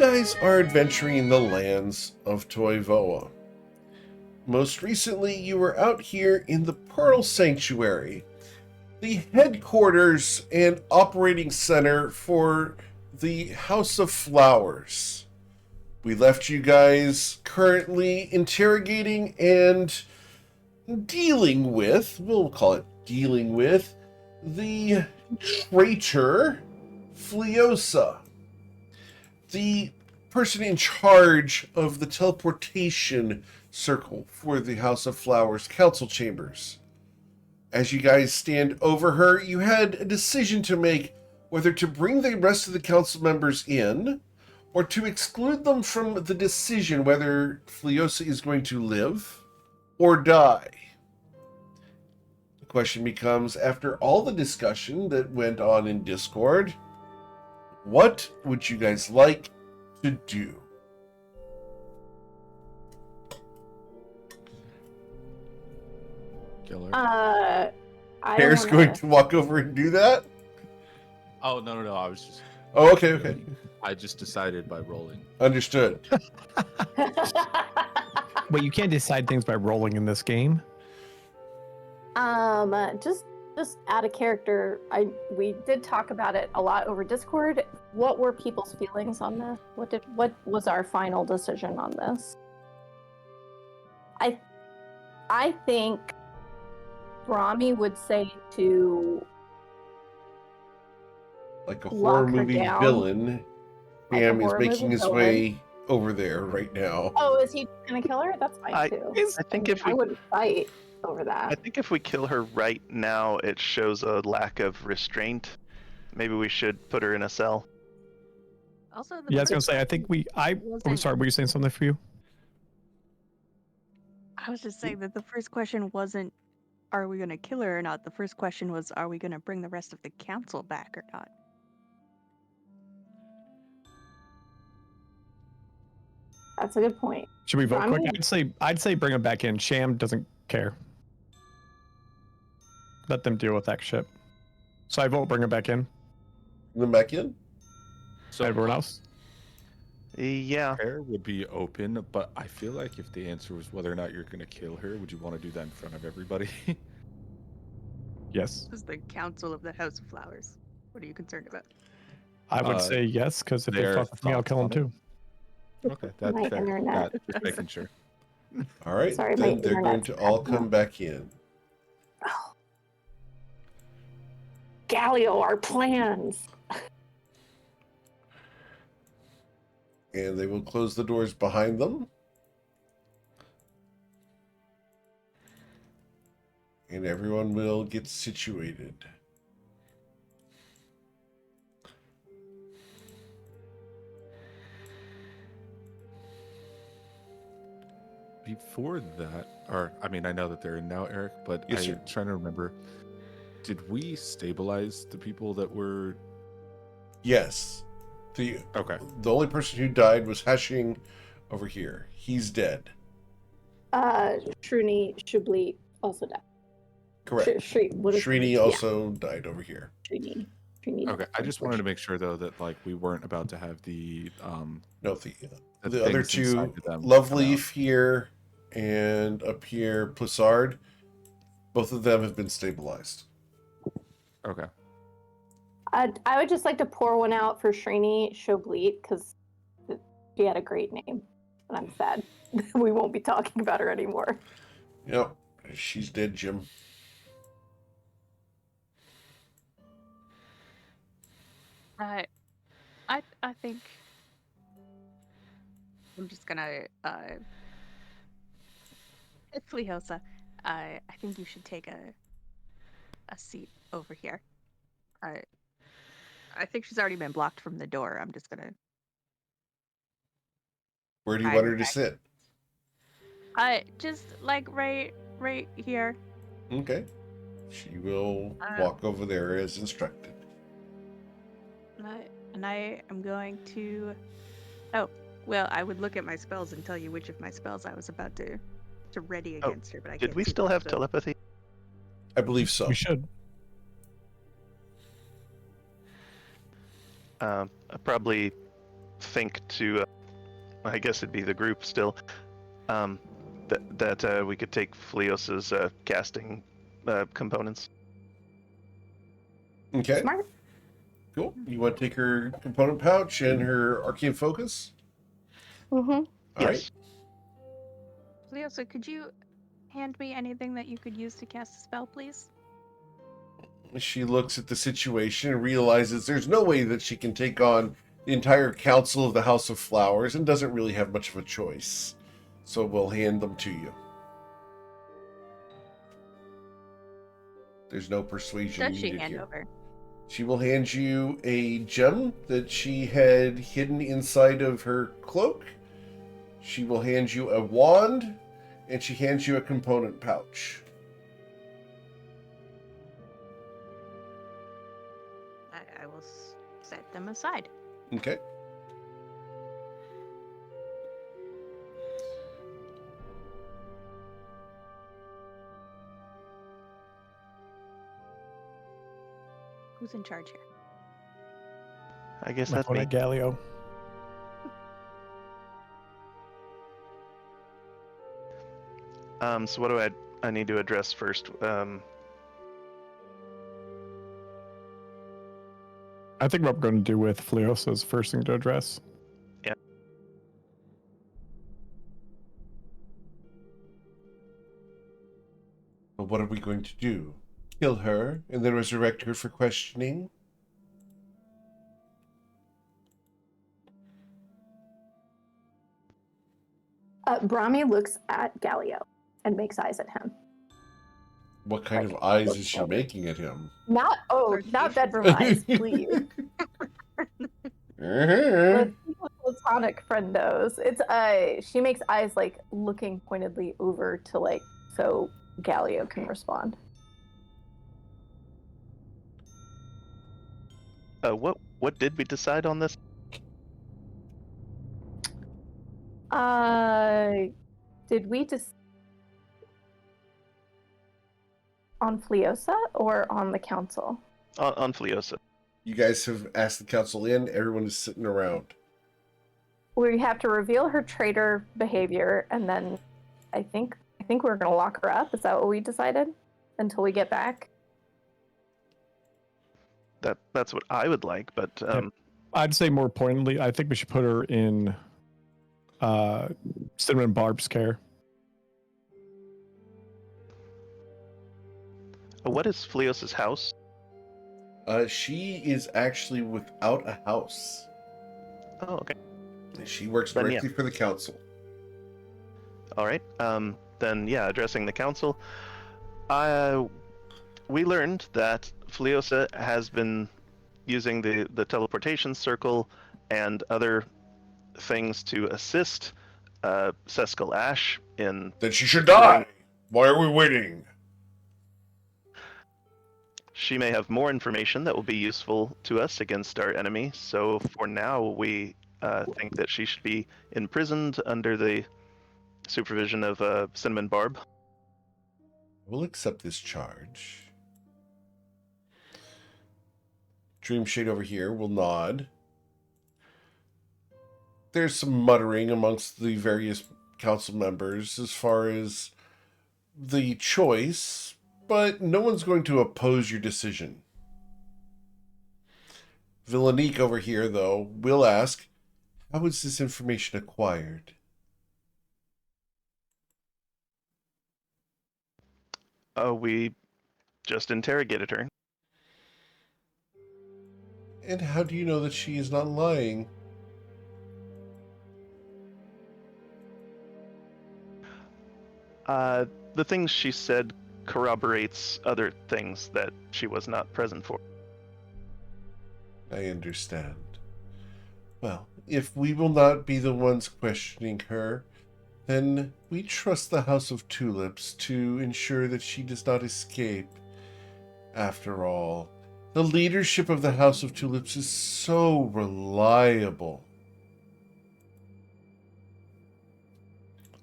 guys are adventuring in the lands of Toivoa. Most recently, you were out here in the Pearl Sanctuary, the headquarters and operating center for the House of Flowers. We left you guys currently interrogating and dealing with, we'll call it dealing with, the traitor Fleosa, the person in charge of the teleportation circle for the House of Flowers council chambers. As you guys stand over her, you had a decision to make whether to bring the rest of the council members in or to exclude them from the decision whether Fleosa is going to live or die. The question becomes, after all the discussion that went on in Discord, what would you guys like to do? Killer. Bear's going to walk over and do that? Oh, no. I was just... Oh, okay. I just decided by rolling. Understood. Wait, you can't decide things by rolling in this game? Just out of character, we did talk about it a lot over Discord. What were people's feelings on this? What was our final decision on this? I think Rami would say to like a horror movie villain. Bam is making his way over there right now. Oh, is he gonna kill her? That's fine too. I think if we I wouldn't fight over that. I think if we kill her right now, it shows a lack of restraint. Maybe we should put her in a cell. Also, Yeah, I was gonna say. I think I'm sorry. Were you saying something for you? I was just saying that the first question wasn't, "Are we gonna kill her or not?" The first question was, "Are we gonna bring the rest of the council back or not?" That's a good point. Should we vote quick? I'd say bring him back in. Sham doesn't care. Let them deal with that shit. So I vote bring him back in. Bring them back in? So everyone else? Yeah. Prayer would be open, but I feel like if the answer was whether or not you're going to kill her, would you want to do that in front of everybody? Yes. This is the Council of the House of Flowers. What are you concerned about? I would say yes, because if they fuck with me, I'll kill them too. Okay, that's My fair. internet. Just making sure. All right, Sorry, then they're going to all come back in. Oh. Galio, our plans. And they will close the doors behind them. And everyone will get situated. Before that, I know that they're in now, Eric, but Yes, I'm sir. trying to remember. Did we stabilize the people that were... Yes. Okay. The only person who died was Hashing over here. He's dead. Shruni Shubli also died. Correct. Shrini yeah. also died over here. Shrini. Okay, I just wanted to make sure, though, that we weren't about to have the... No, the other things two, inside of them Loveleaf here and up here, Plissard, both of them have been stabilized. Okay. I would just like to pour one out for Shrini Shobleet because she had a great name, and I'm sad we won't be talking about her anymore. Yep, she's dead, Jim. I think I'm just gonna it's Fleosa. I think you should take a seat over here. I think she's already been blocked from the door. I'm just gonna... Where do you want her to sit? Just right here. Okay. She will walk over there as instructed. And I am going to... Oh, well, I would look at my spells and tell you which of my spells I was about to ready against her, but I can't. Did we still have telepathy? I believe so. We should. Probably think to, I guess it'd be the group still, that we could take Fleos's casting components. Okay, Smart. cool. You want to take her component pouch and her arcane focus? Mm-hmm. All right. Yes. Leosa, could you hand me anything that you could use to cast a spell, please? She looks at the situation and realizes there's no way that she can take on the entire council of the House of Flowers and doesn't really have much of a choice. So we'll hand them to you. There's no persuasion Does she needed hand here. over? She will hand you a gem that she had hidden inside of her cloak. She will hand you a wand, and she hands you a component pouch. I will set them aside. Okay. Who's in charge here? I guess My that's phone me. at Galio. So what do I need to address first? I think what we're going to do with Fleosa is first thing to address. But what are we going to do? Kill her and then resurrect her for questioning? Brahmi looks at Galio and makes eyes at him. What kind Like, of eyes look is she over. making at him? Not bedroom eyes, please. Let's see what platonic friend knows. It's she makes eyes like looking pointedly over to like so Galio can respond. What did we decide on this? Did we just on Fleosa or on the council? On Fleosa. You guys have asked the council in. Everyone is sitting around. We have to reveal her traitor behavior, and then I think we're gonna lock her up. Is that what we decided? Until we get back. That's what I would like, but I'd say more pointedly, I think we should put her in Cinnamon Barb's care. what is Fleos's house? She is actually without a house. Oh, okay. She works Then, directly for the council. All right. Then yeah, addressing the council. We learned that Fleosa has been using the teleportation circle and other things to assist Seskal Ash in. Then she should die. Why are we waiting? She may have more information that will be useful to us against our enemy. So for now, we think that she should be imprisoned under the supervision of Cinnamon Barb. We'll accept this charge. Dreamshade over here will nod. There's some muttering amongst the various council members as far as the choice, but no one's going to oppose your decision. Villanique over here, though, will ask, how was this information acquired? We just interrogated her. And how do you know that she is not lying? The things she said corroborates other things that she was not present for. I understand. Well, if we will not be the ones questioning her, then we trust the House of Tulips to ensure that she does not escape. After all, the leadership of the House of Tulips is so reliable.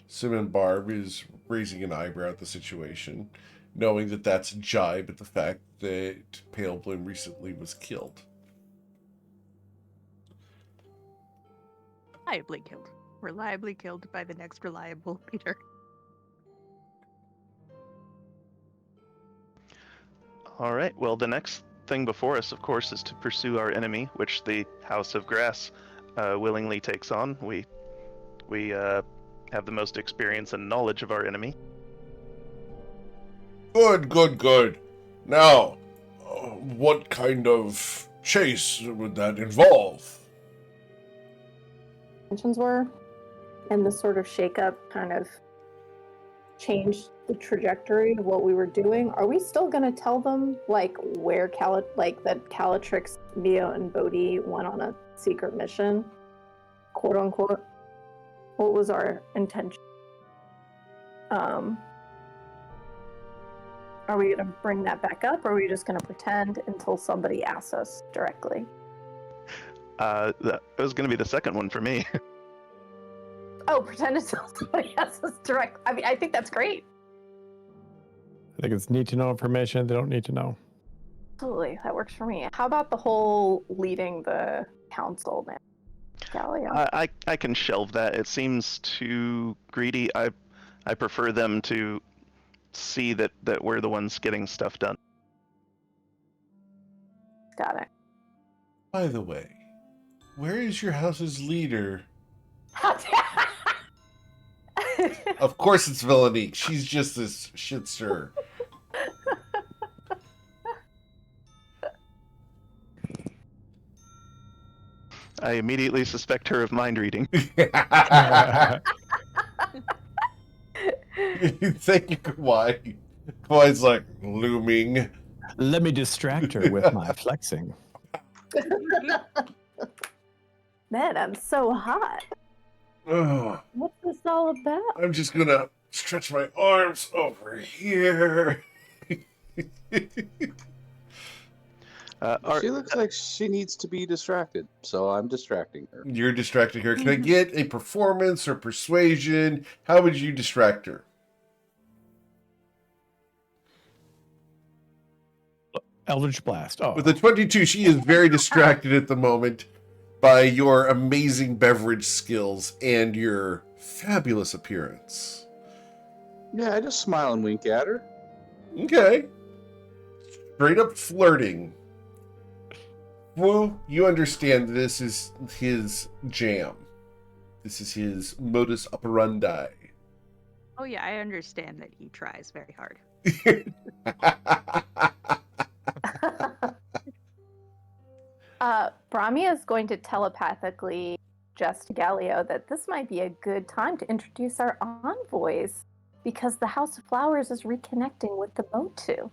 Cinnamon Barb is raising an eyebrow at the situation, knowing that that's a jibe at the fact that Pale Bloom recently was killed. Reliably killed by the next reliable leader. All right. Well, the next thing before us, of course, is to pursue our enemy, which the House of Grass willingly takes on. We have the most experience and knowledge of our enemy. Good, good, good. Now, what kind of chase would that involve? Intentions were, and this sort of shakeup kind of changed the trajectory of what we were doing. Are we still going to tell them like where that Calatrix, Neo, and Bodhi went on a secret mission, quote unquote? What was our intention? Are we going to bring that back up, or are we just going to pretend until somebody asks us directly? That was going to be the second one for me. Oh, pretend until somebody asks us directly. I mean, I think that's great. I think it's need to know information they don't need to know. Absolutely, that works for me. How about the whole leading the council now, Gallia? I can shelve that. It seems too greedy. I prefer them to see that we're the ones getting stuff done. Got it. By the way, where is your house's leader? Of course it's Villanique. She's just this shit stir. I immediately suspect her of mind reading. Thank you, Kawhi. Kawhi's like looming. Let me distract her with my flexing. Man, I'm so hot. Oh, What's this all about? I'm just gonna stretch my arms over here. She looks like she needs to be distracted, so I'm distracting her. You're distracting her. Can I get a performance or persuasion? How would you distract her? Eldritch Blast. Oh, With a 22, she is very distracted at the moment by your amazing beverage skills and your fabulous appearance. Yeah, I just smile and wink at her. Okay. Straight up flirting. Wu, you understand this is his jam. This is his modus operandi. Oh yeah, I understand that he tries very hard. Brahmi is going to telepathically suggest to Galileo that this might be a good time to introduce our envoys, because the House of Flowers is reconnecting with the Motu.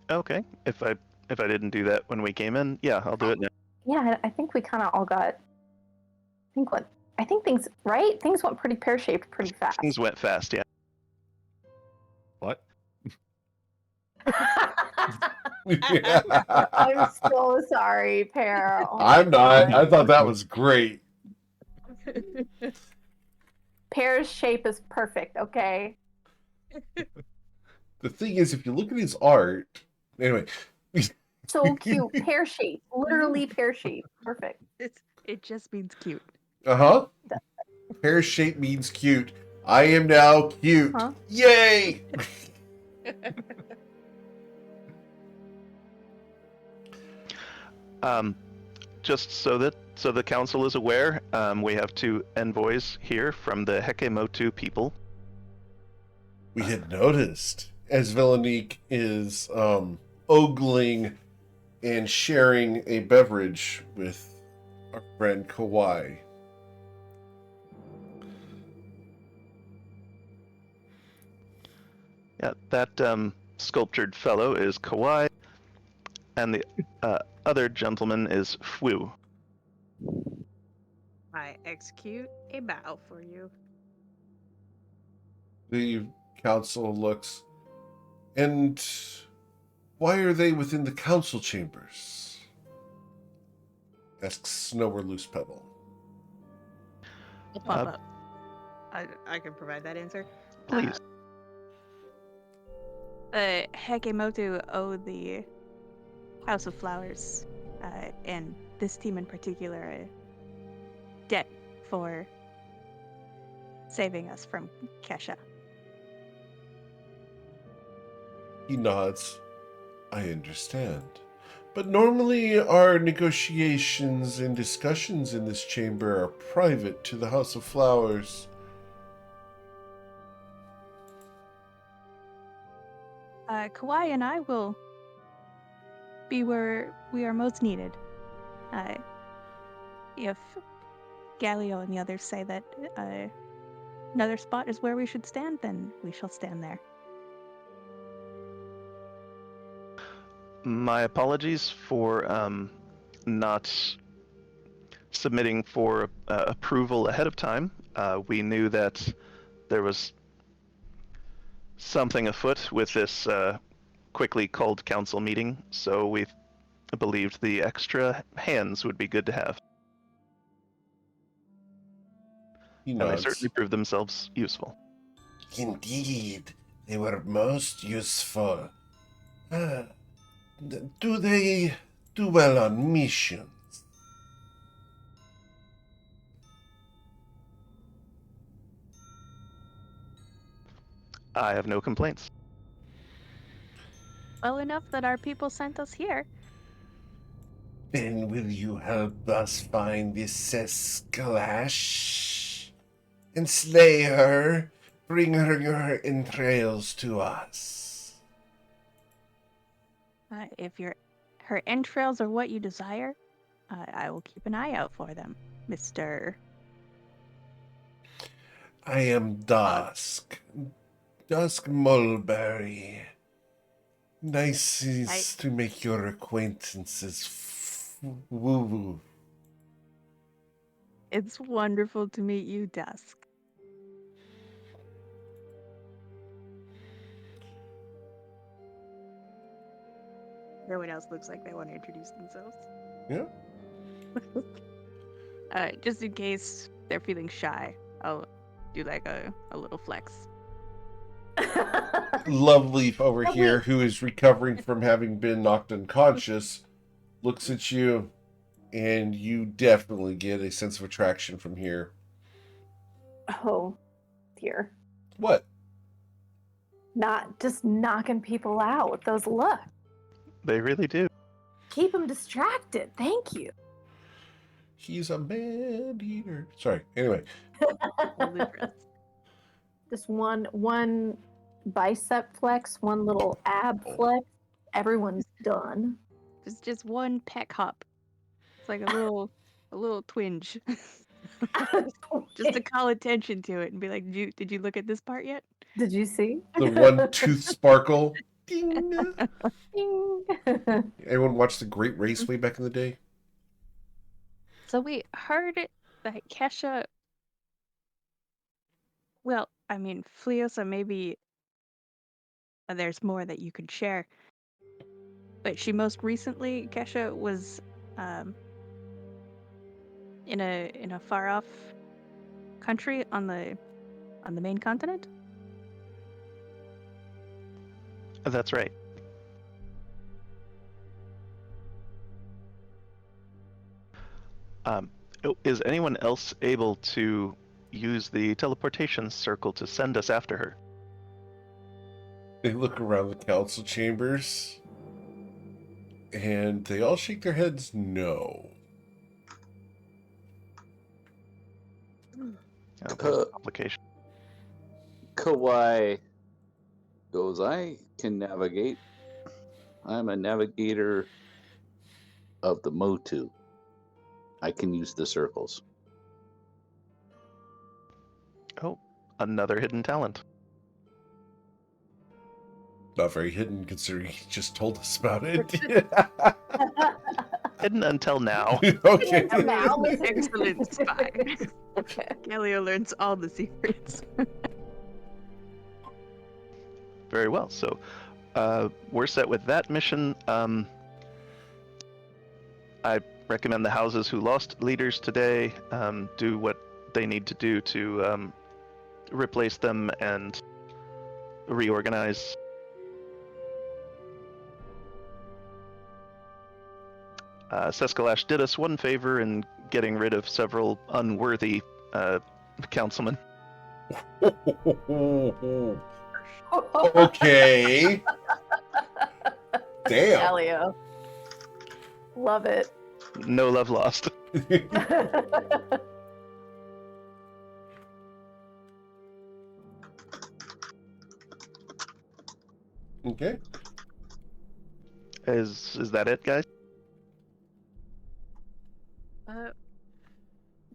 Okay, if I didn't do that when we came in, yeah, I'll do it now. Yeah, I think we kind of all got. I think things went pretty pear-shaped pretty fast. Things went fast, yeah. What? I'm so sorry, Pear. Oh I'm not. I thought that was great. Pear's shape is perfect, okay? The thing is, if you look at his art, anyway. So cute. Pear shape. Literally pear shape. Perfect. It just means cute. Uh-huh. Pear shape means cute. I am now cute. Huh? Yay! Just so the council is aware, we have two envoys here from the Hekemotu people. We had noticed as Villanique is ogling and sharing a beverage with our friend Kawhi. Yeah, that sculptured fellow is Kawhi, and the other gentleman is Fu. I execute a bow for you. The council looks. And why are they within the council chambers? Asks Snow or Loose Pebble. I'll pop up. I can provide that answer. Please. Hekemotu owe the House of Flowers, and this team in particular, debt for saving us from Kesha. He nods. I understand. But normally our negotiations and discussions in this chamber are private to the House of Flowers. Kawhi and I will be where we are most needed. If Galileo and the others say that another spot is where we should stand, then we shall stand there. My apologies for not submitting for approval ahead of time. We knew that there was something afoot with this quickly called council meeting, so we believed the extra hands would be good to have. He And they nods. certainly proved themselves useful. Indeed, they were most useful. Do they do well on missions? I have no complaints. Well enough that our people sent us here. Then will you help us find this Seskalash and slay her, bring her entrails to us? If her entrails are what you desire, I will keep an eye out for them, Mr. I am Dusk. Dusk Mulberry. Nice to make your acquaintances. Woo-woo. It's wonderful to meet you, Dusk. Everyone else looks like they want to introduce themselves. Yeah. Just in case they're feeling shy, I'll do like a little flex. Loveleaf over Oh, here, wait. who is recovering from having been knocked unconscious, looks at you, and you definitely get a sense of attraction from here. Oh, dear. What? Not just knocking people out with those looks. They really do. Keep them distracted. Thank you. He's a man eater. Sorry. Anyway, Just one bicep flex, one little ab flex. Everyone's done. It's just one peck hop. It's like a little twinge. Just to call attention to it and be like, did you look at this part yet? Did you see? the one tooth sparkle. Ding. Ding. Anyone watch The Great Race way back in the day? So we heard that Kesha. Well, I mean, Fleosa, maybe there's more that you could share. But she most recently, Kesha, was in a far off country on the main continent. That's right. Is anyone else able to use the teleportation circle to send us after her? They look around the council chambers, and they all shake their heads no. That's a complication. Kawhi goes, I can navigate. I'm a navigator of the Motu. I can use the circles. Oh, another hidden talent. Not very hidden, considering he just told us about it. Hidden until now. Okay. Now. Excellent spy. Galileo learns all the secrets. Very well. So we're set with that mission. I recommend the houses who lost leaders today do what they need to do to replace them and reorganize. Seskalash did us one favor in getting rid of several unworthy councilmen. Okay. Damn. Elio. Love it. No love lost. Okay. Is that it, guys?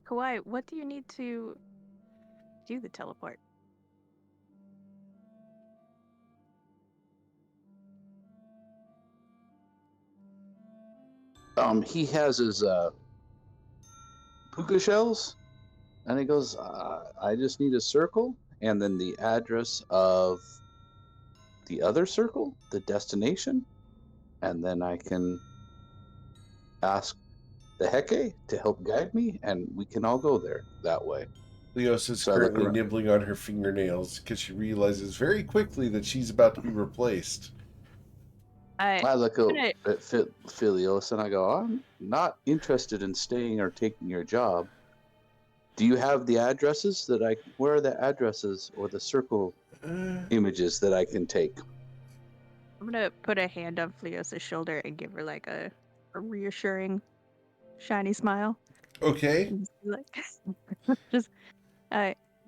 Kawhi, what do you need to do the teleport? He has his puka shells, and he goes, I just need a circle, and then the address of the other circle, the destination, and then I can ask the Heke to help guide me, and we can all go there that way. Leos is So I look currently around. nibbling on her fingernails because she realizes very quickly that she's about to be replaced. I look gonna- at Philios and I go, I'm not interested in staying or taking your job. Do you have the addresses where are the addresses or the circle images that I can take? I'm gonna put a hand on Fleos' shoulder and give her like a reassuring, shiny smile. Okay. And just be like, just,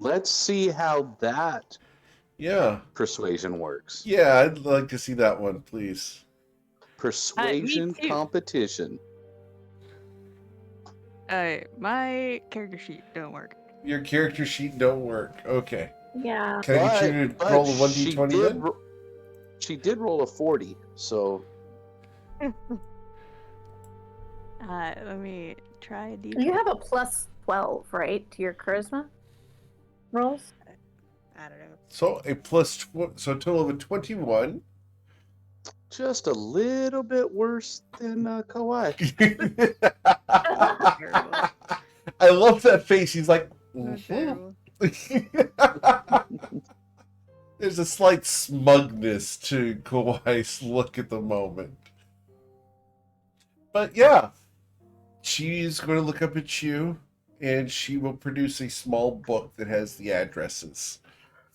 Let's see how that Yeah. persuasion works. Yeah, I'd like to see that one, please. Persuasion too. competition. my character sheet don't work. Your character sheet don't work. Okay. Yeah. Can I get you to roll a 1d20 then? She did roll a 40, so Let me try a d20. You have a plus 12, right, to your charisma rolls? I don't know. So a so a total of a 21. just a little bit worse than Kawhi. Terrible. I love that face. He's like, Not "Mhm." terrible. There's a slight smugness to Kawhi's look at the moment. But yeah, she's going to look up at you and she will produce a small book that has the addresses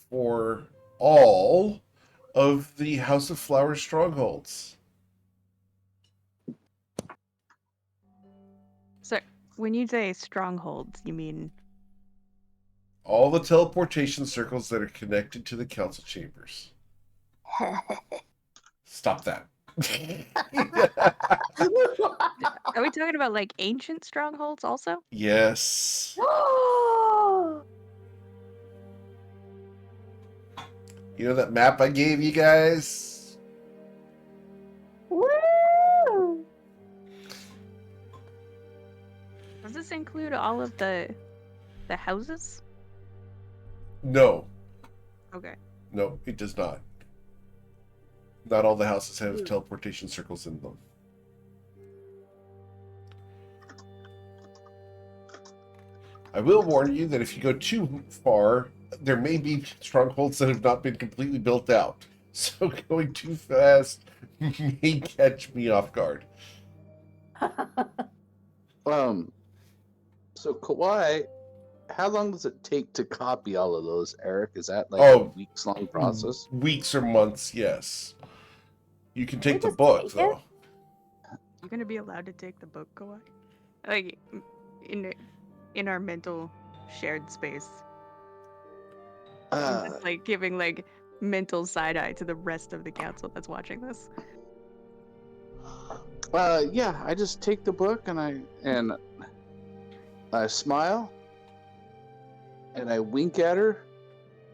for all of the House of Flower strongholds. So, when you say strongholds, you mean All the teleportation circles that are connected to the council chambers. Stop that. are we talking about like ancient strongholds also? Yes. You know that map I gave you guys? Woo! Does this include all of the houses? No. Okay. No, it does not. Not all the houses have teleportation circles in them. I will warn you that if you go too far, there may be strongholds that have not been completely built out. So going too fast may catch me off guard. So Kawhi, how long does it take to copy all of those, Eric? Is that like Oh. a weeks-long process? Weeks or months, yes. You can take the just book, take it? though. You're gonna be allowed to take the book, Kawhi? Like, in our mental shared space. I'm just like giving like mental side eye to the rest of the council that's watching this. Yeah, I just take the book and I smile and I wink at her.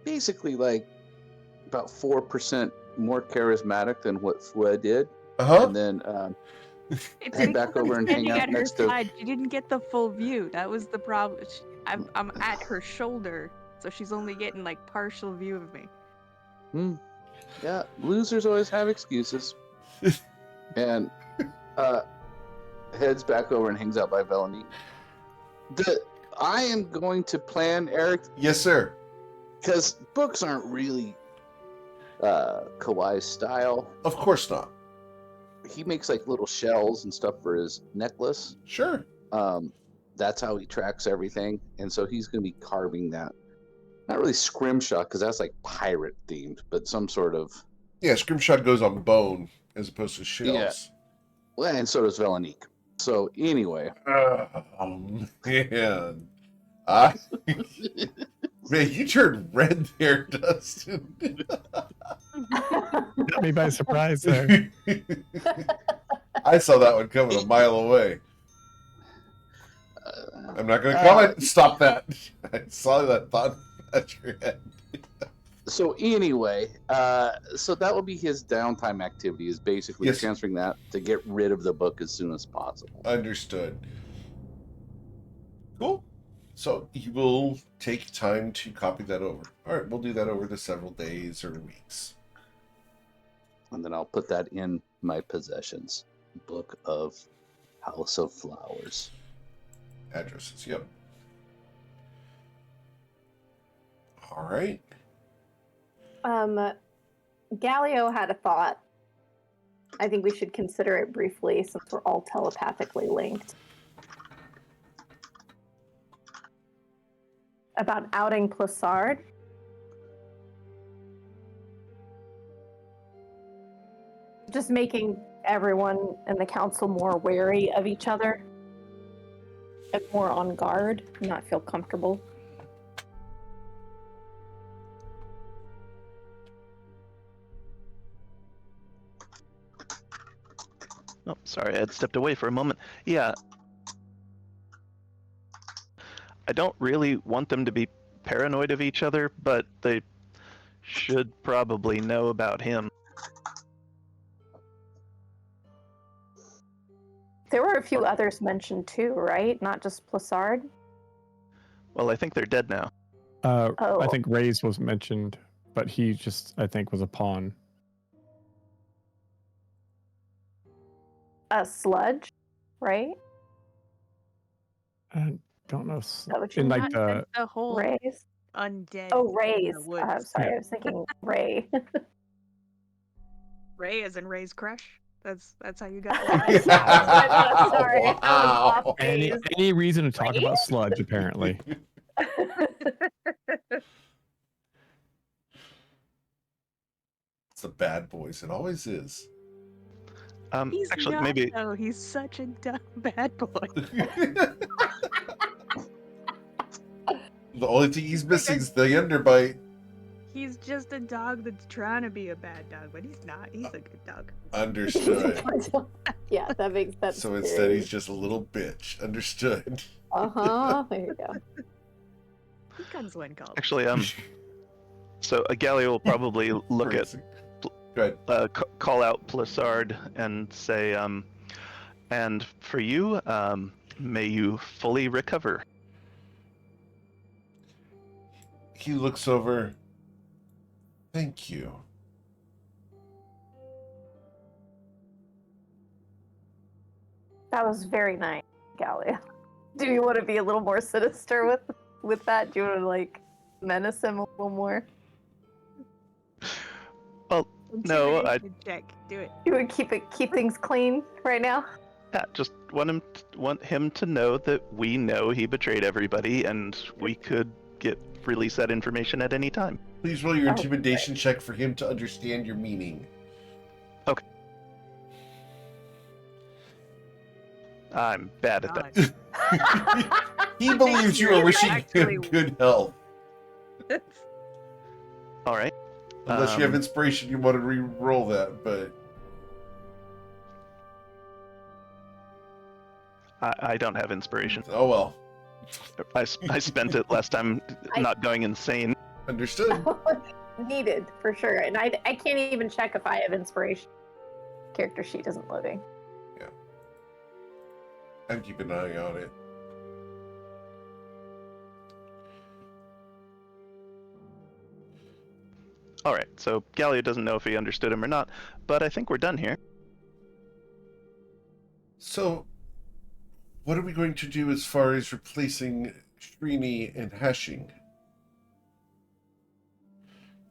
Basically, like about 4% more charismatic than what Fue did, and then It's head back over and hang standing out at her next to. side. She didn't get the full view. That was the problem. I'm at her shoulder, so she's only getting like partial view of me. Yeah, losers always have excuses. And heads back over and hangs out by Velani. I am going to plan, Eric. Yes, sir. Because books aren't really Kawhi's style. Of course not. He makes like little shells and stuff for his necklace. Sure. that's how he tracks everything. And so he's going to be carving that. Not really scrimshaw, because that's like pirate themed, but some sort of. Yeah, scrimshot goes on bone as opposed to shells. Well, and so does Velanique. So anyway. Man. I, man, you turned red there, Dustin. Got me by surprise there. I saw that one coming a mile away. I'm not going to comment. Stop that. I saw that thought at your head. So anyway, so that will be his downtime activity, is basically Yes. transferring that to get rid of the book as soon as possible. Understood. Cool. So you will take time to copy that over. All right, we'll do that over the several days or weeks. And then I'll put that in my possessions. Book of House of Flowers. Addresses, yep. All right. Galileo had a thought. I think we should consider it briefly since we're all telepathically linked. About outing Plessard. Just making everyone in the council more wary of each other and more on guard, not feel comfortable. Oh, sorry, I had stepped away for a moment. Yeah. I don't really want them to be paranoid of each other, but they should probably know about him. There were a few others mentioned too, right? Not just Plessard? Well, I think they're dead now. I think Ray's was mentioned, but he just, I think, was a pawn. Sludge, right? I don't know. That what you In like meant? the The whole Rays? undead. Oh, in Rays. the woods. Sorry, Yeah. I was thinking Ray. Ray as in Ray's crush. That's how you got Sorry, that was Wow. off base. any reason to talk Right? about sludge, apparently. It's the bad boys. It always is. He's Actually, not, maybe though. He's such a dumb bad boy. The only thing he's missing is the underbite. He's just a dog that's trying to be a bad dog, but he's not. He's a good dog. Understood. Yeah, that makes sense. So instead, he's just a little bitch. Understood. There you go. He comes when called. actually, so Gallia will probably look at Go ahead. call out Plessard and say, and for you, may you fully recover. He looks over. Thank you. That was very nice, Gallia. Do you want to be a little more sinister with that? Do you want to like menace him a little more? Well, no, Intimidation check. Do it. You would keep things clean right now? yeah, just want him to know that we know he betrayed everybody, and we could release that information at any time. Please roll your Oh, intimidation check for him to understand your meaning. I'm bad at that. God. He believes you are you're wishing actually- him good health. All right. Unless you have inspiration, you want to re-roll that, but I don't have inspiration. oh well. I spent it last time not going insane. Understood. Needed for sure, and I can't even check if I have inspiration. Character sheet isn't loading. I'm keeping an eye on it. All right, so Gallia doesn't know if he understood him or not, but I think we're done here. So, what are we going to do as far as replacing Srini and Hashing?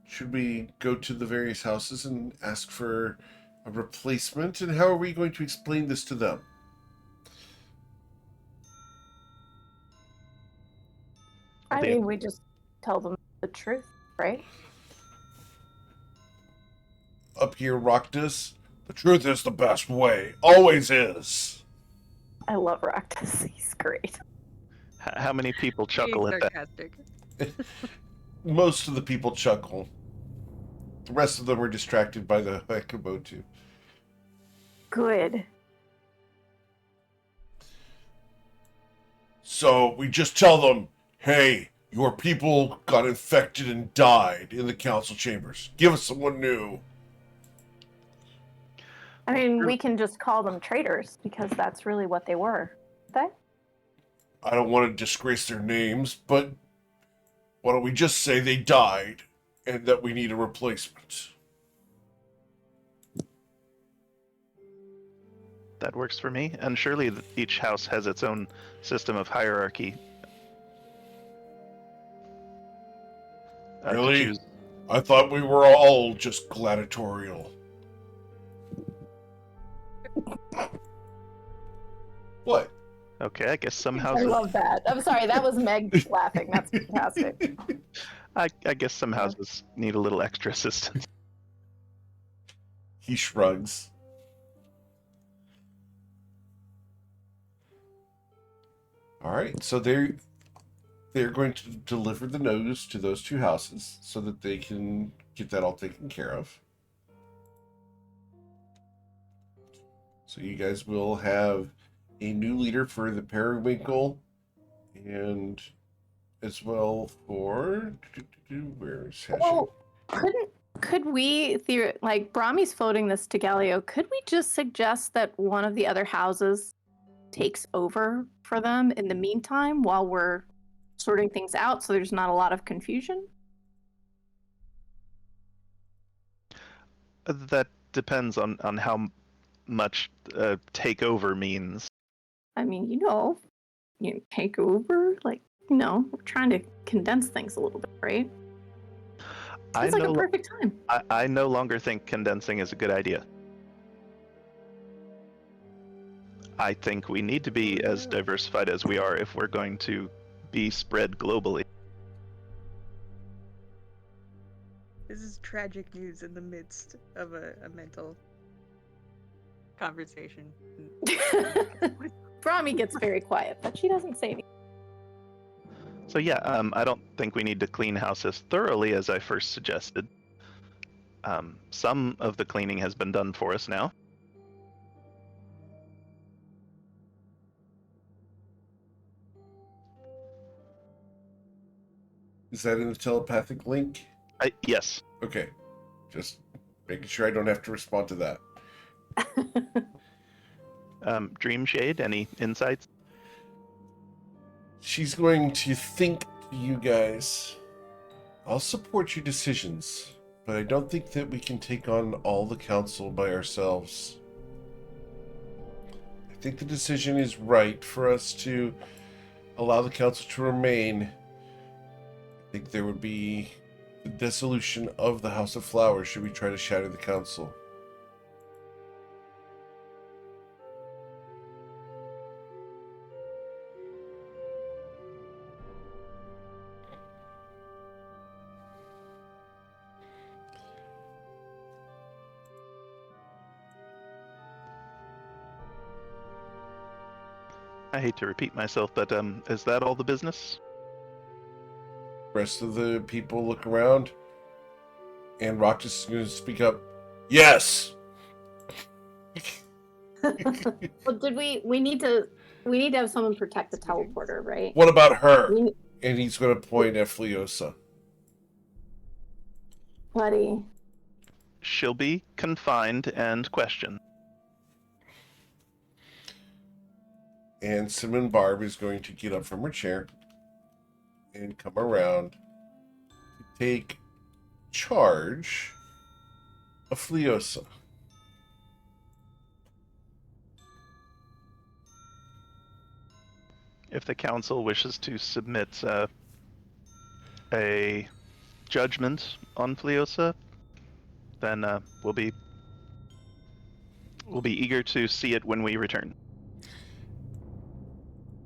Should we go to the various houses and ask for a replacement? And how are we going to explain this to them? I mean, we just tell them the truth, right? Up here, Roctus, the truth is the best way. Always is. I love Raktus. He's great. How many people Being chuckle at that? sarcastic. Most of the people chuckle. The rest of them are distracted by the Hekabotu. Good. So we just tell them, hey, your people got infected and died in the council chambers. Give us someone new. I mean, we can just call them traitors because that's really what they were. They? I don't want to disgrace their names, but why don't we just say they died and that we need a replacement? That works for me. And surely each house has its own system of hierarchy. To Really? choose. I thought we were all just gladiatorial. What? Okay, I guess some I houses. love that. I'm sorry, that was Meg laughing. That's fantastic. I guess some houses need a little extra assistance. He shrugs. All right, so they're going to deliver the notice to those two houses so that they can get that all taken care of. So you guys will have a new leader for the Periwinkle, and as well for where's Hashem? Well, could we like Brahmi's floating this to Galileo? Could we just suggest that one of the other houses takes over for them in the meantime while we're sorting things out, so there's not a lot of confusion? That depends on how much takeover means. I mean, you take over, like, we're trying to condense things a little bit, right? It's like a perfect time. I no longer think condensing is a good idea. I think we need to be as diversified as we are if we're going to be spread globally. This is tragic news in the midst of a mental conversation. Brahmi gets very quiet, but she doesn't say anything. So yeah, I don't think we need to clean house as thoroughly as I first suggested. Some of the cleaning has been done for us now. Is that in the telepathic link? Yes. Okay. Just making sure I don't have to respond to that. Dream Shade, any insights? She's going to think to you guys. I'll support your decisions, but I don't think that we can take on all the council by ourselves. I think the decision is right for us to allow the council to remain. I think there would be the dissolution of the House of Flowers should we try to shatter the council. I hate to repeat myself, but is that all the business? Rest of the people look around, and Roctus is going to speak up. Yes. Well, we need to have someone protect the teleporter, right? What about her? And he's going to point at Fleosa. Buddy. She'll be confined and questioned. And Simon Barb is going to get up from her chair and come around to take charge of Fleosa. If the council wishes to submit a judgment on Fleosa, then we'll be eager to see it when we return.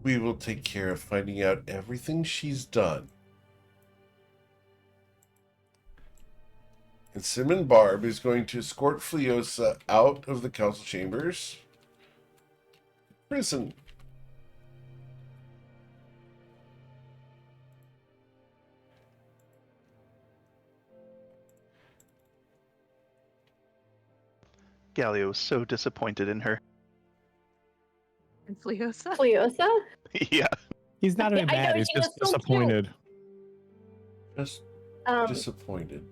We will take care of finding out everything she's done. And Simon Barb is going to escort Fleosa out of the council chambers. Prison. Gallia was so disappointed in her. And Fleosa? Fleosa? Yeah. He's not even I know, mad. He's she was just so cute. disappointed. Just Um, disappointed.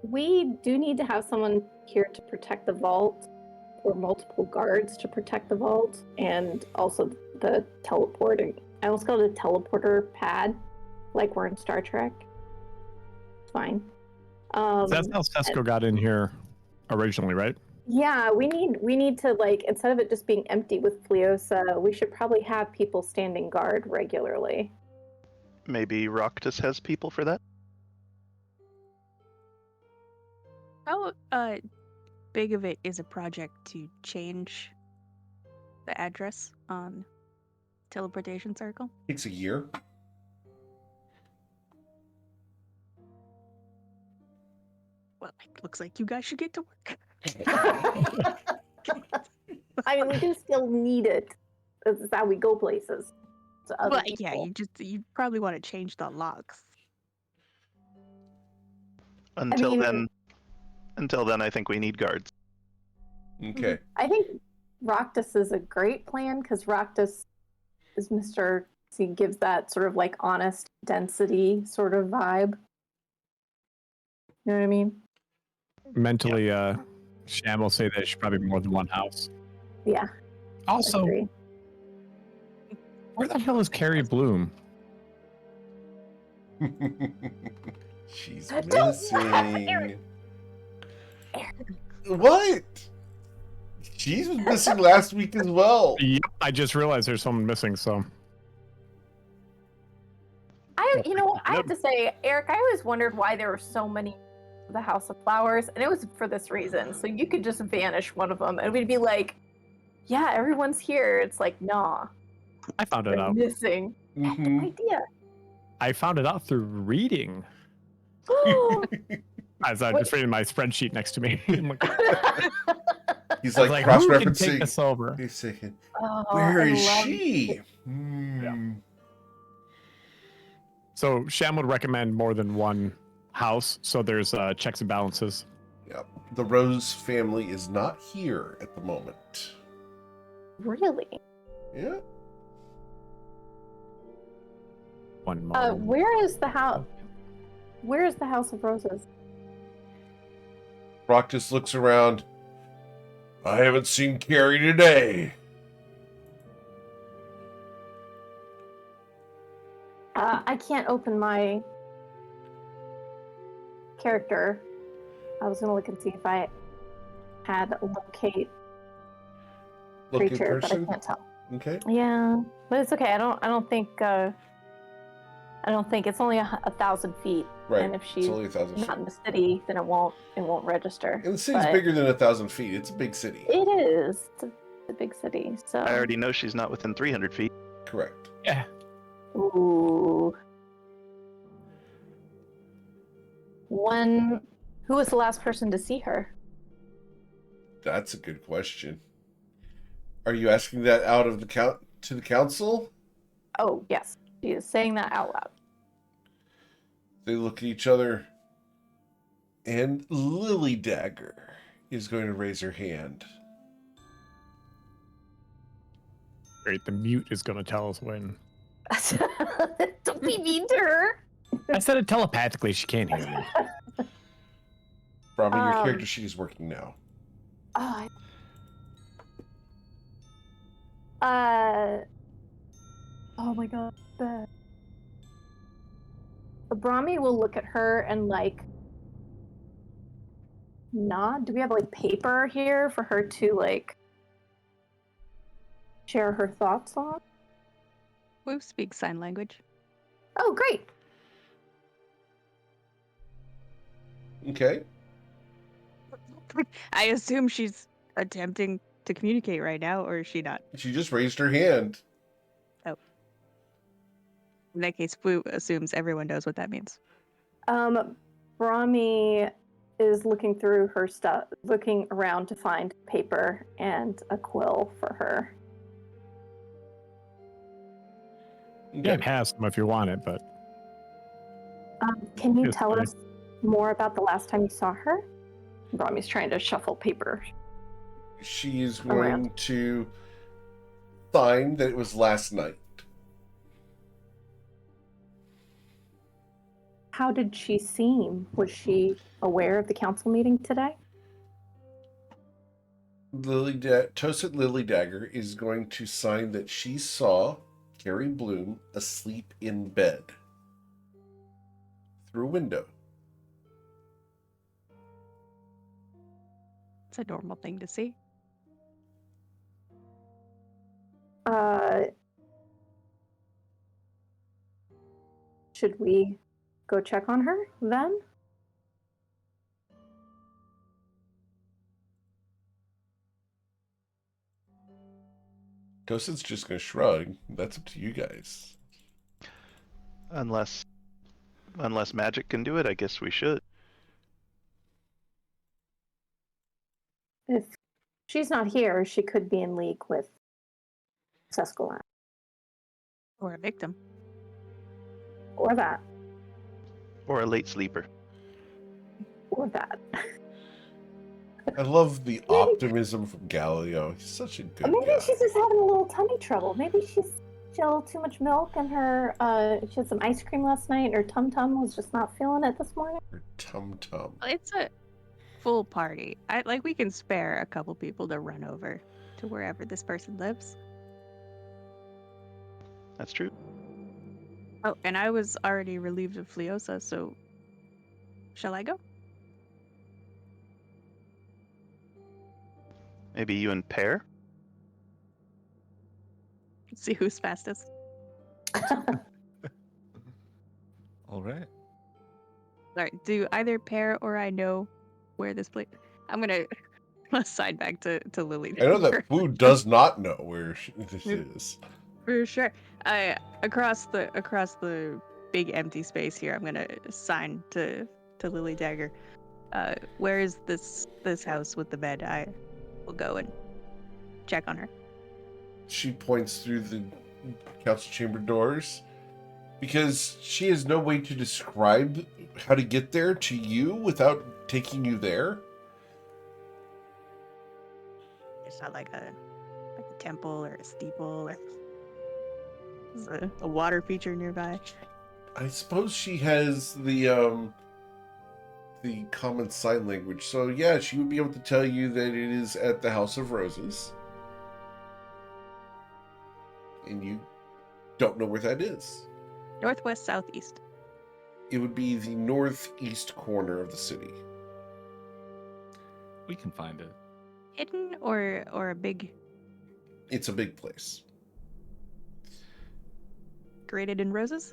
we do need to have someone here to protect the vault, or multiple guards to protect the vault, and also the teleporting. I almost call it a teleporter pad, like we're in Star Trek. It's fine. That's how Sesko got in here originally, right? Yeah, we need to, like, instead of it just being empty with Fleosa, we should probably have people standing guard regularly. Maybe Roctus has people for that? How big of it is a project to change the address on teleportation circle? Takes a year. Well, it looks like you guys should get to work. I mean, we do still need it. This is how we go places. To other Well, yeah, people. you probably want to change the locks. Until mean- then, I think we need guards. Okay. I think Roctus is a great plan because Roctus is Mr. He gives that sort of like honest density sort of vibe. You know what I mean? Mentally, Sham will say that it should probably be more than one house. Yeah. Also, agree. where the hell is Carrie Bloom? She's Don't laugh, missing. Eric. What? She was missing last week as well. Yep, I just realized there's someone missing, so. You know, I have to say, Eric, I always wondered why there were so many of the House of Flowers, and it was for this reason. So you could just vanish one of them, and we'd be like, yeah, everyone's here. It's like, nah, I found it they're out. missing. I had no idea. I found it out through reading. As I'm just reading my spreadsheet next to me. I'm like, He's I was like who can take cross-referencing. this over? He's saying, Oh, "Where I is love- she?" Hmm. So Sham would recommend more than one house, so there's checks and balances. Yep. The Rose family is not here at the moment. Really? Yeah. One moment. Where is the house? Where is the House of Roses? Brock just looks around. I haven't seen Carrie today. I can't open my character. I was gonna look and see if I had locate Look in creature, but I person. can't tell. Okay. Yeah, but it's okay. I don't think it's only 1,000 feet. Right. And if It's she's only 1,000 feet. not in the city, then it won't register. And the city's But bigger than 1,000 feet. It's a big city. It is. It's a big city. So. I already know she's not within 300 feet. Correct. Yeah. Ooh. Who was the last person to see her? That's a good question. Are you asking that out of the to the council? Oh, yes. She is saying that out loud. They look at each other, and Lily Dagger is going to raise her hand. Great, the mute is going to tell us when. Don't be mean to her. I said it telepathically. She can't hear me. Robbie, your Um, character sheet is working now. Oh, oh my god. Brahmi will look at her and like nod. Do we have like paper here for her to like share her thoughts on? We speak sign language. Oh, great. Okay. I assume she's attempting to communicate right now, or is she not? She just raised her hand. In that case, Fu assumes everyone knows what that means. Brahmi is looking through her stuff, looking around to find paper and a quill for her. You can have some if you want it, but Can you Yes, tell fine. us more about the last time you saw her? Brahmi's trying to shuffle paper. She is going Around. to sign that it was last night. How did she seem? Was she aware of the council meeting today? Tosit Lily Dagger is going to sign that she saw Carrie Bloom asleep in bed through a window. It's a normal thing to see. Should we go check on her then? Tosit's just going to shrug. That's up to you guys. Unless magic can do it, I guess we should. If she's not here, she could be in league with Sescalan. Or a victim. Or that. Or a late sleeper. Or that. I love the optimism from Galileo. He's such a good Maybe guy. she's just having a little tummy trouble. Maybe she had too much milk and her she had some ice cream last night and her tum-tum was just not feeling it this morning. Or tum-tum. It's a full party. We can spare a couple people to run over to wherever this person lives. That's true. Oh, and I was already relieved of Fleosa, so shall I go? Maybe you and Pear? Let's see who's fastest. All right. Alright, do either Pear or I know where this place... I'm gonna side back to Lily. I know that Fu does not know where this is. For sure. Across the big empty space here, I'm gonna sign to Lily Dagger. Where is this house with the bed? I will go and check on her. She points through the council chamber doors because she has no way to describe how to get there to you without taking you there. It's not like a temple or a steeple or is a water feature nearby. I suppose she has the common sign language. So yeah, she would be able to tell you that it is at the House of Roses. And you don't know where that is. Northwest, southeast. It would be the northeast corner of the city. We can find it. Hidden or a big It's a big place. graded in roses?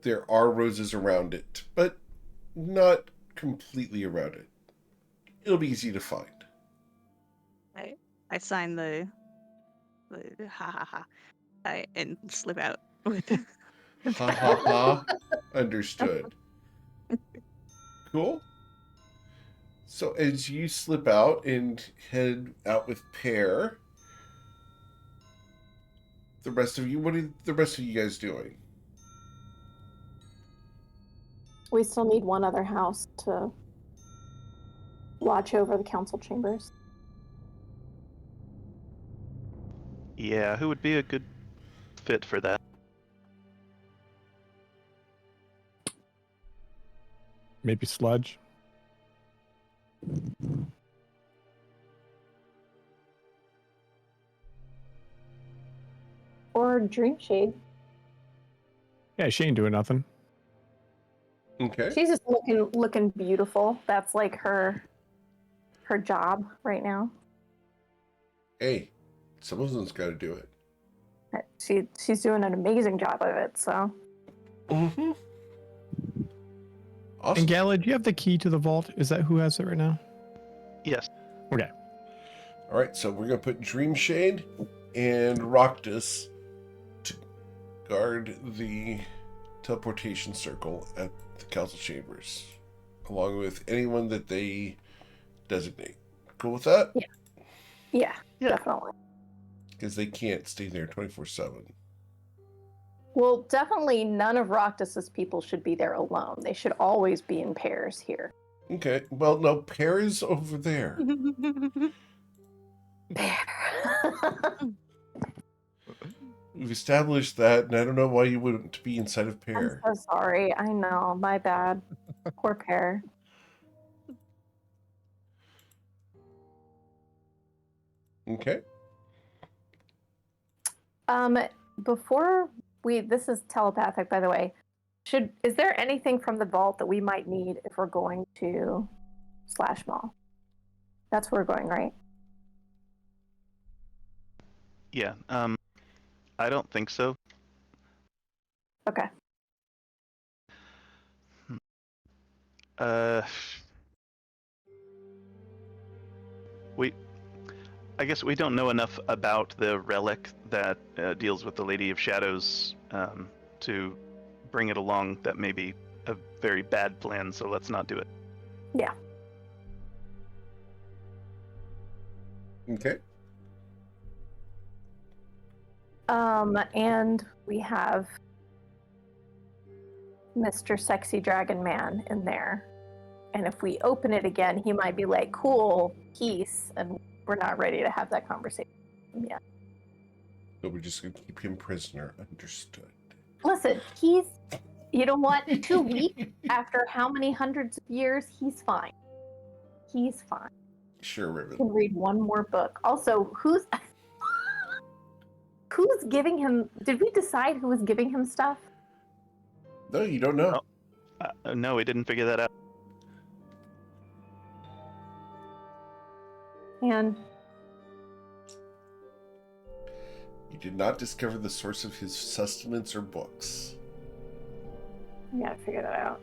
There are roses around it, but not completely around it. It'll be easy to find. I sign the ha ha ha and slip out with Ha ha ha. Understood. Cool. So as you slip out and head out with Pear, the rest of you, what are the rest of you guys doing? We still need one other house to watch over the council chambers. Yeah, who would be a good fit for that? Maybe Sludge. Or Dreamshade. Yeah, she ain't doing nothing. Okay. She's just looking beautiful. That's like her job right now. Hey, someone's got to do it. She's doing an amazing job of it, so. Mm-hmm. Awesome. And Gala, do you have the key to the vault? Is that who has it right now? Yes. Okay. All right, so we're going to put Dreamshade and Roctus to guard the teleportation circle at the council chambers, along with anyone that they designate. Cool with that? Yeah, Yeah. definitely. Because they can't stay there 24/7. Well, definitely none of Roctus's people should be there alone. They should always be in pairs here. Okay. Well, no, Pear is over there. Pair. We've established that, and I don't know why you wouldn't be inside of I'm Pear. so sorry. I know. My bad. Poor Pear. Okay. Before this is telepathic, by the way. Is there anything from the vault that we might need if we're going to Slash Mall? That's where we're going, right? Yeah. I don't think so. Okay. Uh, I guess we don't know enough about the relic that deals with the Lady of Shadows to bring it along. That may be a very bad plan, so let's not do it. Yeah. Okay. And we have Mr. Sexy Dragon Man in there. And if we open it again, he might be like, cool, peace, and we're not ready to have that conversation yet. So we're just going to keep him prisoner. Understood. Listen, you know what? 2 weeks after how many hundreds of years, he's fine. He's fine. Sure, He can Riven. read one more book. Also, who's giving him? Did we decide who was giving him stuff? No, you don't know. No, we didn't figure that out. And You did not discover the source of his sustenance or books. we gotta figure that out.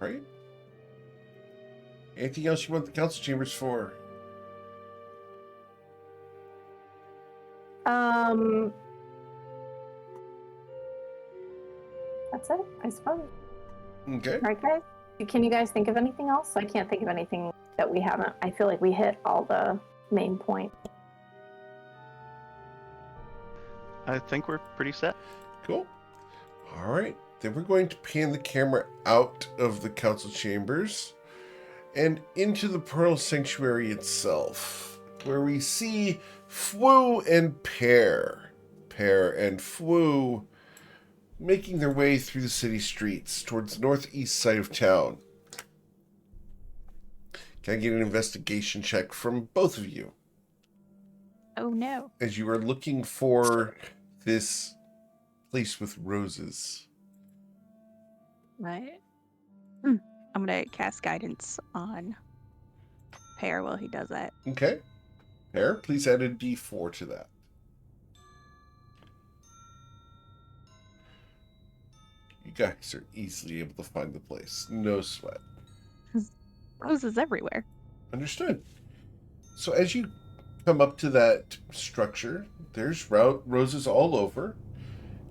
All right. Anything else you want the council chambers for? That's it, I suppose. Okay. Right, guys? Can you guys think of anything else? I can't think of anything that we haven't. I feel like we hit all the main points. I think we're pretty set. Cool. All right. Then we're going to pan the camera out of the council chambers and into the Pearl Sanctuary itself, where we see Fwu and Pear and Fwu making their way through the city streets towards the northeast side of town. Can I get an investigation check from both of you Oh no. as you are looking for this place with roses? Right. I'm gonna cast guidance on Pear while he does that. Okay. Pear, please add a D4 to that. You guys are easily able to find the place. No sweat. Roses everywhere. Understood. So as you come up to that structure, there's roses all over.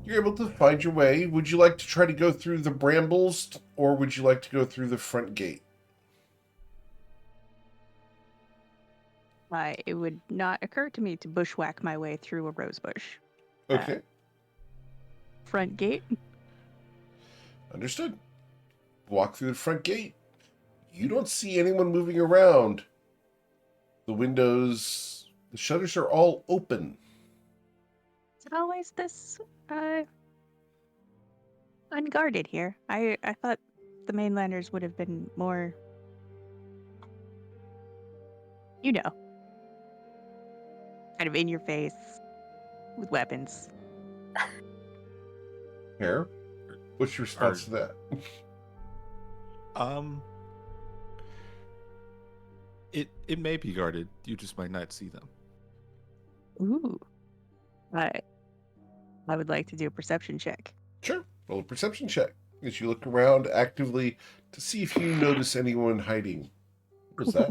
You're able to find your way. Would you like to try to go through the brambles, or would you like to go through the front gate? It would not occur to me to bushwhack my way through a rose bush. Okay. Front gate. Understood. Walk through the front gate. You don't see anyone moving around. The windows, the shutters are all open. Is it always this unguarded here? I thought the mainlanders would have been more, you know, kind of in your face with weapons. Here, what's your response to that? It may be guarded. You just might not see them. Ooh. I would like to do a perception check. Sure. Roll a perception check as you look around actively to see if you notice anyone hiding. What was that?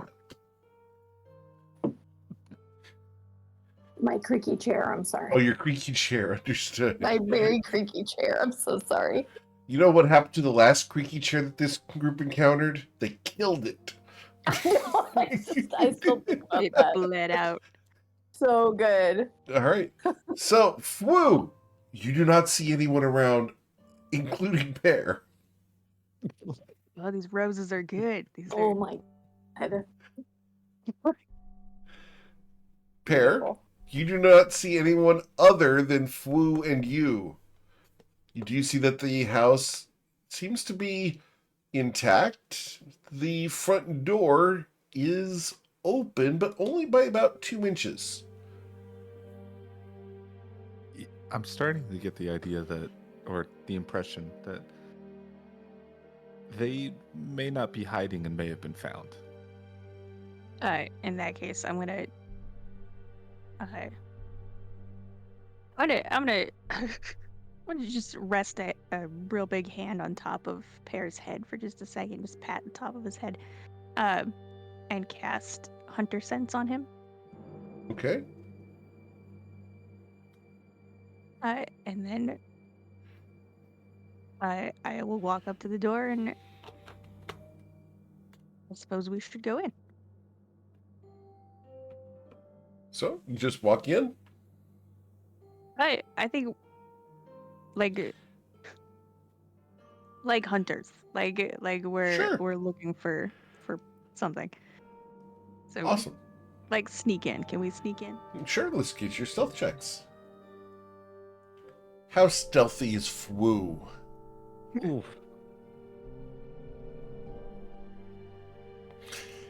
My creaky chair, I'm sorry. Oh, your creaky chair, understood. My very creaky chair, I'm so sorry. You know what happened to the last creaky chair that this group encountered? They killed it. I still think about It that. bled out. So good. All right. So, Fwu, you do not see anyone around, including Pear. Oh, these roses are good. These Oh are my god. Pear, Beautiful. you do not see anyone other than Fwu and you. You do see that the house seems to be intact. The front door is open, but only by about 2 inches. I'm starting to get the idea that, or the impression that they may not be hiding and may have been found. in that case, I'm gonna I'm gonna just rest a real big hand on top of Pear's head for just a second, just pat the top of his head, and cast Hunter Sense on him. Okay. And then I will walk up to the door, and I suppose we should go in. So, you just walk in? I think like hunters, like Sure. we're looking for something. So Awesome. like sneak in. Can we sneak in? Sure, let's get your stealth checks. How stealthy is Fwu? Oof.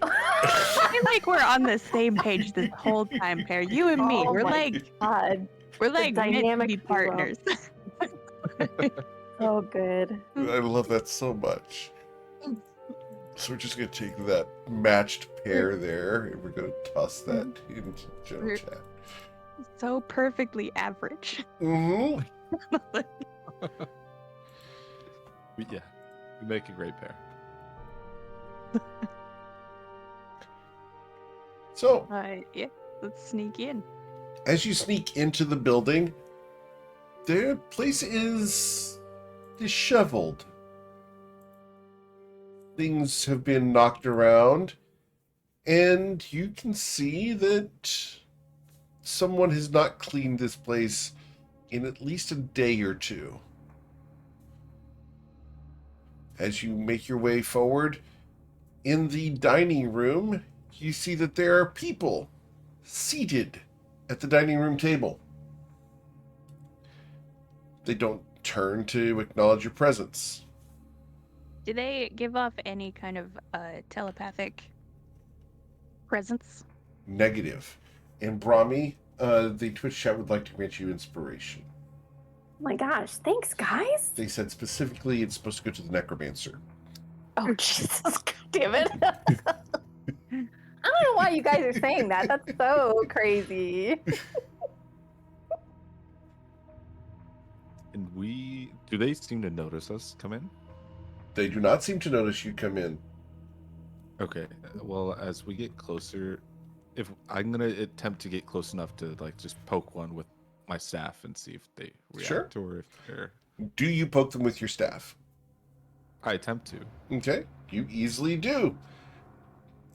I feel like we're on the same page this whole time, Pear. You and me, Oh we're my like God. meant to dynamic be duo. partners. So good. I love that so much. So we're just going to take that matched pair there, and we're going to toss that into general We're- chat. So perfectly average. Mm-hmm. Yeah, we make a great pair. So, Yeah, let's sneak in. as you sneak into the building, the place is disheveled. Things have been knocked around, and you can see that someone has not cleaned this place in at least a day or two. As you make your way forward, in the dining room, you see that there are people seated at the dining room table. They don't turn to acknowledge your presence. Do they give off any kind of telepathic presence? Negative. And Brahmi, the Twitch chat would like to grant you inspiration. Oh my gosh. Thanks, guys. They said specifically it's supposed to go to the necromancer. Oh, Jesus. God damn it. I don't know why you guys are saying that. That's so crazy. And do they seem to notice us come in? They do not seem to notice you come in. Okay, well, as we get closer, if I'm gonna attempt to get close enough to like just poke one with my staff and see if they react, Sure. or if they're. Do you poke them with your staff? I attempt to. Okay, you easily do.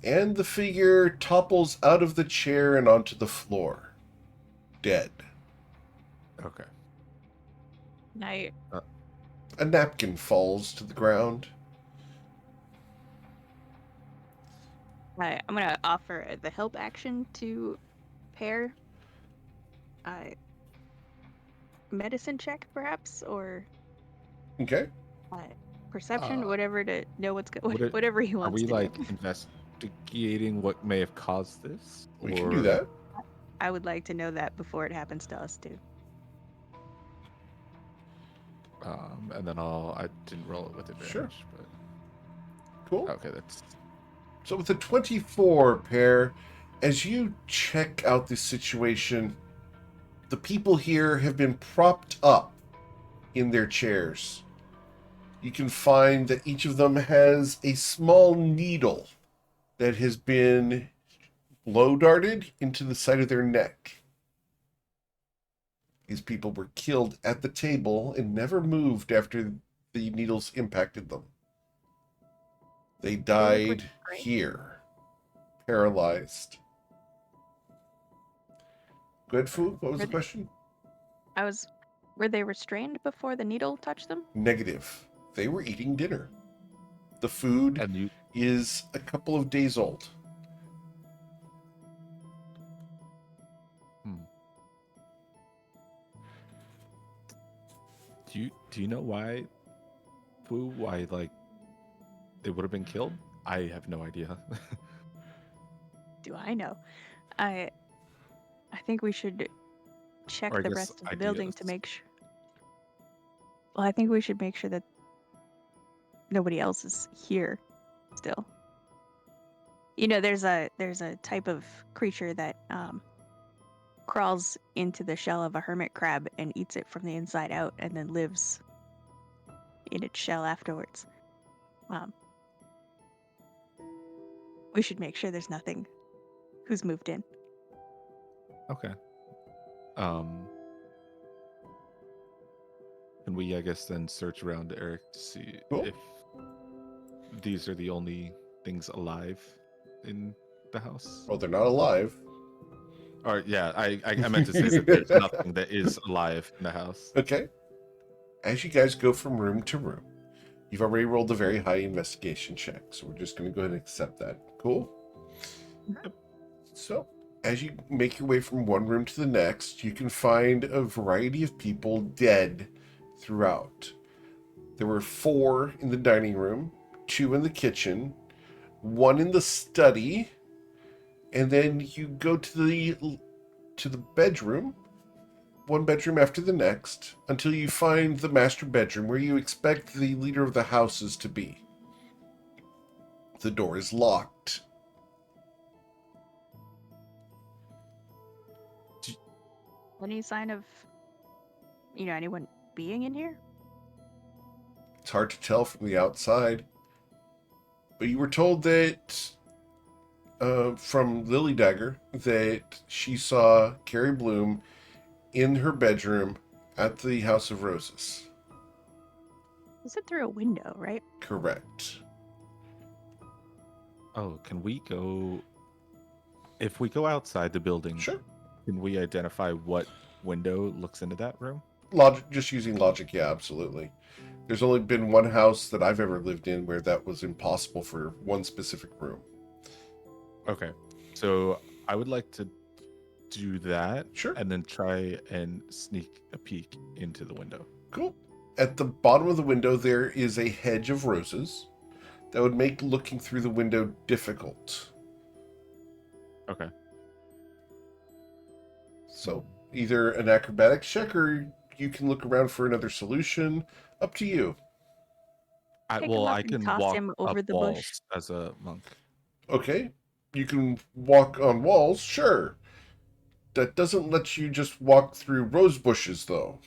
And the figure topples out of the chair and onto the floor. Dead. Okay. I A napkin falls to the ground. I'm gonna offer the help action to Pear. Medicine check, perhaps, or Okay. perception, whatever, to know what's Would it- whatever he Are wants we to like do. investigating what may have caused this? We can do that. I would like to know that before it happens to us too. And then I didn't roll it with advantage. Sure. But Cool. okay, that's So with the 24 pair, as you check out this situation, the people here have been propped up in their chairs. You can find that each of them has a small needle that has been blow darted into the side of their neck. These people were killed at the table and never moved after the needles impacted them. They died here, paralyzed. Go ahead, Fu. What was the question? Were they restrained before the needle touched them? Negative. They were eating dinner. The food And is a couple of days old. Do you know why, Fu? Why they would have been killed? I have no idea. Do I know? I think we should check Or I the guess rest of the building to ideas. make sure. Well, I think we should make sure that nobody else is here still. You know, there's a type of creature that crawls into the shell of a hermit crab and eats it from the inside out and then lives in its shell afterwards. We should make sure there's nothing who's moved in. Okay. Can we, I guess, then search around Eric to see if these are the only things alive in the house? Well, they're not alive. Or yeah, I meant to say that there's nothing that is alive in the house. Okay. As you guys go from room to room, you've already rolled a very high investigation check, so we're just going to go ahead and accept that. Cool? Yep. So, as you make your way from one room to the next, you can find a variety of people dead throughout. There were 4 in the dining room, 2 in the kitchen, 1 in the study, and then you go to the bedroom, one bedroom after the next, until you find the master bedroom where you expect the leader of the houses to be. The door is locked. Any sign of, anyone being in here? It's hard to tell from the outside. But you were told that, from Lily Dagger, that she saw Carrie Bloom in her bedroom at the House of Roses. Was it through a window, right? Correct. Oh, can we go? If we go outside the building, Sure. Can we identify what window looks into that room? Logic, just using logic, yeah, absolutely. There's only been one house that I've ever lived in where that was impossible for one specific room. Okay, so I would like to do that. Sure. And then try and sneak a peek into the window. Cool. At the bottom of the window, there is a hedge of roses that would make looking through the window difficult. Okay. So either an acrobatics check or you can look around for another solution. Up to you. Pick him Well, up I and can toss walk him over up the walls bush. as a monk. Okay. You can walk on walls, sure. That doesn't let you just walk through rose bushes, though.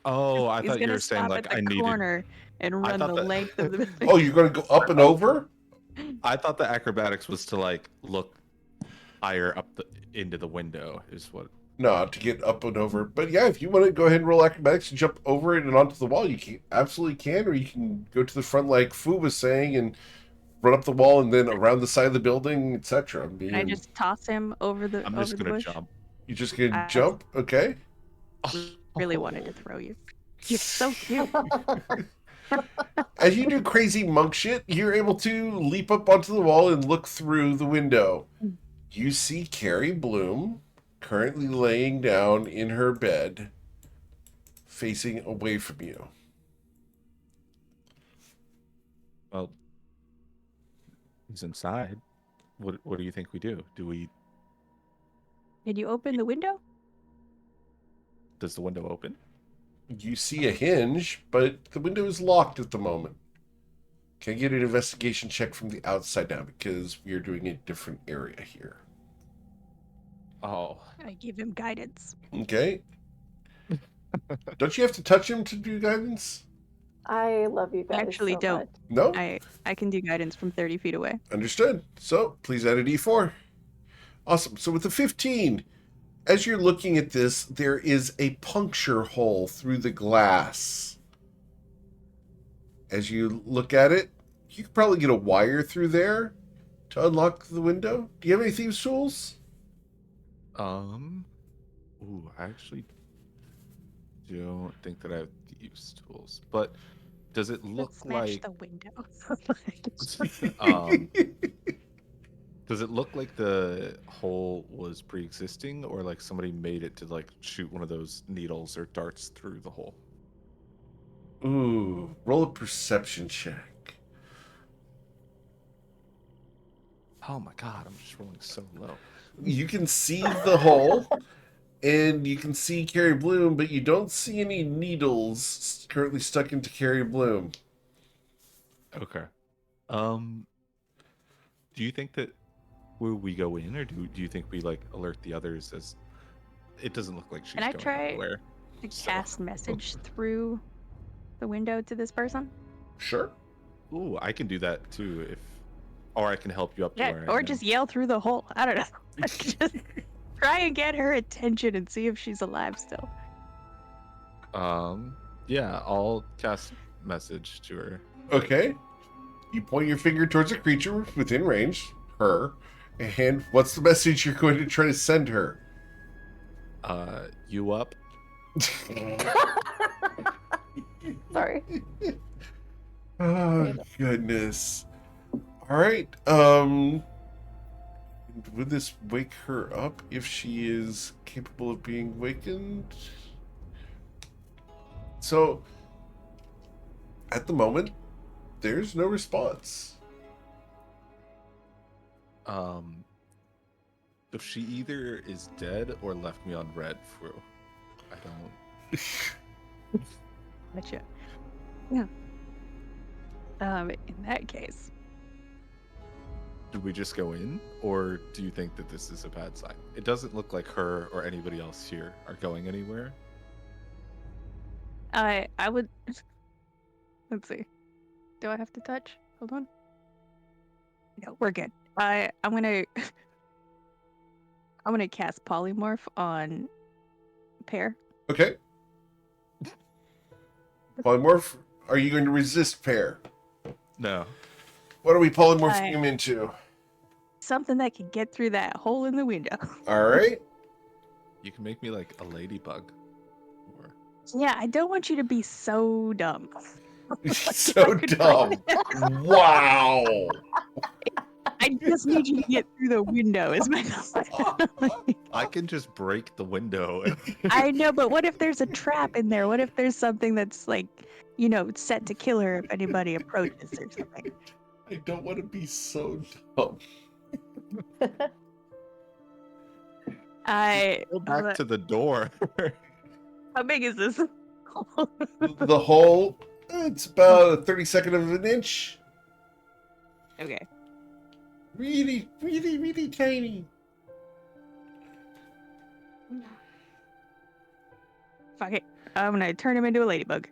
Oh, I He's thought you gonna were saying stop like at I the needed. corner and run the thought that- length of the. Oh, you're going to go up and over? I thought the acrobatics was to look higher up into the window is what. No, to get up and over. But yeah, if you want to go ahead and roll acrobatics and jump over it and onto the wall, you absolutely can. Or you can go to the front like Fu was saying and run up the wall and then around the side of the building, etc. Can I just toss him over the I'm over just the gonna bush? jump. You're just going to I- jump? Okay. Really wanted to throw you. You're so cute. As you do crazy monk shit, you're able to leap up onto the wall and look through the window. You see Carrie Bloom currently laying down in her bed, facing away from you. Well, he's inside. What do you think we do? Did you open the window? Does the window open? You see a hinge, but the window is locked at the moment. Can I get an investigation check from the outside now because we are doing a different area here? Oh, I give him guidance. Okay. Don't you have to touch him to do guidance? I love you guys. Actually so don't. much. No? I can do guidance from 30 feet away. Understood. So, please add a d4. Awesome. So with the 15, As you're looking at this, there is a puncture hole through the glass. As you look at it, you could probably get a wire through there to unlock the window. Do you have any thieves' tools? Ooh, I actually don't think that I have thieves' tools. But does it look Smash like the window. does it look like the hole was pre-existing, or like somebody made it to like shoot one of those needles or darts through the hole? Ooh, roll a perception check. Oh my god, I'm just rolling so low. You can see the hole, and you can see Carrie Bloom, but you don't see any needles currently stuck into Carrie Bloom. Okay. Do you think that will we go in, or do you think we like alert the others? As it doesn't look like she's Can I going try anywhere. to So- cast message through the window to this person? Sure. Ooh, I can do that too, or I can help you up to Yeah, where I or am. just yell through the hole. I don't know. Just try and get her attention and see if she's alive still. Yeah, I'll cast message to her. Okay. You point your finger towards a creature within range, her, and what's the message you're going to try to send her? You up? Sorry. Oh, goodness. All right. Would this wake her up if she is capable of being wakened? So, at the moment, there's no response. So she either is dead or left me on red for I don't. Gotcha. Yeah. In that case, Do we just go in, or do you think that this is a bad sign? It doesn't look like her or anybody else here are going anywhere. I would. Let's see. Do I have to touch? Hold on. No, we're good. I'm gonna I'm gonna cast polymorph on Pear. Okay. Polymorph, are you going to resist Pear? No. What are we polymorphing I- him into? Something that can get through that hole in the window. All right. You can make me like a ladybug. Or Yeah, I don't want you to be so dumb. So dumb. Wow. I just need you to get through the window. Is my I can just break the window. I know, but what if there's a trap in there? What if there's something that's like, set to kill her if anybody approaches or something? I don't want to be so dumb. Go back to the door. How big is this? The hole, it's about a 32nd of an inch. Okay. Really, really, really tiny. Fuck it. I'm gonna turn him into a ladybug.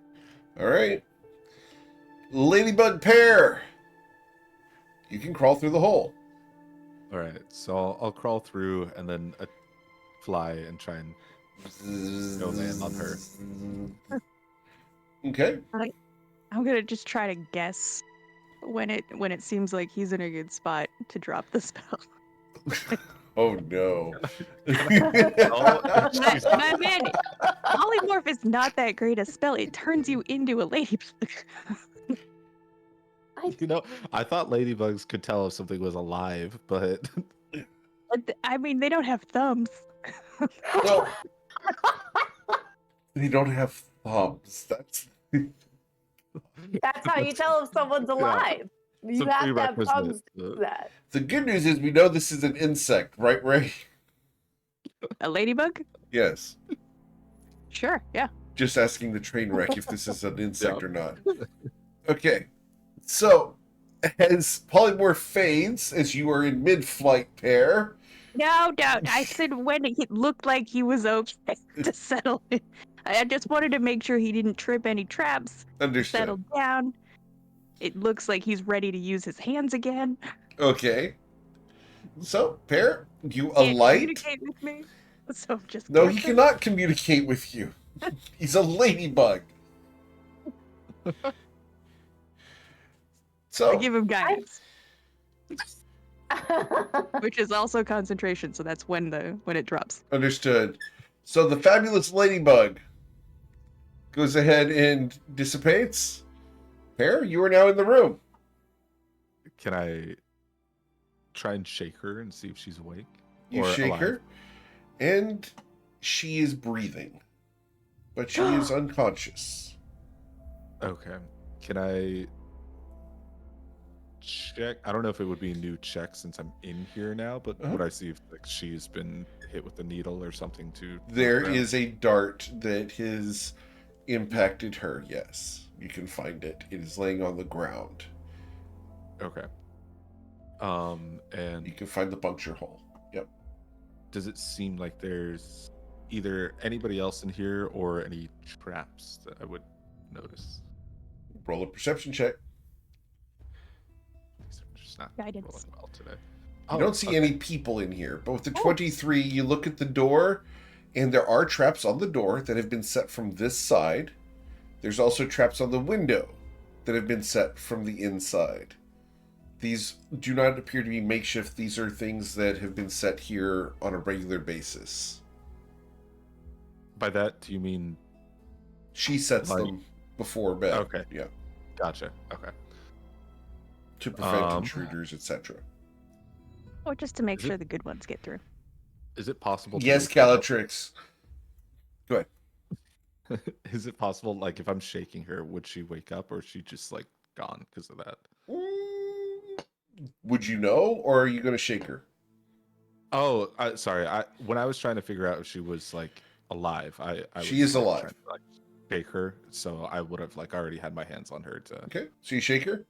All right. Ladybug Pear. You can crawl through the hole. All right, so I'll crawl through and then fly and try and go land on her. Okay. I'm gonna just try to guess when it seems like he's in a good spot to drop the spell. Oh no. My man, polymorph is not that great a spell. It turns you into a ladybug. You know, I thought ladybugs could tell if something was alive, but But I mean, they don't have thumbs. Well, they don't have thumbs. That's That's how you tell if someone's alive. You some have to have prerequisite. thumbs to do that. the good news is we know this is an insect, right, Ray? A ladybug? Yes. Sure, yeah. Just asking the train wreck if this is an insect or not. Okay. So, as polymorph fades, as you are in mid-flight, Pear, No, I said when it looked like he was okay to settle in. I just wanted to make sure he didn't trip any traps. understood. Settle down. It looks like he's ready to use his hands again. Okay. So, Pear, you Can't alight. communicate with me. So just No, give he them- cannot communicate with you. He's a ladybug. So I give him guidance, which is also concentration. So that's when it drops. understood. So the fabulous ladybug goes ahead and dissipates. Pear, you are now in the room. Can I try and shake her and see if she's awake? You or shake alive? her, and she is breathing, but she is unconscious. Okay. Can I check? I don't know if it would be a new check since I'm in here now, but would I see if like she's been hit with a needle or something to? There is a dart that has impacted her. Yes, you can find it. It is laying on the ground. Okay. You And can find the puncture hole. Yep. does it seem like there's either anybody else in here or any traps that I would notice? Roll a perception check. These are just not Guidance. rolling well today. You don't see any people in here, but with the 23, you look at the door, and there are traps on the door that have been set from this side. There's also traps on the window that have been set from the inside. These do not appear to be makeshift. These are things that have been set here on a regular basis. By that, do you mean? She sets Like- them before bed. Okay. Yeah. Gotcha. Okay. To prevent intruders, etc. Or just to make Is it- sure the good ones get through. Is it possible? Yes, wake her up? Calatrix. Go ahead. Is it possible, like, if I'm shaking her, would she wake up, or is she just like gone because of that? Would you know, or are you going to shake her? Oh, sorry. When I was trying to figure out if she was like alive, I She was is like, alive. trying to, like, shake her, so I would have like already had my hands on her to. Okay, so you shake her?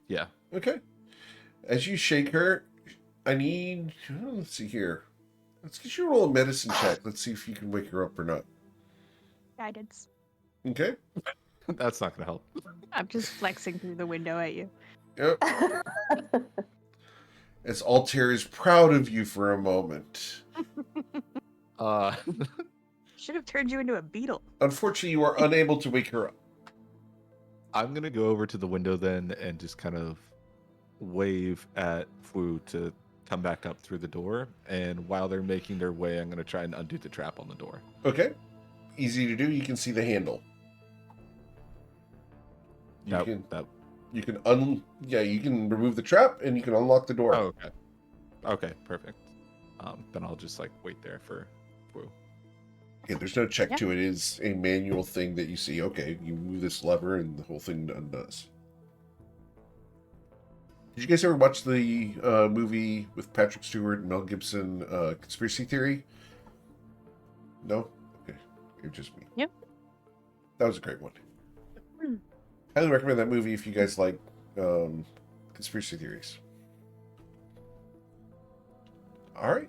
Yeah. Okay. As you shake her, I need... let's see here. Let's get you to roll a medicine check. Let's see if you can wake her up or not. Guidance. Okay? That's not gonna help. I'm just flexing through the window at you. Yep. As Altair is proud of you for a moment. Should have turned you into a beetle. Unfortunately, you are unable to wake her up. I'm gonna go over to the window then and just kind of wave at Fu to come back up through the door. And while they're making their way, I'm gonna try and undo the trap on the door. Okay? Easy to do. You can see the handle. You can remove the trap and you can unlock the door. Oh, okay. Okay, perfect. Then I'll just like wait there for Fu. Yeah, there's no check Yeah. to it. It is a manual thing that you see. Okay, you move this lever and the whole thing undoes. Did you guys ever watch the movie with Patrick Stewart and Mel Gibson, Conspiracy Theory? No? Okay. You're just me. Yep. That was a great one. Hmm. Highly recommend that movie if you guys like conspiracy theories. All right.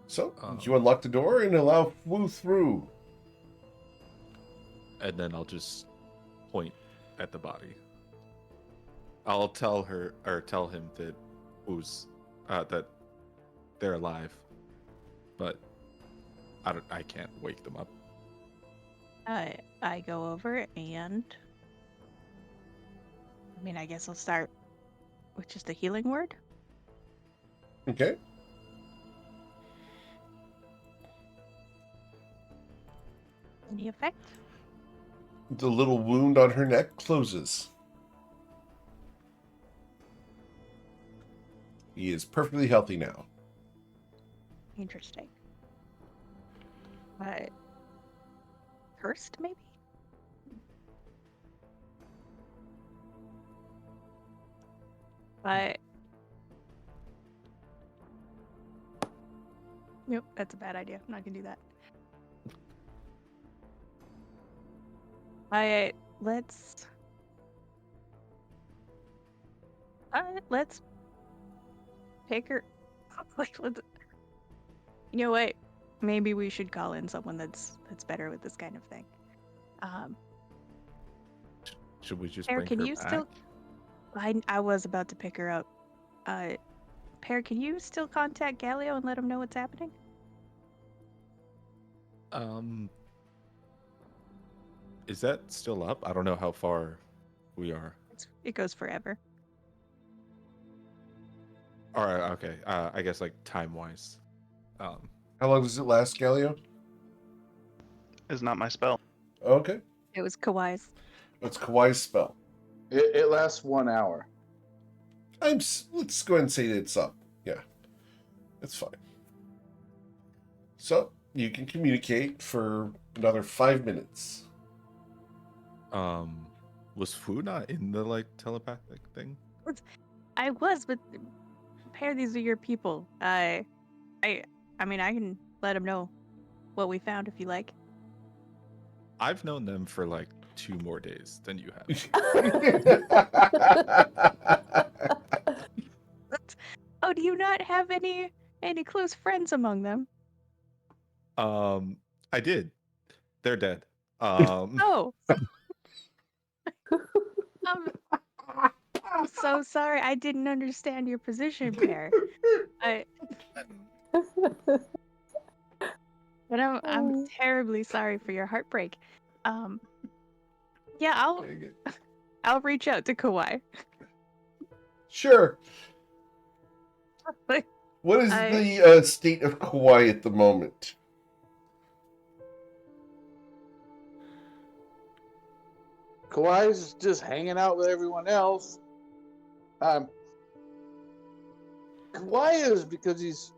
So, you unlock the door and allow Wu through. And then I'll just point at the body. I'll tell her or tell him that that they're alive, but I can't wake them up. I go over and I guess I'll start with just a healing word. Okay. Any effect? The little wound on her neck closes. He is perfectly healthy now. Interesting. Cursed, maybe? But nope, that's a bad idea. I'm not gonna do that. Let's pick her. Like, you know what? Maybe we should call in someone that's better with this kind of thing. Should we just Pear, bring can her you back? still? I was about to pick her up. Pear, can you still contact Galileo and let him know what's happening? Is that still up? I don't know how far we are. It goes forever. All right, okay. I guess like time-wise. How long does it last, Galio? Is not my spell. Okay. It was Kawhi's. That's Kawhi's spell. It lasts 1 hour. Let's go ahead and say that it's up. Yeah. It's fine. So, you can communicate for another 5 minutes. Was Fu not in the like telepathic thing? I was, but pair these are your people. I mean, I can let them know what we found if you like. I've known them for like 2 more days than you have. Oh, do you not have any close friends among them? I did. They're dead. Oh. I'm so sorry. I didn't understand your position, Pear. But I'm terribly sorry for your heartbreak. Yeah, I'll reach out to Kawhi. Sure. What is the state of Kauai at the moment? Kawhi's just hanging out with everyone else. Kauai is because he's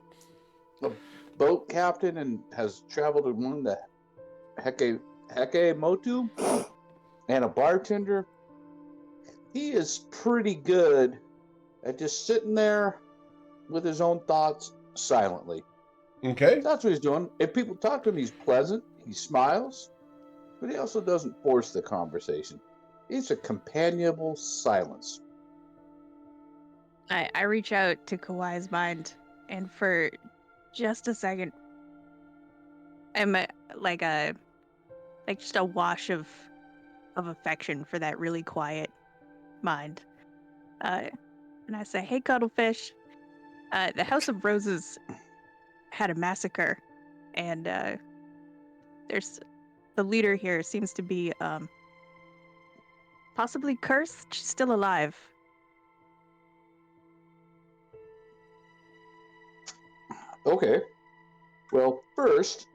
a boat captain and has traveled among the Heke Motu and a bartender. He is pretty good at just sitting there with his own thoughts silently. Okay. That's what he's doing. If people talk to him, he's pleasant, he smiles, but he also doesn't force the conversation. It's a companionable silence. I reach out to Kawhi's mind, and for just a second, I'm like just a wash of affection for that really quiet mind. And I say, "Hey, Cuddlefish, the House of Roses had a massacre, and there's the leader here seems to be possibly cursed. She's still alive." Okay. Well, first,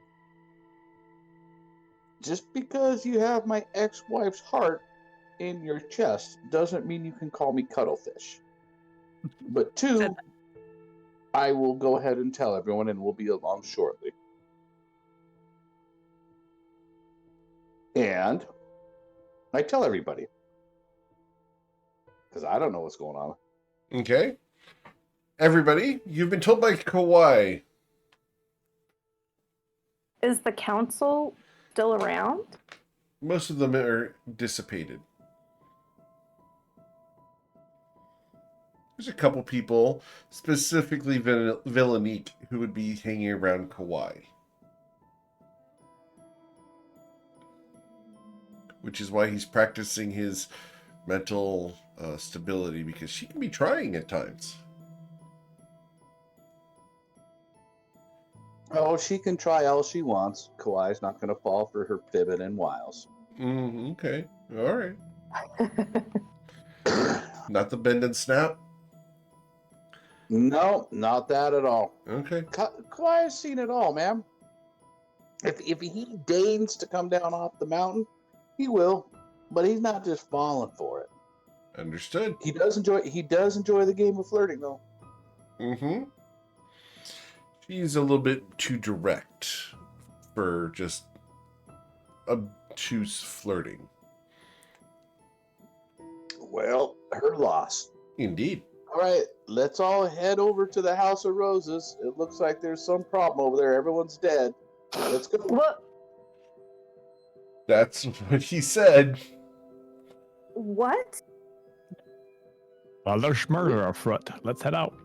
just because you have my ex-wife's heart in your chest doesn't mean you can call me Cuddlefish. But two, I will go ahead and tell everyone, and we'll be along shortly. And I tell everybody, because I don't know what's going on. Okay. Everybody, you've been told by Kauai. Is the council still around? Most of them are dissipated. There's a couple people, specifically Villainique, who would be hanging around Kauai. Which is why he's practicing his mental stability, because she can be trying at times. Oh, she can try all she wants. Kauai's not going to fall for her fibbing and wiles. Okay. All right. Not the bend and snap? No, not that at all. Okay. Kauai has seen it all, man. If he deigns to come down off the mountain, he will. But he's not just falling for it. Understood. He does enjoy the game of flirting, though. Mm-hmm. She's a little bit too direct for just obtuse flirting. Well, her loss. Indeed. All right, let's all head over to the House of Roses. It looks like there's some problem over there. Everyone's dead. Let's go. What? That's what he said. What? Well, there's murder afoot. Let's head out.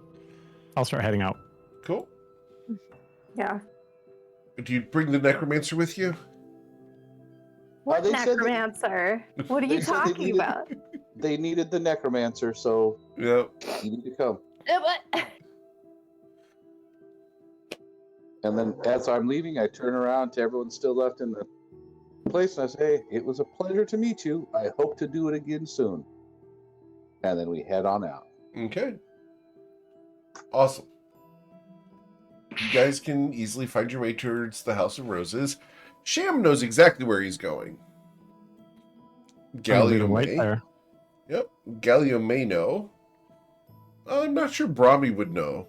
I'll start heading out. Cool. Yeah. Do you bring the necromancer with you? What they said that- necromancer? What are they you said they talking needed- about? They needed the necromancer, so Yep. you need to come. What? And then as I'm leaving, I turn around to everyone still left in the place and I say, it was a pleasure to meet you. I hope to do it again soon. And then we head on out. Okay. Awesome. You guys can easily find your way towards the House of Roses. Sham knows exactly where he's going. I'll lead Galio him right may. there. Yep. Galio may know. I'm not sure Brahmi would know.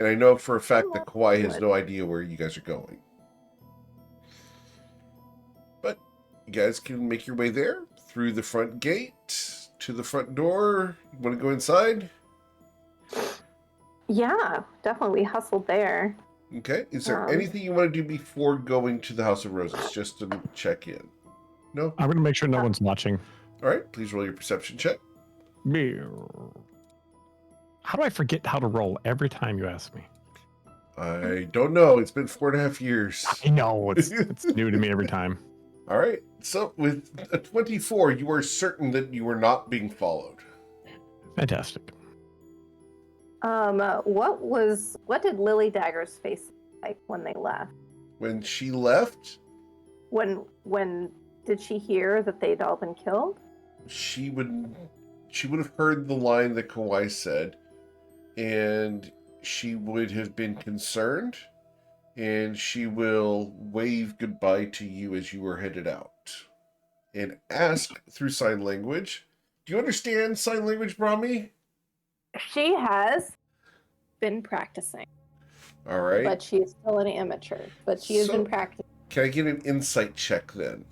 And I know for a fact that Kawhi has no idea where you guys are going. But you guys can make your way there through the front gate to the front door. You want to go inside? Yeah, definitely. We hustled there. Okay. Is there Um, anything you want to do before going to the House of Roses, just to check in? No? I'm going to make sure no one's watching. All right. Please roll your perception check. How do I forget how to roll every time you ask me? I don't know. It's been 4.5 years. I know, it's new to me every time. All right. So with a 24, you are certain that you are not being followed. Fantastic. What did Lily Dagger's face look like when they left? When she left, When did she hear that they'd all been killed? she would have heard the line that Kawhi said, and she would have been concerned, and she will wave goodbye to you as you are headed out and ask through sign language. Do you understand sign language, Brahmi? She has been practicing, All right. but she is still an amateur. But she has been practicing. Can I get an insight check then?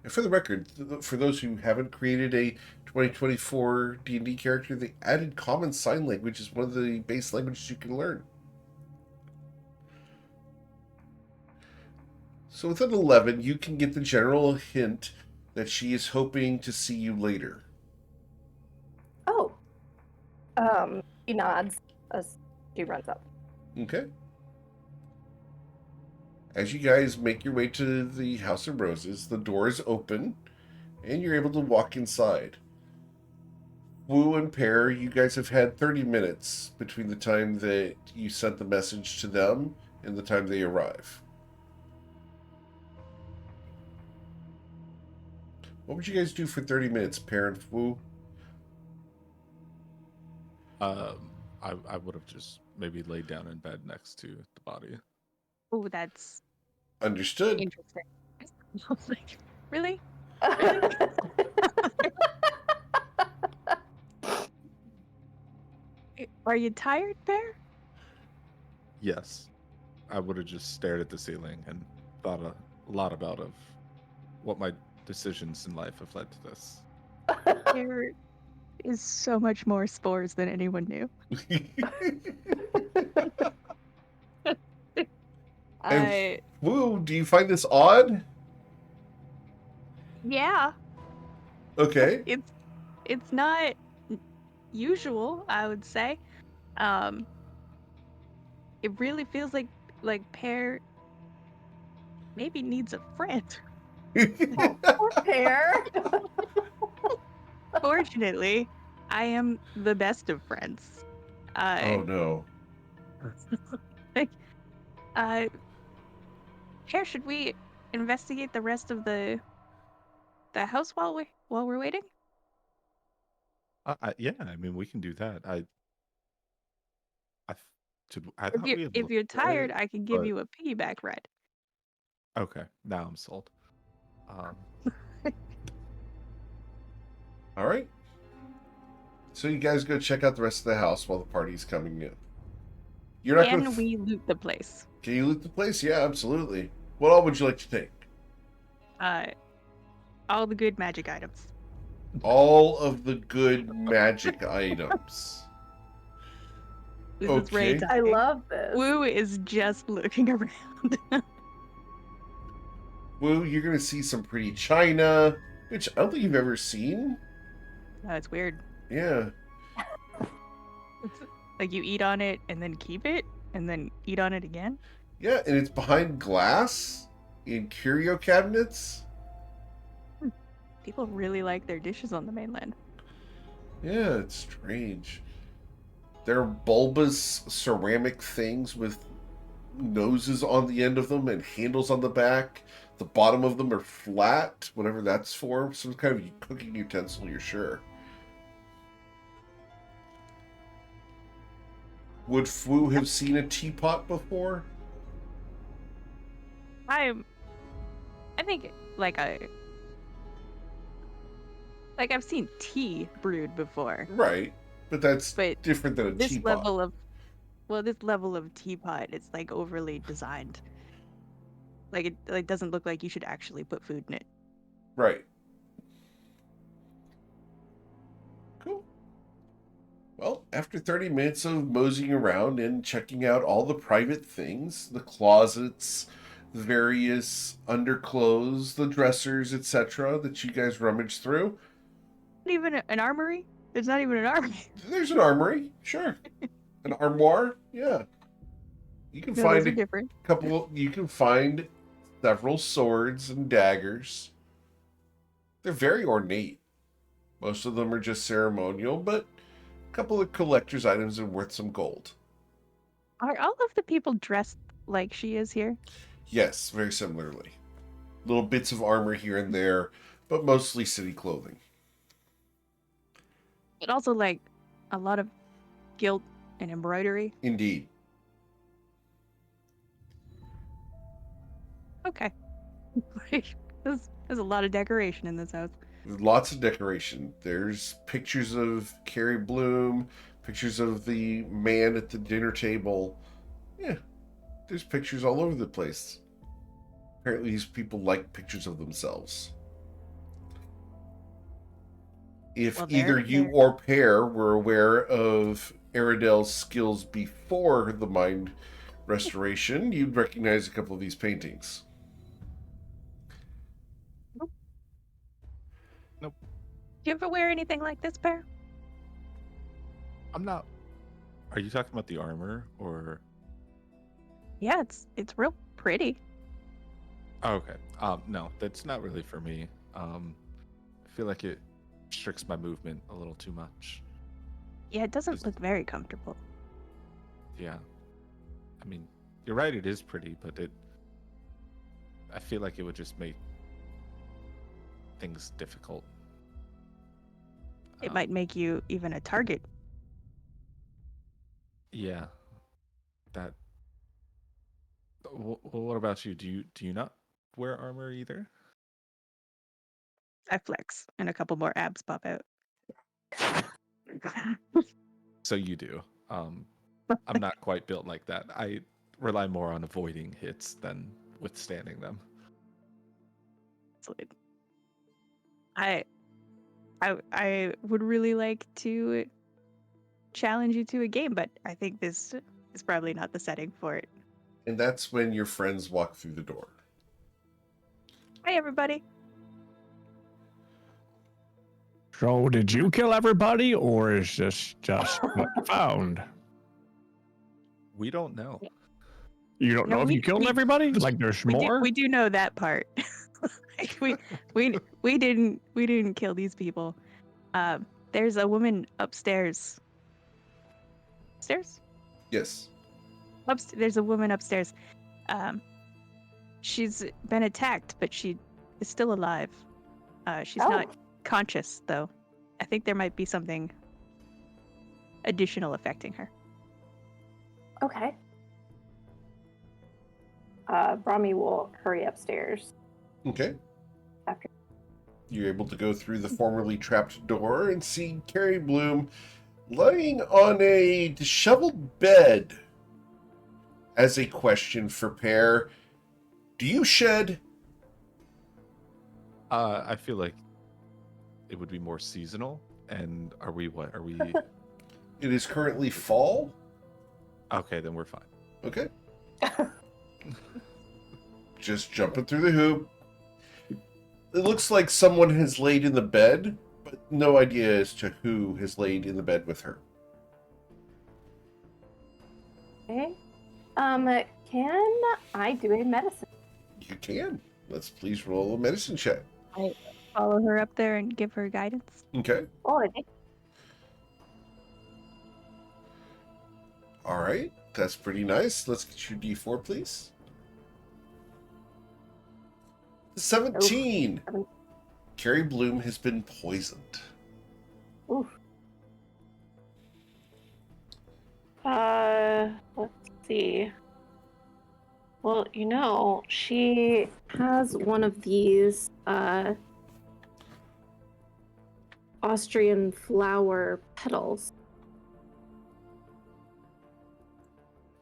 And for the record, for those who haven't created a 2024 D&D character, they added common sign language as one of the base languages you can learn. So with an 11, you can get the general hint that she is hoping to see you later. Oh. She nods as she runs up. Okay. As you guys make your way to the House of Roses, the door is open, and you're able to walk inside. Wu and Pear, you guys have had 30 minutes between the time that you sent the message to them and the time they arrive. What would you guys do for 30 minutes, Pear and Wu? I would have just maybe laid down in bed next to the body. Oh, that's Understood. interesting. I was like, really? Are you tired, Bear? Yes, I would have just stared at the ceiling and thought a lot about of what my decisions in life have led to this. There is so much more spores than anyone knew. Wu, do you find this odd? Yeah, Okay. it's not usual, I would say. It really feels like Pear maybe needs a friend. Poor Pear. Fortunately, I am the best of friends. Oh no. Pear, should we investigate the rest of the house while we're waiting? Yeah, I mean we can do that. I If thought we had if looked you're for tired, it, I can give but- you a piggyback ride. Okay, now I'm sold. All right. So you guys go check out the rest of the house while the party's coming in. You're not Can going to... we loot the place? Can you loot the place? Yeah, absolutely. What all would you like to take? All the good magic items. All of the good magic items. This is Ray Okay. I talking. love this. Woo is just looking around. Woo, you're going to see some pretty china, which I don't think you've ever seen. It's weird. Yeah. Like you eat on it and then keep it and then eat on it again. Yeah, and it's behind glass in curio cabinets. People really like their dishes on the mainland. Yeah, it's strange. They're bulbous ceramic things with noses on the end of them and handles on the back. The bottom of them are flat, whatever that's for. Some kind of cooking utensil, you're sure. Would Fu have seen a teapot before? I think I've seen tea brewed before, Right, but that's but different than a this teapot. this level of teapot is like overly designed. Like it doesn't look like you should actually put food in it. Right. Cool. Well, after 30 minutes of moseying around and checking out all the private things, the closets, the various underclothes, the dressers, etc., that you guys rummage through, Not even an armory. There's not even an armory. there's an armory, sure. An armoire, yeah. You can No, find those are a different. couple. You can find several swords and daggers. They're very ornate. Most of them are just ceremonial, but a couple of collector's items are worth some gold. Are all of the people dressed like she is here? Yes, very similarly. Little bits of armor here and there, but mostly city clothing. But also like a lot of gilt and embroidery. Indeed. Okay. There's a lot of decoration in this house. Lots of decoration. There's pictures of Carrie Bloom, pictures of the man at the dinner table. Yeah, there's pictures all over the place. Apparently these people like pictures of themselves. If Well, either they're- you they're- or Pear were aware of Aridel's skills before the mind restoration, you'd recognize a couple of these paintings. Do you ever wear anything like this, Pear? I'm not. Are you talking about the armor or? Yeah, it's real pretty. Oh, okay. No, that's not really for me. I feel like it restricts my movement a little too much. Yeah, it doesn't Is- look very comfortable. Yeah. I mean, you're right. It is pretty, but I feel like it would just make things difficult. It might make you even a target. Yeah. That. Well, what about you? Do you not wear armor either? I flex, and a couple more abs pop out. So you do. I'm not quite built like that. I rely more on avoiding hits than withstanding them. Absolutely. I would really like to challenge you to a game, but I think this is probably not the setting for it. And that's when your friends walk through the door. Hi, everybody. So, did you kill everybody, or is this just what you found? We don't know. You don't No, know if you killed everybody? Like, there's more? We do know that part. Like, we didn't kill these people. There's a woman upstairs. Upstairs? Yes. There's a woman upstairs. She's been attacked, but she is still alive. She's not conscious, though. I think there might be something additional affecting her. Okay. Brahmi will hurry upstairs. Okay. After. You're able to go through the formerly trapped door and see Carrie Bloom lying on a disheveled bed. As a question for Pear, do you shed? I feel like it would be more seasonal. And are we what? Are we? It is currently fall. Okay, then we're fine. Okay. Just jumping through the hoop. It looks like someone has laid in the bed, but no idea as to who has laid in the bed with her. Okay. Can I do a medicine? You can. Let's please roll a medicine check. I follow her up there and give her guidance. Okay. Oh, I think All right, that's pretty nice. Let's get your D4, please. 17. Oof. Carrie Bloom has been poisoned. Oof. Let's see. Well, she has one of these Austrian flower petals.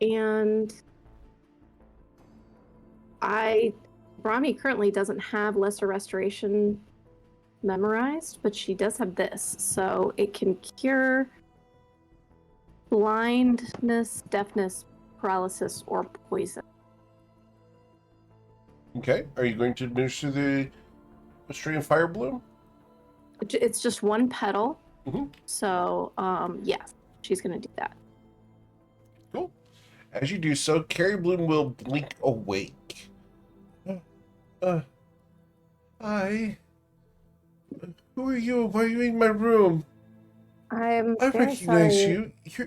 And Brahmi currently doesn't have Lesser Restoration memorized, but she does have this. So it can cure blindness, deafness, paralysis, or poison. Okay, are you going to administer the Australian Fire Bloom? It's just one petal. Mhm. So, yes, she's going to do that. Cool. As you do so, Carrie Bloom will blink awake. Hi. Who are you? Why are you in my room? I'm I very recognize sorry. you. Yeah,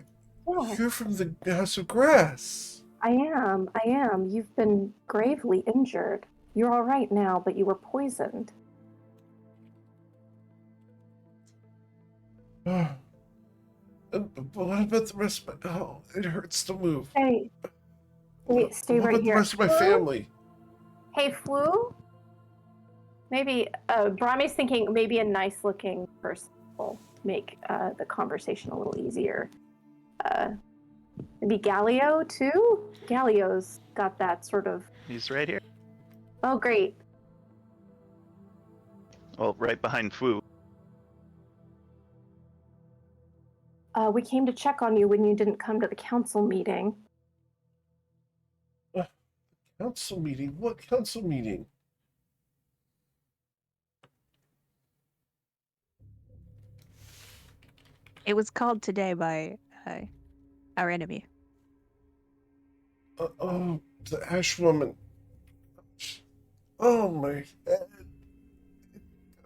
You're from the House of Grass. I am. You've been gravely injured. You're all right now, but you were poisoned. What about the rest of my... Oh, it hurts to move. Hey, stay What right about the here. rest of my family? Hey, Flu? Maybe, Brahmi's thinking maybe a nice-looking person will make the conversation a little easier. Maybe Galio, too? Galio's got that sort of... He's right here. Oh, great. Well, right behind Fu. We came to check on you when you didn't come to the council meeting. Council meeting? What council meeting? It was called today by our enemy. Oh, the Ash Woman. Oh, my head.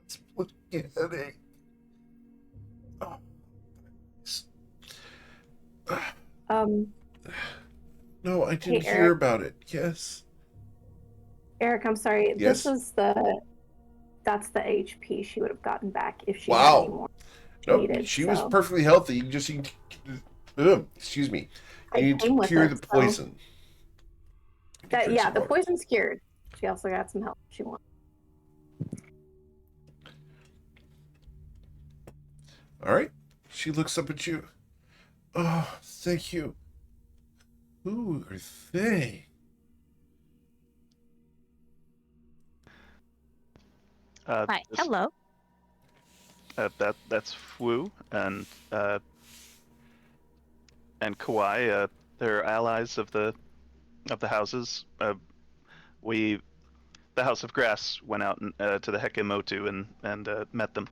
It's a headache. Oh. No, I didn't hear Eric. about it. Yes. Eric, I'm sorry. Yes? That's the HP she would have gotten back if she had Wow. any more Nope, needed. she was perfectly healthy. You just need excuse me. You need to cure the poison. The poison's cured. She also got some help if she wants. All right. She looks up at you. Oh, thank you. Who are they? Hi, hello. That's Fu and Kawai. They're allies of the houses. The House of Grass went out to the Hekemotu and met them.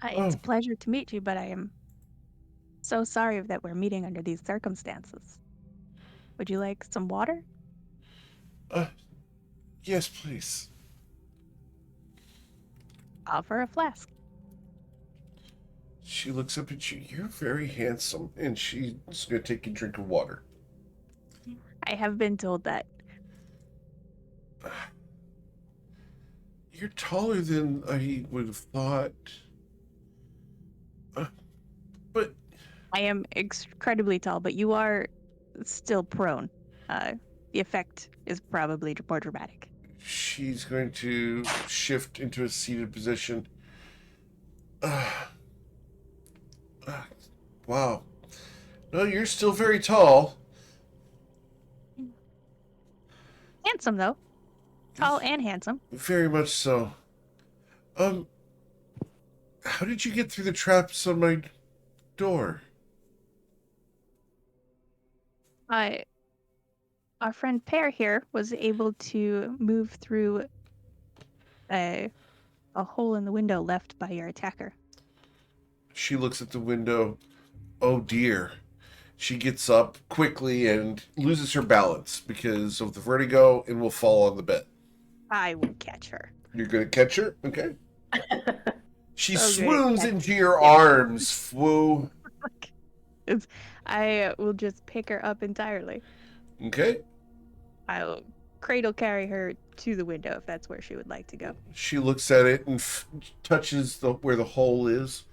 It's a pleasure to meet you, but I am so sorry that we're meeting under these circumstances. Would you like some water? Yes, please. Offer a flask. She looks up at you. You're very handsome. And she's going to take a drink of water. I have been told that. You're taller than I would have thought. But I am incredibly tall, but you are still prone. The effect is probably more dramatic. she's going to shift into a seated position. Wow. No, you're still very tall. Handsome, though. Tall and handsome. Very much so. How did you get through the traps on my door? Our friend Pear here was able to move through a hole in the window left by your attacker. She looks at the window. Oh dear. She gets up quickly and loses her balance because of the vertigo and will fall on the bed. I will catch her. You're going to catch her? Okay. She So great. swoons into your Yeah. arms, Fwu. I will just pick her up entirely. Okay. I'll cradle carry her to the window if that's where she would like to go. She looks at it and touches where the hole is.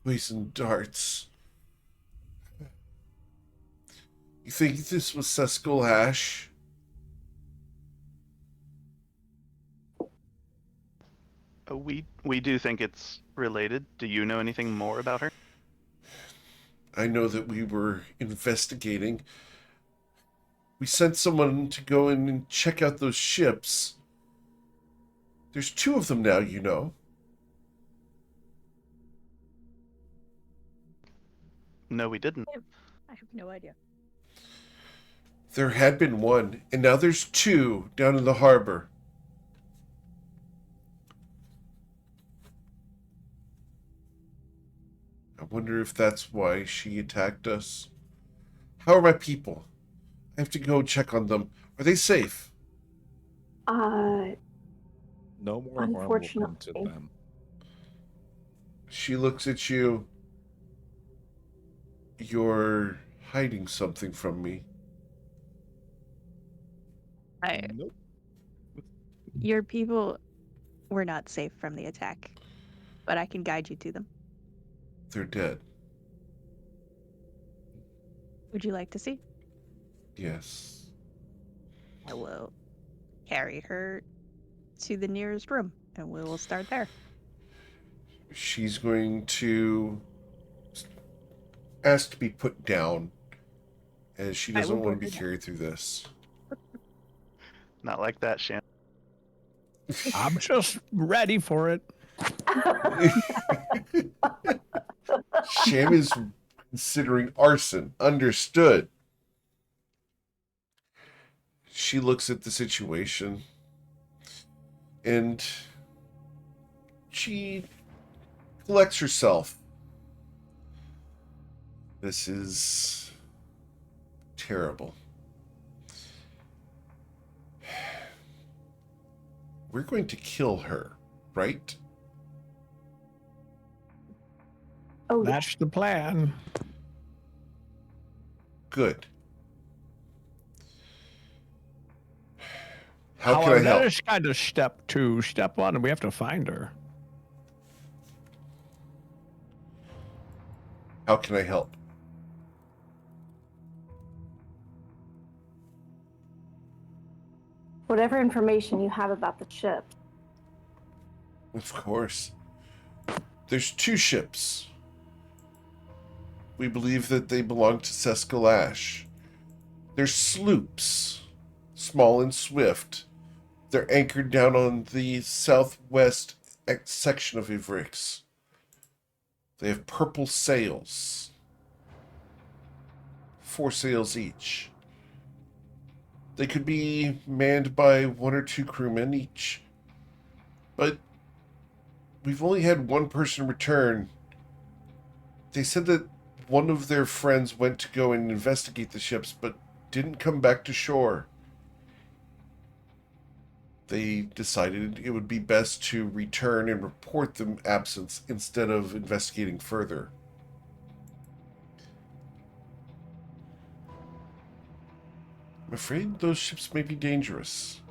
Poison darts. You think this was Seskel Ash? We do think it's related. Do you know anything more about her? I know that we were investigating. We sent someone to go in and check out those ships. There's 2 of them now, you know. No, we didn't. I have no idea. There had been 1, and now there's 2 down in the harbor. I wonder if that's why she attacked us. How are my people? I have to go check on them. Are they safe? No more harm will come to Unfortunately. them. She looks at you. You're hiding something from me. Nope. Your people were not safe from the attack, but I can guide you to them. They're dead. Would you like to see? Yes. I will carry her to the nearest room, and we will start there. She's going to ask to be put down, as she I doesn't will want to put be her down. carried through this. Not like that, Shan. I'm just ready for it. Sham is considering arson. Understood. She looks at the situation and she collects herself. This is terrible. We're going to kill her, right? Oh, yeah. That's the plan. Good. How can I That help? is kind of step 2. Step 1, we have to find her. How can I help? Whatever information you have about the ship. Of course. There's 2 ships. We believe that they belong to Seskel Ash. They're sloops, small and swift. They're anchored down on the southwest section of Ivrix. They have purple sails. 4 sails each. They could be manned by 1 or 2 crewmen each. But we've only had 1 person return. They said that one of their friends went to go and investigate the ships, but didn't come back to shore. They decided it would be best to return and report the absence instead of investigating further. I'm afraid those ships may be dangerous.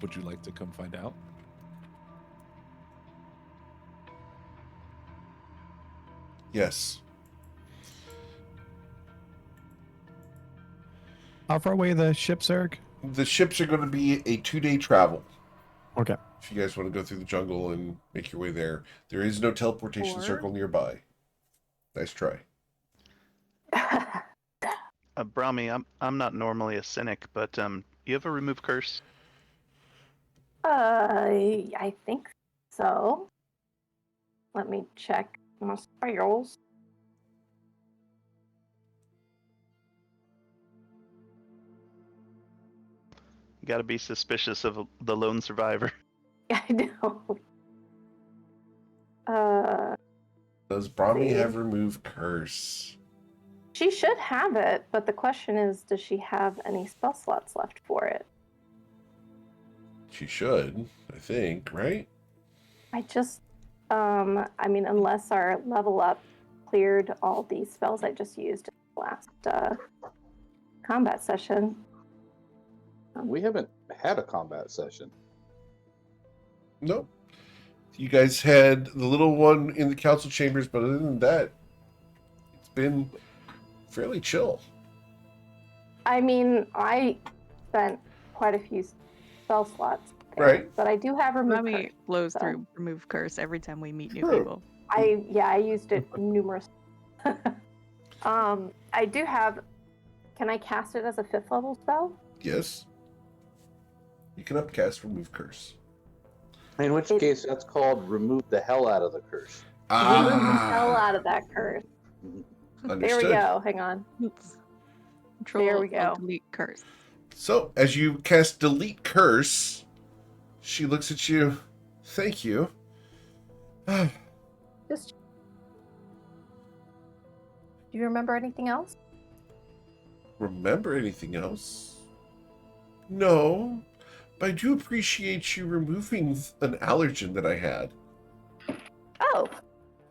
Would you like to come find out? Yes. How far away are the ships, Eric? The ships are going to be a 2-day travel. Okay. If you guys want to go through the jungle and make your way there, there is no teleportation Or- circle nearby. Nice try. Brahmi, I'm not normally a cynic, but you have a remove curse? I think so. Let me check my spells. You got to be suspicious of the lone survivor. I know. Does Brahmi See. have remove curse? She should have it, but the question is, does she have any spell slots left for it? She should, I think, right? I just, I mean, unless our level up cleared all these spells I just used in the last combat session. We haven't had a combat session. Nope. You guys had the little one in the council chambers, but other than that, it's been fairly chill. I mean, I spent quite a few spell slots there, Right. but I do have remove Rami curse. blows so- through remove curse every time we meet new True. people. I used it numerous. I do have. Can I cast it as a 5th level spell? Yes. You can upcast remove curse. In which case, that's called remove the hell out of the curse. Remove the hell out of that curse. Understood. There we go. Hang on. Control There we go. delete curse. So, as you cast delete curse, she looks at you. Thank you. Just. Do you remember anything else? Remember anything else? No, but I do appreciate you removing an allergen that I had. Oh,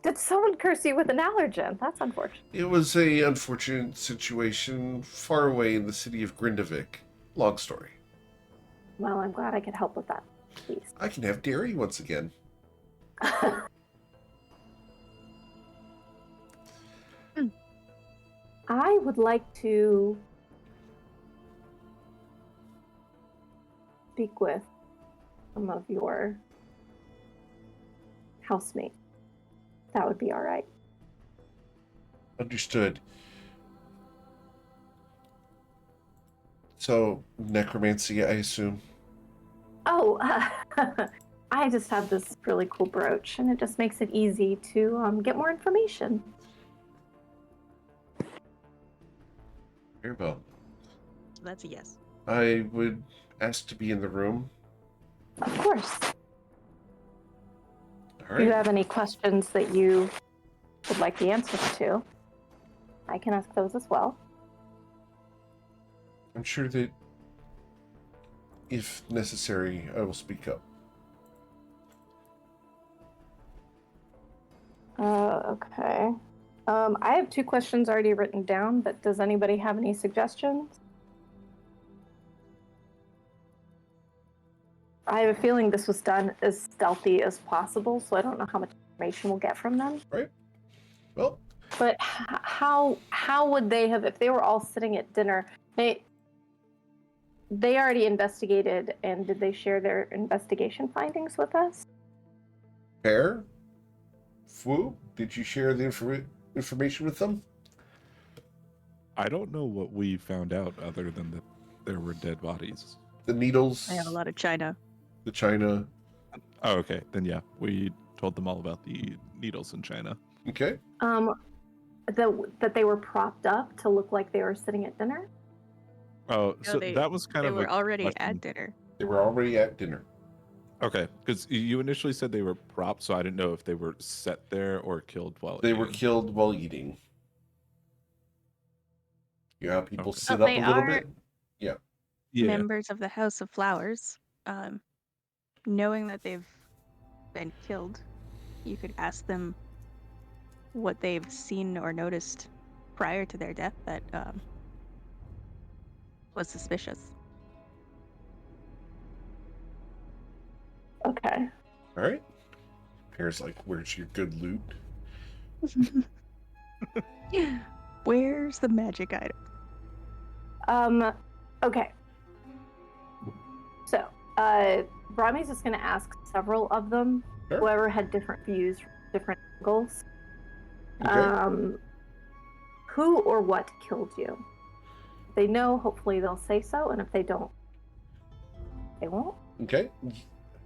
did someone curse you with an allergen? That's unfortunate. It was a unfortunate situation far away in the city of Grindavik. Long story. Well, I'm glad I could help with that. Please. I can have dairy once again. I would like to speak with some of your housemates. That would be all right. Understood. So, necromancy, I assume? Oh, I just have this really cool brooch, and it just makes it easy to get more information. Very well. So that's a yes. I would ask to be in the room. Of course. All If you right. have any questions that you would like the answers to, I can ask those as well. I'm sure that if necessary, I will speak up. Okay. I have 2 questions already written down, but does anybody have any suggestions? I have a feeling this was done as stealthy as possible, so I don't know how much information we'll get from them. Right? Well, But how would they have, if they were all sitting at dinner, they already investigated, and did they share their investigation findings with us? Pear? Fu? Did you share the information with them? I don't know what we found out other than that there were dead bodies. The needles? I have a lot of china. The china? Oh, okay. Then yeah, we told them all about the needles in China. Okay. That they were propped up to look like they were sitting at dinner? Oh, so they- that was kind They of were a already question. at dinner. They were already at dinner. Okay, because you initially said they were props, so I didn't know if they were set there or killed while They were eating. killed while eating. You know how people Okay. sit But up they a little are- bit? Yeah. Members of the House of Flowers, knowing that they've been killed, you could ask them what they've seen or noticed prior to their death that was suspicious. Okay. All right. Pear's like, where's your good loot? Where's the magic item? Okay. So, Brahmi's just going to ask several of them, Sure. whoever had different views, different angles. Okay. Who or what killed you? If they know, hopefully they'll say so, and if they don't, they won't. Okay.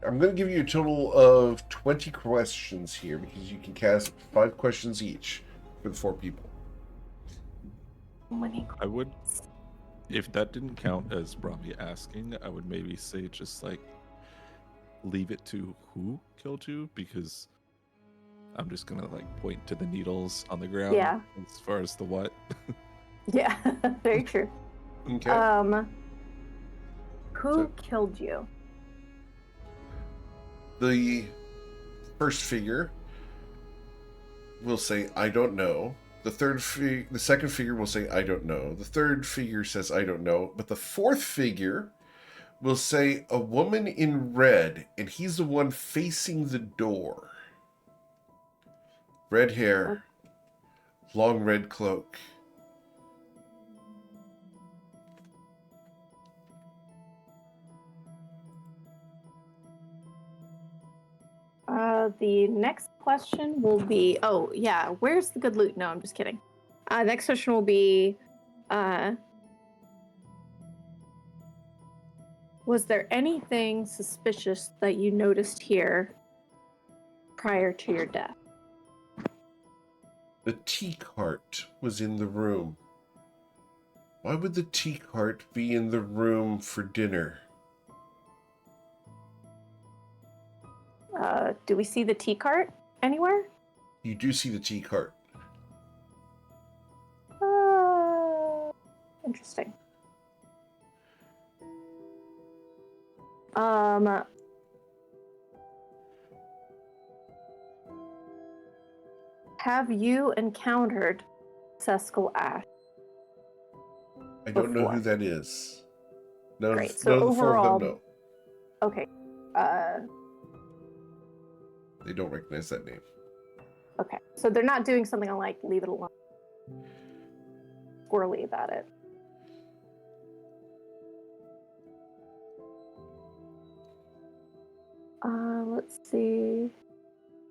I'm going to give you a total of 20 questions here because you can cast 5 questions each for the 4 people. I would, if that didn't count as Brahmi asking, I would maybe say just like leave it to who killed you, because I'm just gonna like point to the needles on the ground Yeah. as far as the what. Yeah, very true. Okay. Who So- killed you? The first figure will say, I don't know. The second figure will say, I don't know. The third figure says, I don't know. But the fourth figure will say, a woman in red, and he's the one facing the door. Red hair, long red cloak. The next question will be, oh yeah, where's the good loot? No, I'm just kidding. Next question will be, was there anything suspicious that you noticed here prior to your death? The tea cart was in the room. Why would the tea cart be in the room for dinner? Do we see the tea cart anywhere? You do see the tea cart. Interesting. Have you encountered Sescal Ash? I don't know Before. who that is. None Great. of, So none of the four of overall, them know. okay. They don't recognize that name. Okay. So they're not doing something like leave it alone. Squirrely about it. Let's see.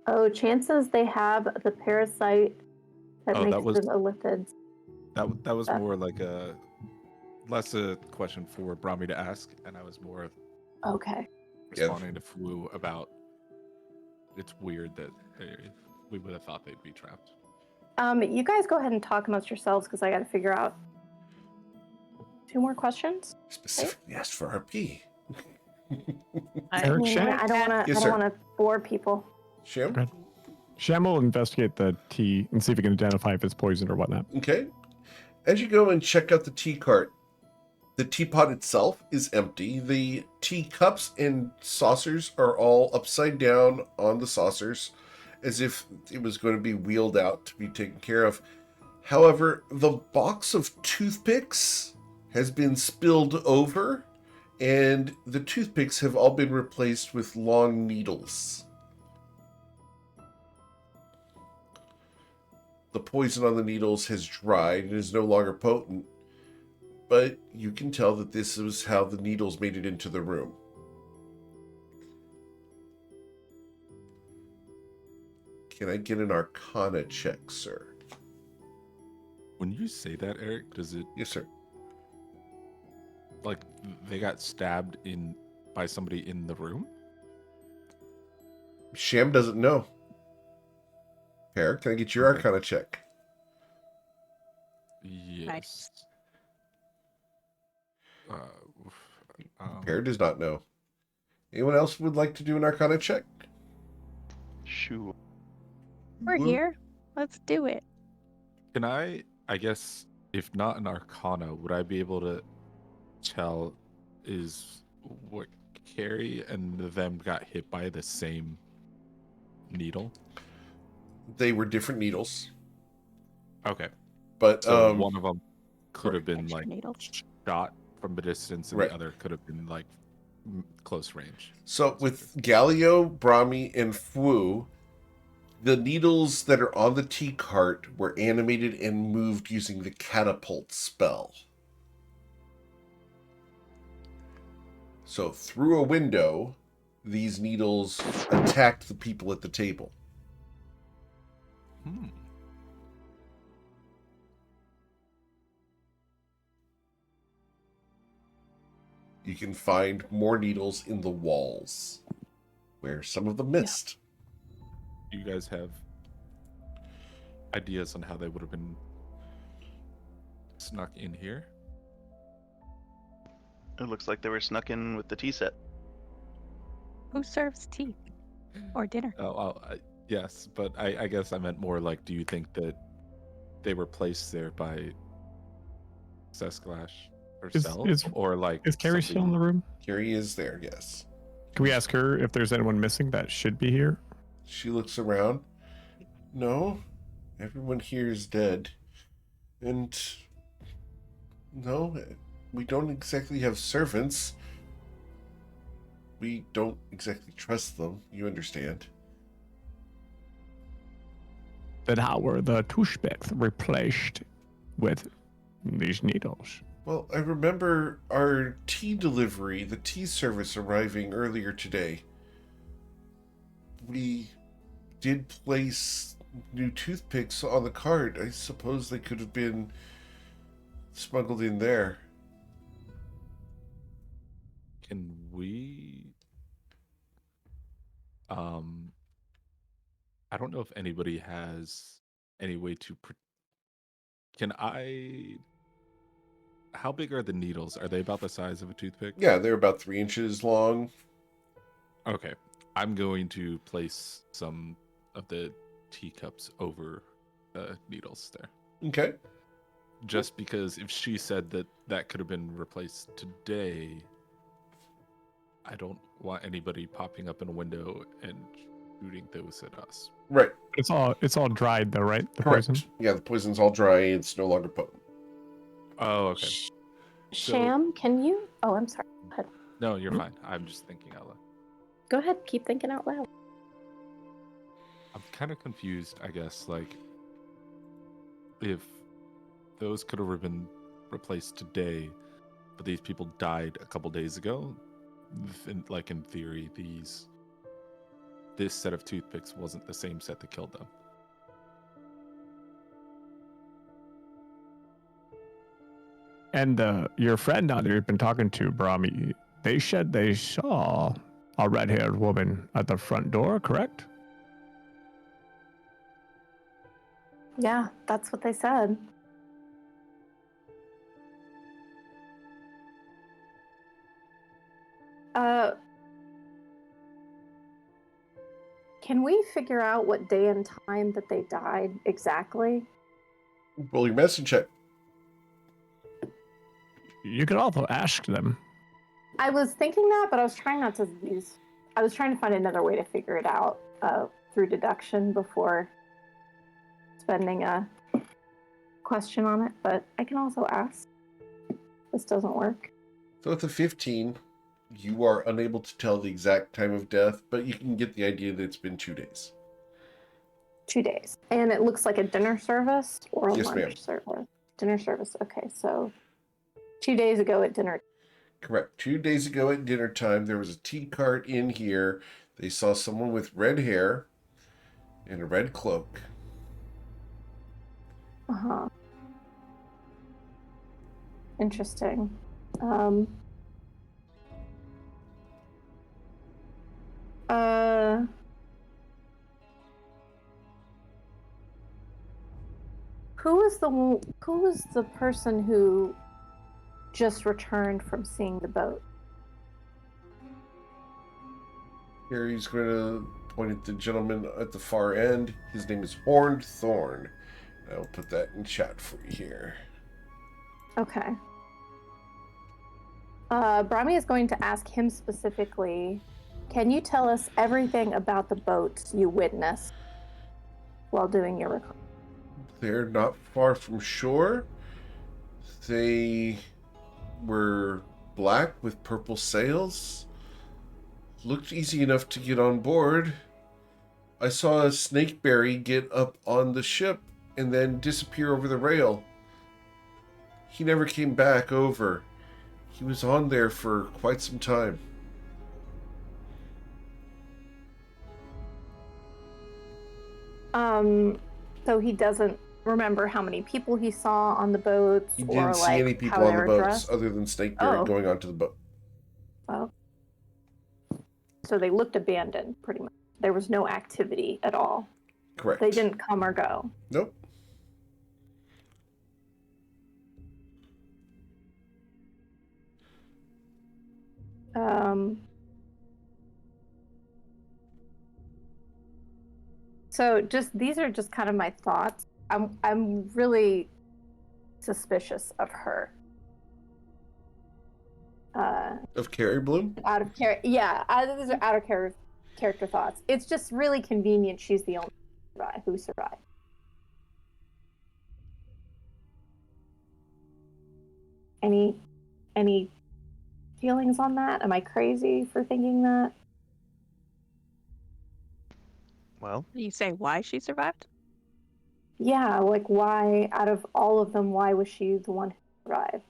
Oh, chances they have the parasite that Oh, makes that was- them elliptids. That was more like less a question for Brahmi to ask, and I was more Okay. responding to Fu about it's weird that we would have thought they'd be trapped. You guys go ahead and talk amongst yourselves because I got to figure out 2 more questions. Specifically asked for RP. Eric Sham? I don't want to. Yes, I sir. don't want to bore people. Sham? Okay. Sham will investigate the tea and see if he can identify if it's poisoned or whatnot. Okay. As you go and check out the tea cart, the teapot itself is empty. The tea cups and saucers are all upside down on the saucers, as if it was going to be wheeled out to be taken care of. However, the box of toothpicks has been spilled over, and the toothpicks have all been replaced with long needles. The poison on the needles has dried and is no longer potent, but you can tell that this is how the needles made it into the room. Can I get an Arcana check, sir? When you say that, Eric, does it Yes, sir. like they got stabbed by somebody in the room? Sham doesn't know. Pear, can I get your Okay. Arcana check? Yes. Pear does not know. Anyone else would like to do an Arcana check? Shoo. We're Woo. here. Let's do it. Can I guess, if not an Arcana, would I be able to tell is what Carrie and them got hit by the same needle? They were different needles, Okay. but So one of them could have been Extra like needles. shot from a distance, and Right. the other could have been like close range. So with Galio, Brahmi, and Fu, the needles that are on the tea cart were animated and moved using the catapult spell. So through a window, these needles attacked the people at the table. Hmm. You can find more needles in the walls, where some of them missed. You guys have ideas on how they would have been snuck in here? It looks like they were snuck in with the tea set. Who serves tea or dinner? Yes, but I guess I meant more like, do you think that they were placed there by Sesklash herself, or like Is Carrie still in the room? Carrie is there, yes. Can we ask her if there's anyone missing that should be here? She looks around. No, everyone here is dead. And no, we don't exactly have servants. We don't exactly trust them, you understand. Then how were the Tushbeks replaced with these needles? Well, I remember our tea delivery, the tea service arriving earlier today. We did place new toothpicks on the cart. I suppose they could have been smuggled in there. Can we? I don't know if anybody has any way to. Can I? How big are the needles? Are they about the size of a toothpick? Yeah, they're about 3 inches long. Okay. I'm going to place some of the teacups over the needles there. Okay. Just because if she said that that could have been replaced today, I don't want anybody popping up in a window and shooting those at us. Right. It's all dried though, right? The Correct. poison. Yeah, the poison's all dry. It's no longer potent. Oh, okay. Sham, can you? Oh, I'm sorry. Go ahead. No, you're fine. I'm just thinking out loud. Go ahead. Keep thinking out loud. I'm kind of confused, I guess, like, if those could have been replaced today, but these people died a couple days ago, in theory, this set of toothpicks wasn't the same set that killed them. And your friend out there you've been talking to, Brahmi, they said they saw a red-haired woman at the front door, correct? Yeah, that's what they said. Can we figure out what day and time that they died exactly? Roll your medicine check. You could also ask them. I was thinking that, but I was trying not to use. I was trying to find another way to figure it out through deduction before spending a question on it. But I can also ask. This doesn't work. So with a 15, you are unable to tell the exact time of death, but you can get the idea that it's been 2 days. 2 days. And it looks like a dinner service or a Yes, lunch ma'am. service. Dinner service. Okay, so 2 days ago at dinner. Correct. 2 days ago at dinner time, there was a tea cart in here. They saw someone with red hair and a red cloak. Uh-huh. Interesting. Who was the person who just returned from seeing the boat? Harry's going to point at the gentleman at the far end. His name is Horned Thorn. I'll put that in chat for you here. Okay. Brahmi is going to ask him specifically, can you tell us everything about the boats you witnessed while doing your recon? They're not far from shore. They were black with purple sails. Looked easy enough to get on board. I saw a snakeberry get up on the ship and then disappear over the rail. He never came back over. He was on there for quite some time. So he doesn't remember how many people he saw on the boats? He or didn't see like any how people on they the were boats dressed? other than Snakeberry Oh. going onto the boat. Oh. So they looked abandoned, pretty much. There was no activity at all. Correct. They didn't come or go. Nope. So these are just kind of my thoughts. I'm really suspicious of her. Of Carrie Bloom? out of character. Yeah, these are out of character thoughts. It's just really convenient. She's the only who survived. Any feelings on that? Am I crazy for thinking that? Well, You say why she survived? Yeah, like why, out of all of them, why was she the one who survived?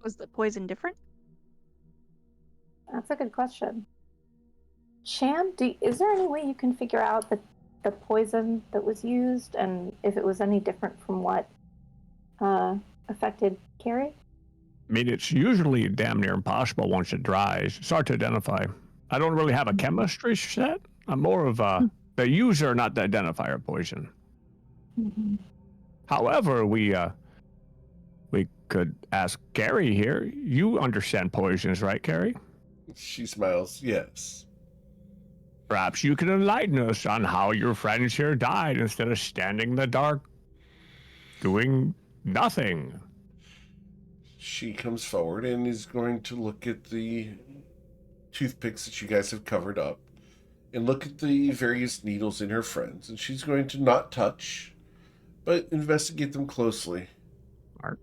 Was the poison different? That's a good question. Sham, is there any way you can figure out the poison that was used and if it was any different from what affected Carrie? I mean, it's usually damn near impossible once it dries. It's hard to identify. I don't really have a chemistry set. I'm more of the user, not the identifier poison. Mm-hmm. However, we could ask Carrie here. You understand poisons, right, Carrie? She smiles. Yes. Perhaps you can enlighten us on how your friends here died instead of standing in the dark doing nothing. She comes forward and is going to look at the toothpicks that you guys have covered up and look at the various needles in her friends. And she's going to not touch, but investigate them closely. Art.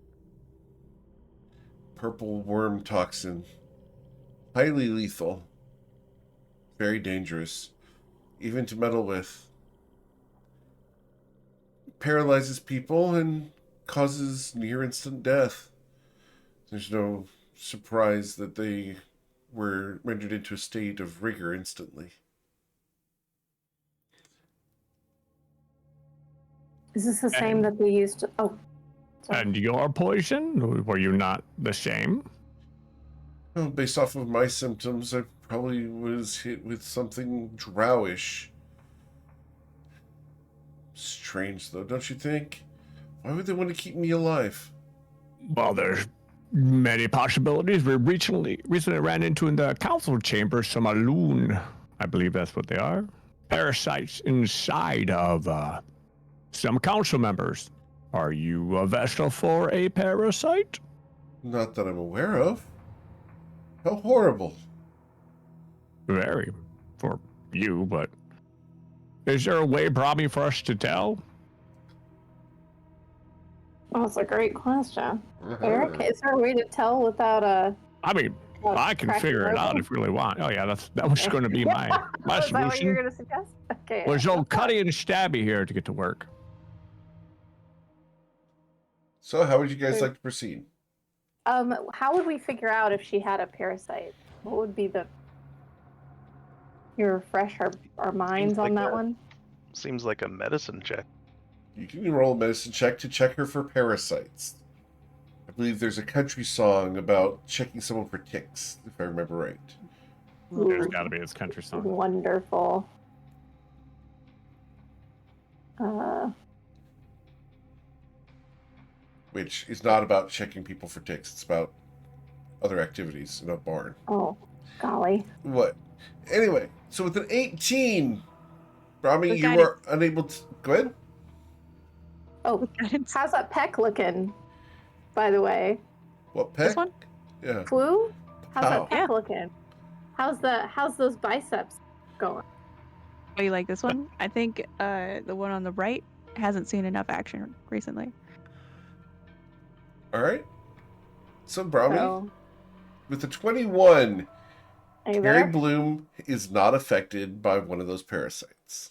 Purple worm toxin. Highly lethal. Very dangerous. Even to meddle with. Paralyzes people and causes near instant death. There's no surprise that they were rendered into a state of rigor instantly. Is this the same that they used to... Oh, sorry. And your poison? Were you not the same? Well, based off of my symptoms, I probably was hit with something drowish. Strange, though, don't you think? Why would they want to keep me alive? Well, there's many possibilities. We recently ran into in the council chamber some Aloon. I believe that's what they are. Parasites inside of some council members. Are you a vessel for a parasite? Not that I'm aware of. How horrible. Very. For you, but... Is there a way, Brahmi, for us to tell? Oh, that's a great question. Eric, is there a way to tell without a... I mean, I can figure it out if you really want. Oh yeah, that was going to be my Is that what you were solution. going to suggest? Okay. Was old Cuddy and Stabby here to get to work. So, how would you guys like to proceed? How would we figure out if she had a parasite? What would be the... You refresh our minds on that one? Seems like a medicine check. You can roll a medicine check to check her for parasites. I believe there's a country song about checking someone for ticks, if I remember right. There's got to be his country song. Wonderful. Which is not about checking people for ticks. It's about other activities in a barn. Oh, golly. What? Anyway, so with an 18, Brahmi, Good you guidance. are unable to... Go ahead. Oh, how's that peck looking, by the way? What, peck? This one? Yeah. Flu? How's Ow. that peck Yeah. looking? How's those biceps going? Oh, you like this one? I think the one on the right hasn't seen enough action recently. All right. So, Brahmi, So, with the 21, are you Carrie there? Bloom is not affected by one of those parasites.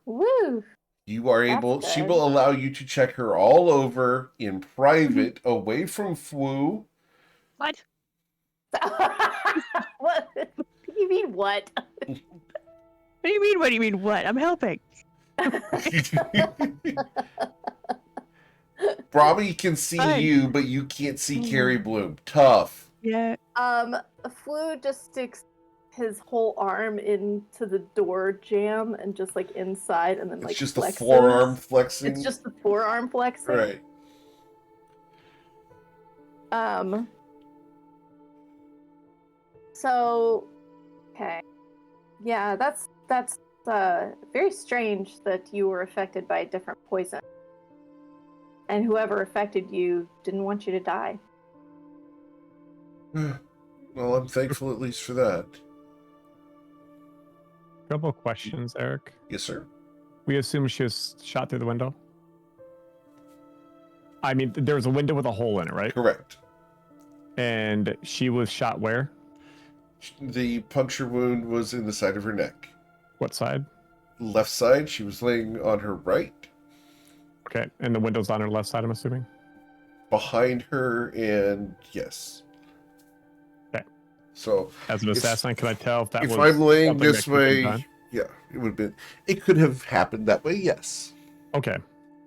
Woo! You are That's able, she good. will allow you to check her all over in private, away from Fwu. What? What? You mean what? What do you mean? What do you mean? What? I'm helping. Brahmi can see Fine. you, but you can't see Carrie Bloom. Tough. Yeah. Flu just sticks his whole arm into the door jamb and just like inside and then It's like just the flexes. forearm flexing. It's just the forearm flexing. Right. So, okay. Yeah, that's very strange that you were affected by a different poison. And whoever affected you didn't want you to die. Well, I'm thankful at least for that. Couple of questions, Eric. Yes, sir. We assume she was shot through the window. I mean, there was a window with a hole in it, right? Correct. And she was shot where? The puncture wound was in the side of her neck. What side? Left side. She was laying on her right. Okay, and the window's on her left side, I'm assuming? Behind her, and yes. Okay. So, as an assassin, can I tell if that was... If I'm laying something this that could have been way, done? yeah, it would have been... It could have happened that way, yes. Okay.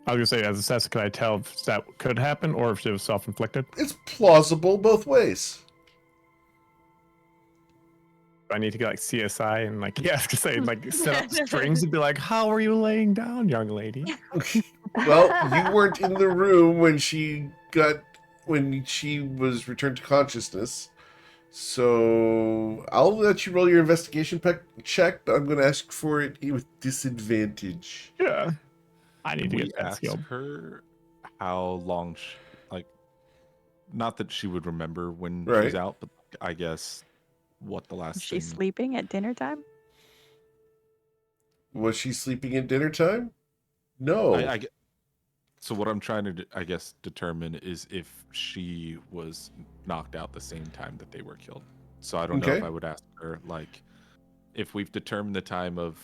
I was going to say, as an assassin, can I tell if that could happen or if it was self-inflicted? It's plausible both ways. I need to get like CSI and like, yeah, to say like set up strings and be like, how are you laying down, young lady? Well, you weren't in the room when she was returned to consciousness. So I'll let you roll your investigation check, but I'm going to ask for it with disadvantage. Yeah. I need to We get that ask skill. her how long, like, not that she would remember when Right. she's out, but I guess what the last Is she thing. sleeping at dinner time? Was she sleeping at dinner time? No. So what I'm trying to, I guess, determine is if she was knocked out the same time that they were killed. So I don't know if Okay. I would ask her, like, if we've determined the time of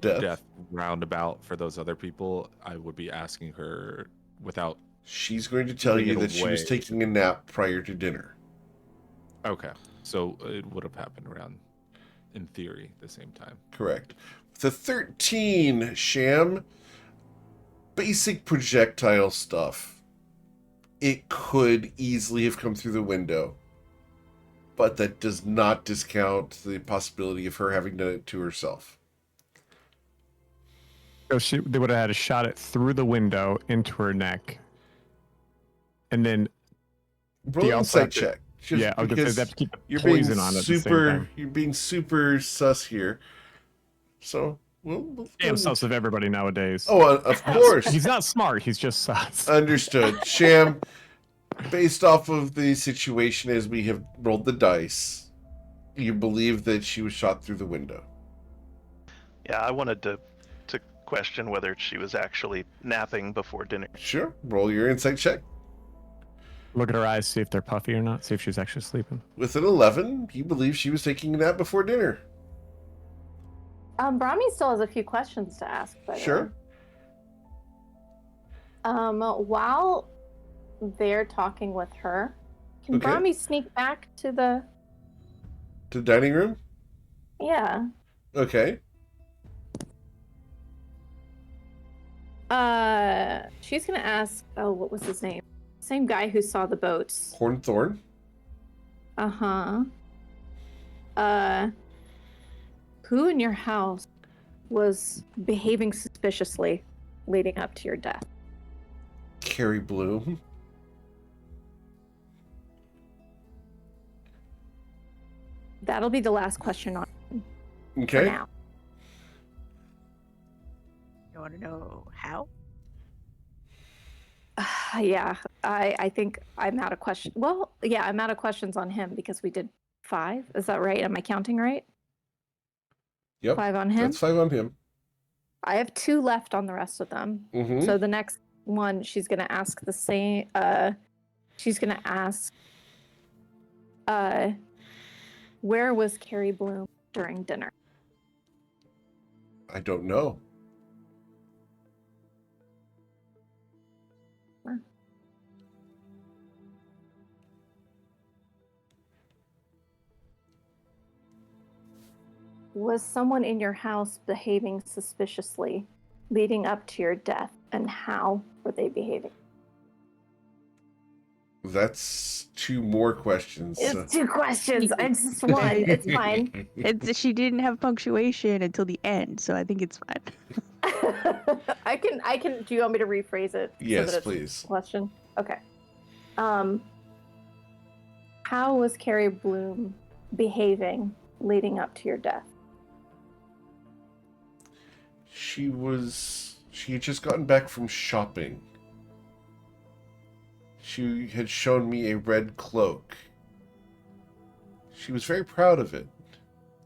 death. roundabout for those other people, I would be asking her without... She's going to tell giving you it that she was away. taking a nap prior to dinner. Okay. So it would have happened around, in theory, the same time. Correct. The 13, Sham, basic projectile stuff. It could easily have come through the window, but that does not discount the possibility of her having done it to herself. So they would have had a shot it through the window into her neck. And then Roll an also insight have to- check. Just yeah, I was gonna say because they have to keep the you're being poison on at the same time. you're being super sus here. So we'll Damn sus of everybody nowadays. Oh, of course. He's not smart, he's just sus. Understood. Sham, based off of the situation as we have rolled the dice, you believe that she was shot through the window. Yeah, I wanted to question whether she was actually napping before dinner. Sure. Roll your insight check. Look at her eyes, see if they're puffy or not, see if she's actually sleeping. With an 11, you believe she was taking a nap before dinner. Brahmi still has a few questions to ask. By the Sure. way. While they're talking with her, can Okay. Brahmi sneak back to the? To the dining room? Yeah. Okay. She's gonna ask. Oh, what was his name? Same guy who saw the boats. Hornthorn. Uh-huh. Who in your house was behaving suspiciously leading up to your death? Carrie Bloom. That'll be the last question on for Okay. now. You want to know how? Yeah, I think I'm out of question. Well, yeah, I'm out of questions on him because we did 5. Is that right? Am I counting right? Yep. 5 on him. That's 5 on him. I have 2 left on the rest of them. Mm-hmm. So the next one, she's gonna ask the same. She's gonna ask, where was Carrie Bloom during dinner? I don't know. Was someone in your house behaving suspiciously leading up to your death, and how were they behaving? That's 2 more questions. It's 2 questions. It's just 1. It's fine. She didn't have punctuation until the end, so I think it's fine. I can. Do you want me to rephrase it? Yes, that it's please. a question. Okay. How was Carrie Bloom behaving leading up to your death? She had just gotten back from shopping. She had shown me a red cloak. She was very proud of it.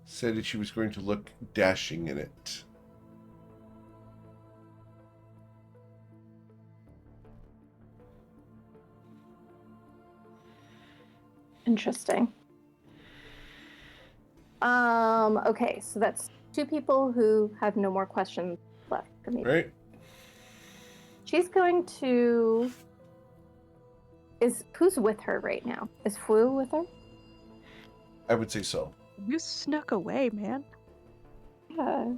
Said that she was going to look dashing in it. Interesting. Okay, so that's 2 people who have no more questions left for me. Right? She's going to... Who's with her right now? Is Fu with her? I would say so. You snuck away, man. Yeah.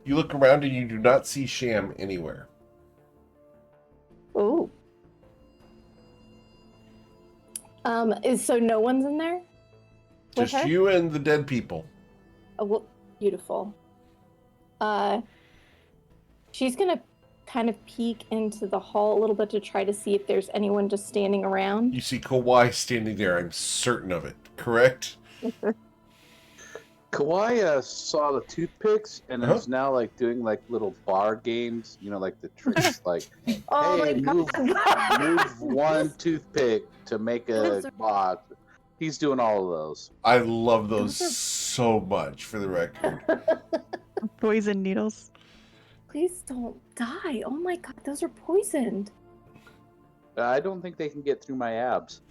You look around and you do not see Sham anywhere. Oh. So no one's in there? With Just her? you and the dead people. Oh, well, beautiful. She's gonna kind of peek into the hall a little bit to try to see if there's anyone just standing around. You see Kawhi standing there, I'm certain of it. Correct? Kawaii saw the toothpicks and is now like doing like little bar games, you know, like the tricks, like Oh hey, my move god! one toothpick to make a box. He's doing all of those. I love those Those are- so much, for the record. Poison needles. Please don't die. Oh my god, those are poisoned. I don't think they can get through my abs.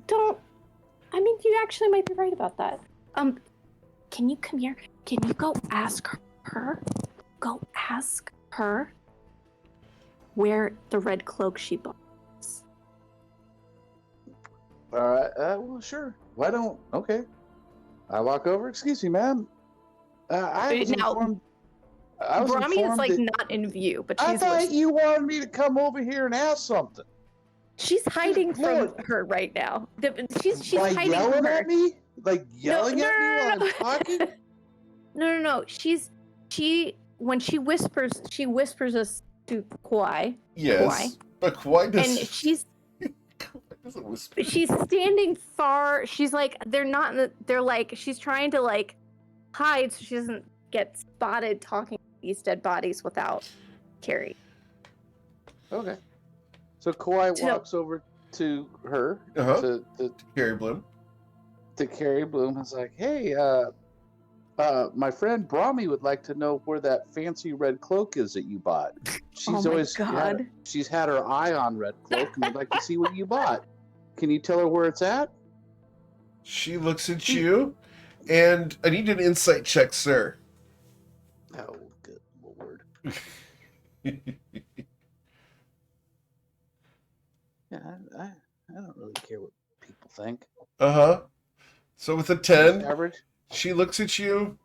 Don't. I mean, you actually might be right about that. Can you come here? Can you go ask her? Go ask her where the red cloak she bought is. Well, sure. Why don't? Okay. I walk over. Excuse me, ma'am. I was Now, informed. I was Brahmi is informed like that- not in view, but I she's thought you wanted me to come over here and ask something. she's hiding from Look. her right now. She's By hiding yelling from her. at me? Like yelling no, at me while no. I'm talking? No. When she whispers us to Kawhi, Yes. But Kawhi does. and she's Kawhi doesn't whisper. she's standing far. She's like they're not. They're like she's trying to like hide so she doesn't get spotted talking to these dead bodies without Carrie. Okay. So Kawhi So- walks over to her Uh-huh. to Carrie Bloom. Carrie Bloom. Is like, hey, my friend Brahmi would like to know where that fancy red cloak is that you bought. She's my always God. she's had her eye on red cloak and would like to see what you bought. Can you tell her where it's at? She looks at you, and I need an insight check, sir. Oh, good lord. Yeah, I don't really care what people think. Uh-huh. So with a 10, Average. she looks at you.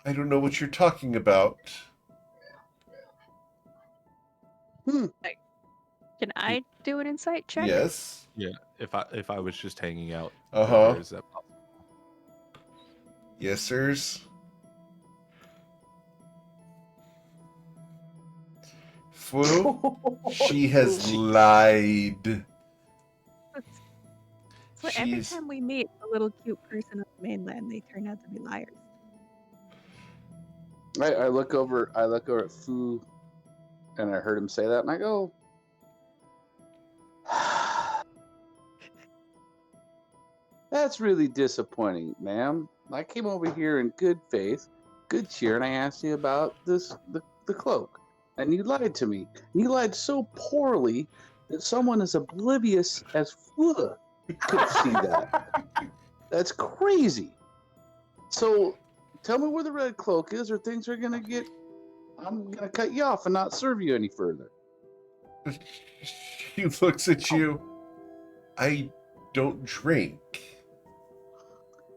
I don't know what you're talking about. Can I do an insight check? Yes. Yeah, if I was just hanging out, Uh-huh. is that possible? Yes, sirs. Fu, she has lied. So every She's- time we meet a little cute person on the mainland, they turn out to be liars. I look over at Fu, and I heard him say that, and I go, "That's really disappointing, ma'am. I came over here in good faith, good cheer, and I asked you about the cloak, and you lied to me. You lied so poorly that someone as oblivious as Fu could see that. That's crazy. So, tell me where the red cloak is, or things are gonna get. I'm gonna cut you off and not serve you any further." She looks at you. I don't drink.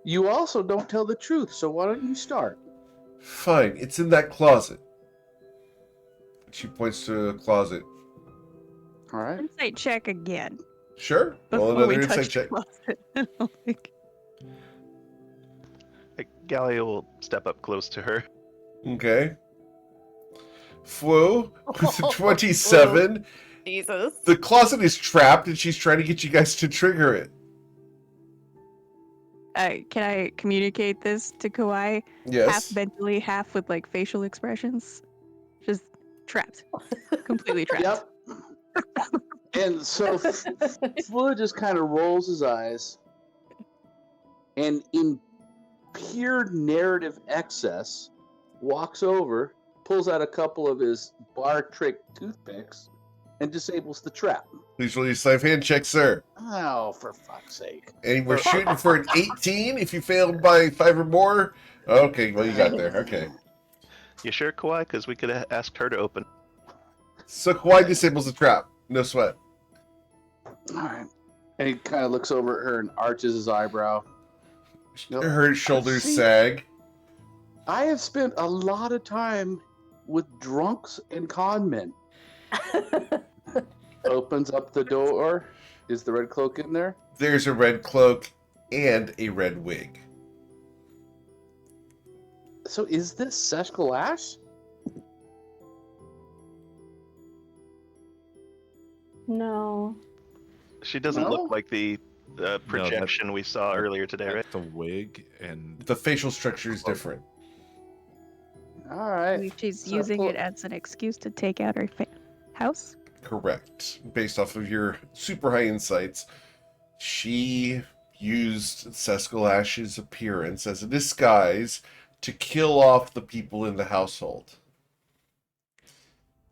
You also don't tell the truth, so why don't you start? Fine, it's in that closet. She points to a closet. All right. Insight check again. Sure. Roll Before we another insight touch check. the closet. Like, Gallia will step up close to her. Okay. Flo, with a 27. Jesus. The closet is trapped and she's trying to get you guys to trigger it. Can I communicate this to Kawaii? Half Yes. mentally, half with like facial expressions. Just trapped, completely trapped. Yep. And so Fleur just kind of rolls his eyes, and in pure narrative excess, walks over, pulls out a couple of his bar trick toothpicks, and disables the trap. Please roll your sleight of hand check, sir. Oh, for fuck's sake. And we're shooting for an 18 if you failed by 5 or more. Okay, well, you got there. Okay. You sure, Kawhi? Because we could have asked her to open. So Kawhi disables the trap. No sweat. All right. And he kind of looks over at her and arches his eyebrow. Nope. Her shoulders See, sag. I have spent a lot of time with drunks and con men. Opens up the door. Is the red cloak in there? There's a red cloak and a red wig. So is this Seshkalash? No. She doesn't No? look like the projection we saw earlier today, right? That's the wig and The facial structure is different. All right. Maybe she's So using pull- it as an excuse to take out her house. Correct. Based off of your super high insights, she used Seskalash's appearance as a disguise to kill off the people in the household.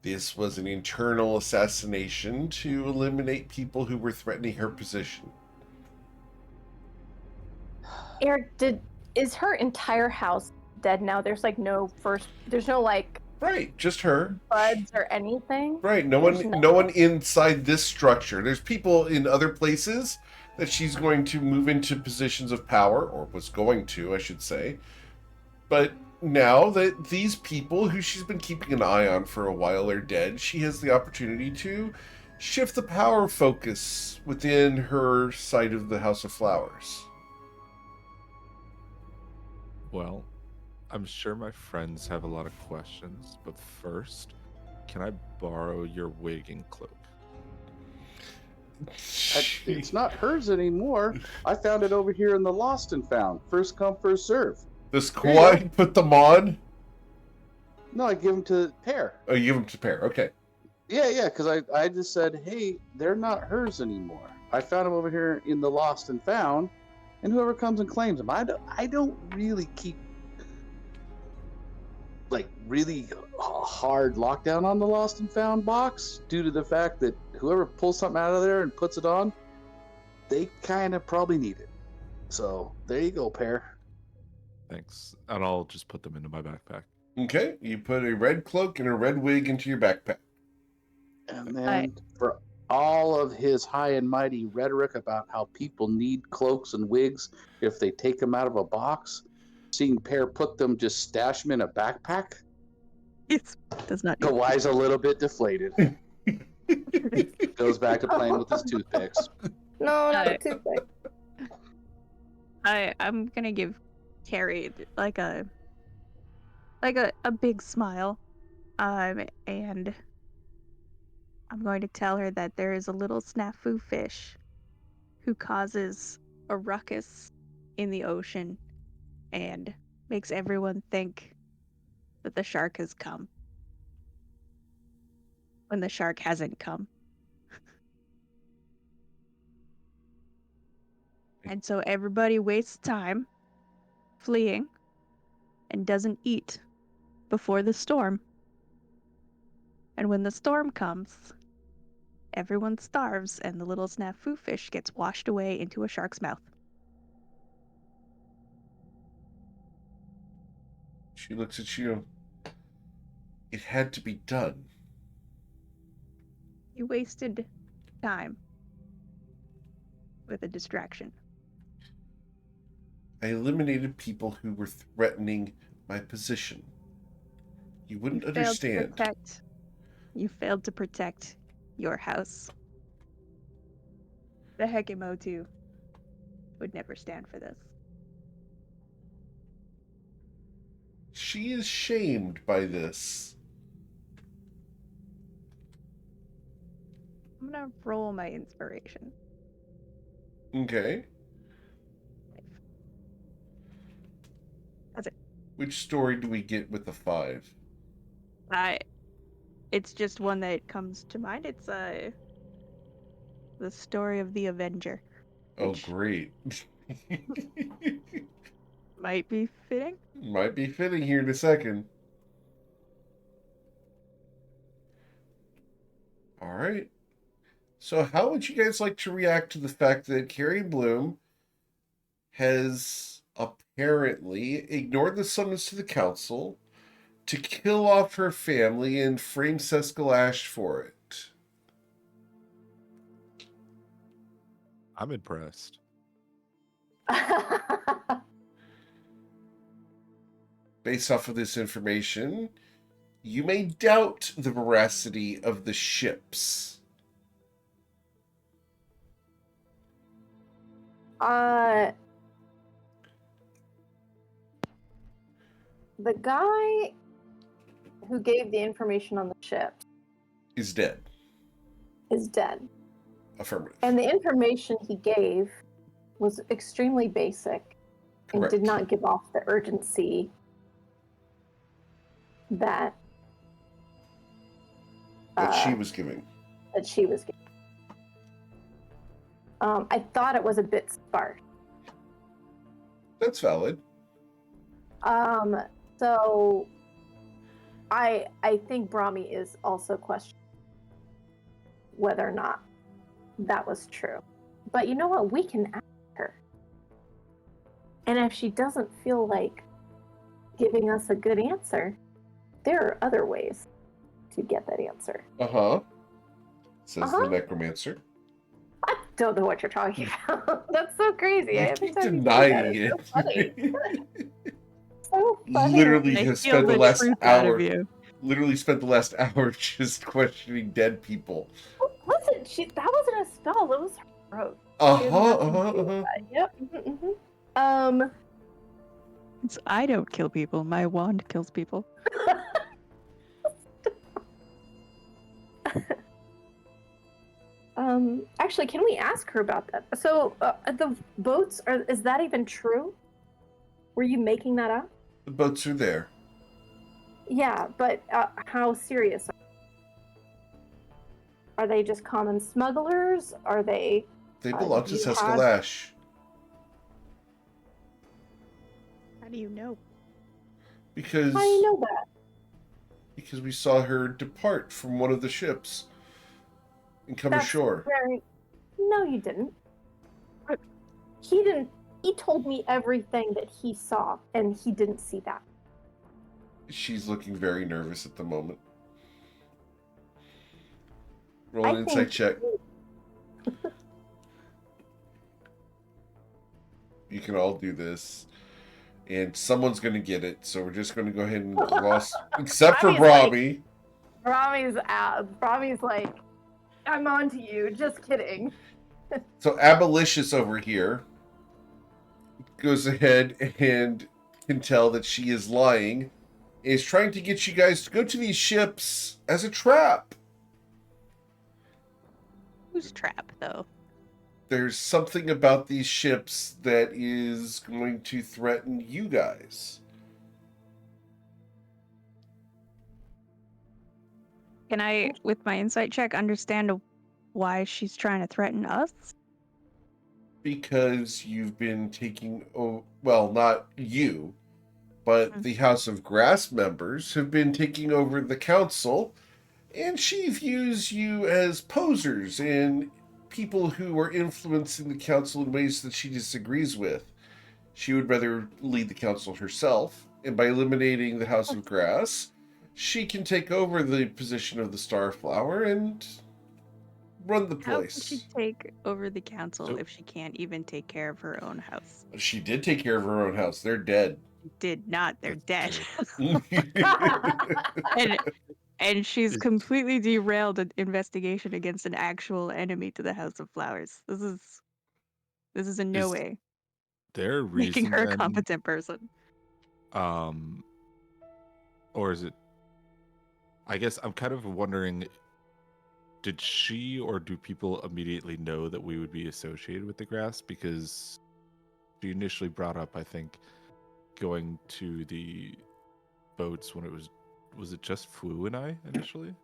This was an internal assassination to eliminate people who were threatening her position. Eric, is her entire house dead now? There's like there's no like Right, just her. buds or anything. Right, no one inside this structure. There's people in other places that she's going to move into positions of power, or was going to, I should say. But now that these people who she's been keeping an eye on for a while are dead, she has the opportunity to shift the power focus within her side of the House of Flowers. well, I'm sure my friends have a lot of questions, but first, can I borrow your wig and cloak? It's not hers anymore. I found it over here in the Lost and Found. First come, first serve. Does Kawhi put them on? No, I give them to Pear. Oh, you give them to Pear. Okay. Yeah, because I just said, hey, they're not hers anymore. I found them over here in the Lost and Found, and whoever comes and claims them. I don't really keep like really hard lockdown on the Lost and Found box due to the fact that whoever pulls something out of there and puts it on, they kind of probably need it. So there you go, Pear. Thanks. And I'll just put them into my backpack. Okay, you put a red cloak and a red wig into your backpack. And then for all of his high and mighty rhetoric about how people need cloaks and wigs if they take them out of a box, seeing Pear put them, just stash them in a backpack, It does not. Kawhi's a little bit deflated. Goes back to playing with his toothpicks. No, not the toothpick. I'm gonna give Carrie like a big smile, and I'm going to tell her that there is a little snafu fish who causes a ruckus in the ocean and makes everyone think that the shark has come when the shark hasn't come. And so everybody wastes time fleeing and doesn't eat before the storm. And when the storm comes, everyone starves and the little snafu fish gets washed away into a shark's mouth. She looks at you. It had to be done. You wasted time with a distraction. I eliminated people who were threatening my position. You wouldn't understand. You failed to protect your house. The Hekemotu would never stand for this. She is shamed by this. I'm gonna roll my inspiration. Okay. Which story do we get with the 5? It's just one that comes to mind. It's the story of the Avenger, Oh, which great. might be fitting. Might be fitting here in a second. All right. So, how would you guys like to react to the fact that Carrie Bloom has apparently ignored the summons to the council to kill off her family and frame Seskal Ash for it? I'm impressed. Based off of this information, you may doubt the veracity of the ships. The guy who gave the information on the ship Is dead. is dead. Affirmative. And the information he gave was extremely basic and Correct. did not give off the urgency that That she was giving. that she was giving. I thought it was a bit sparse. That's valid. So I think Brahmi is also questioning whether or not that was true. But you know what? We can ask her. And if she doesn't feel like giving us a good answer, there are other ways to get that answer. Says the necromancer. I don't know what you're talking about. That's so crazy. You Every keep time you say that, denying it's so funny. it. So funny. Literally They has feel spent the last truth out hour. of you. Literally spent the last hour just questioning dead people. Wasn't she? That wasn't a spell. It was her throat. She had nothing to do with that. Yep. It's, I don't kill people. My wand kills people. Actually, can we ask her about that? So, the boats is that even true? Were you making that up? The boats are there. Yeah, but how serious are they? Just common smugglers? Are they? They belong to you Seskal had- Ash. How do you know? Because How do you know that? because we saw her depart from one of the ships and come That's ashore. very. No, you didn't. He didn't. He told me everything that he saw, and he didn't see that. She's looking very nervous at the moment. Roll I an insight think- check. You can all do this. And someone's going to get it, so we're just going to go ahead and gloss. Except for Brahmi's Brahmi. Brahmi's like, I'm on to you. Just kidding. So Abolitious over here goes ahead and can tell that she is lying. Is trying to get you guys to go to these ships as a trap. Who's trap though? There's something about these ships that is going to threaten you guys. Can I, with my insight check, understand why she's trying to threaten us? Because you've been taking, well, not you, but Mhm. the House of Grass members have been taking over the council, and she views you as posers and people who are influencing the council in ways that she disagrees with. She would rather lead the council herself, and by eliminating the House of Grass, she can take over the position of the Starflower and run the How can she place. take over the council So- if she can't even take care of her own house? She did take care of her own house. They're dead. Did not. They're dead. That's and she's Is- completely derailed an investigation against an actual enemy to the House of Flowers. This is in no Is way There a making reason her a then, competent person. or is it? I guess I'm kind of wondering. Did she or do people immediately know that we would be associated with the grass? Because she initially brought up, I think, going to the boats when it was it just Fu and I initially?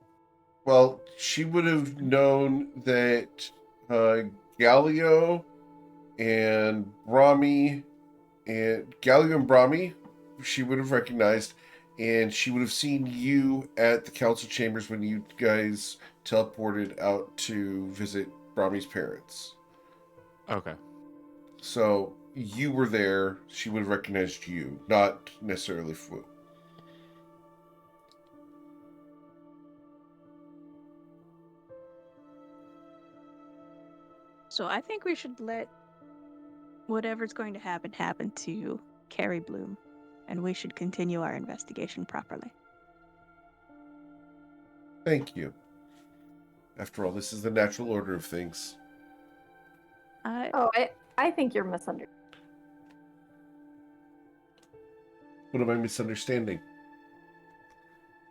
Well, she would have known that Galio and Brahmi she would have recognized, and she would have seen you at the council chambers when you guys teleported out to visit Brahmi's parents. Okay. So you were there. She would have recognized you, not necessarily Fu. So I think we should let whatever's going to happen to Carrie Bloom, and we should continue our investigation properly. Thank you. After all, this is the natural order of things. Oh, I think you're misunderstanding. What am I misunderstanding?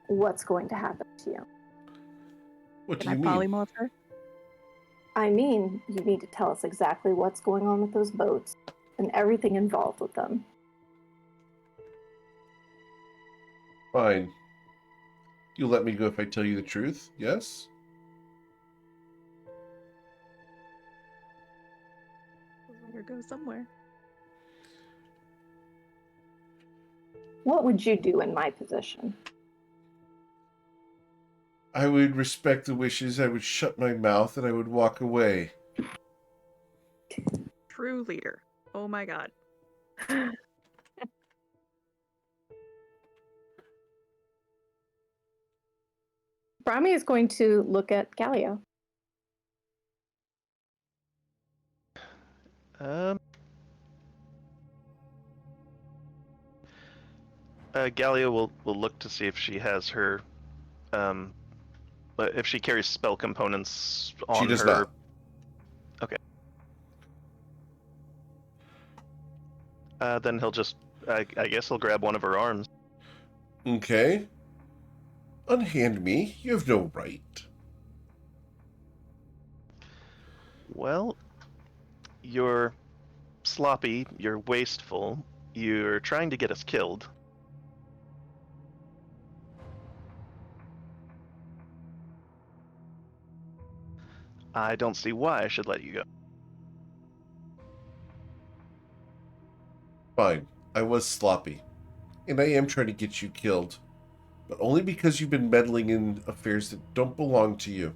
What's going to happen to you? What do Can I you mean? polymorph her? I mean, you need to tell us exactly what's going on with those boats and everything involved with them. Fine. You'll let me go if I tell you the truth, yes? Let her go somewhere. What would you do in my position? I would respect the wishes, I would shut my mouth, and I would walk away. True leader. Oh my god. Brahmi is going to look at Galio. Gallia will look to see if she has her, if she carries spell components on She does her. not. Okay. Then he'll just, I guess he'll grab one of her arms. Okay. Unhand me. You have no right. Well, you're sloppy, you're wasteful, you're trying to get us killed. I don't see why I should let you go. Fine. I was sloppy. And I am trying to get you killed. But only because you've been meddling in affairs that don't belong to you.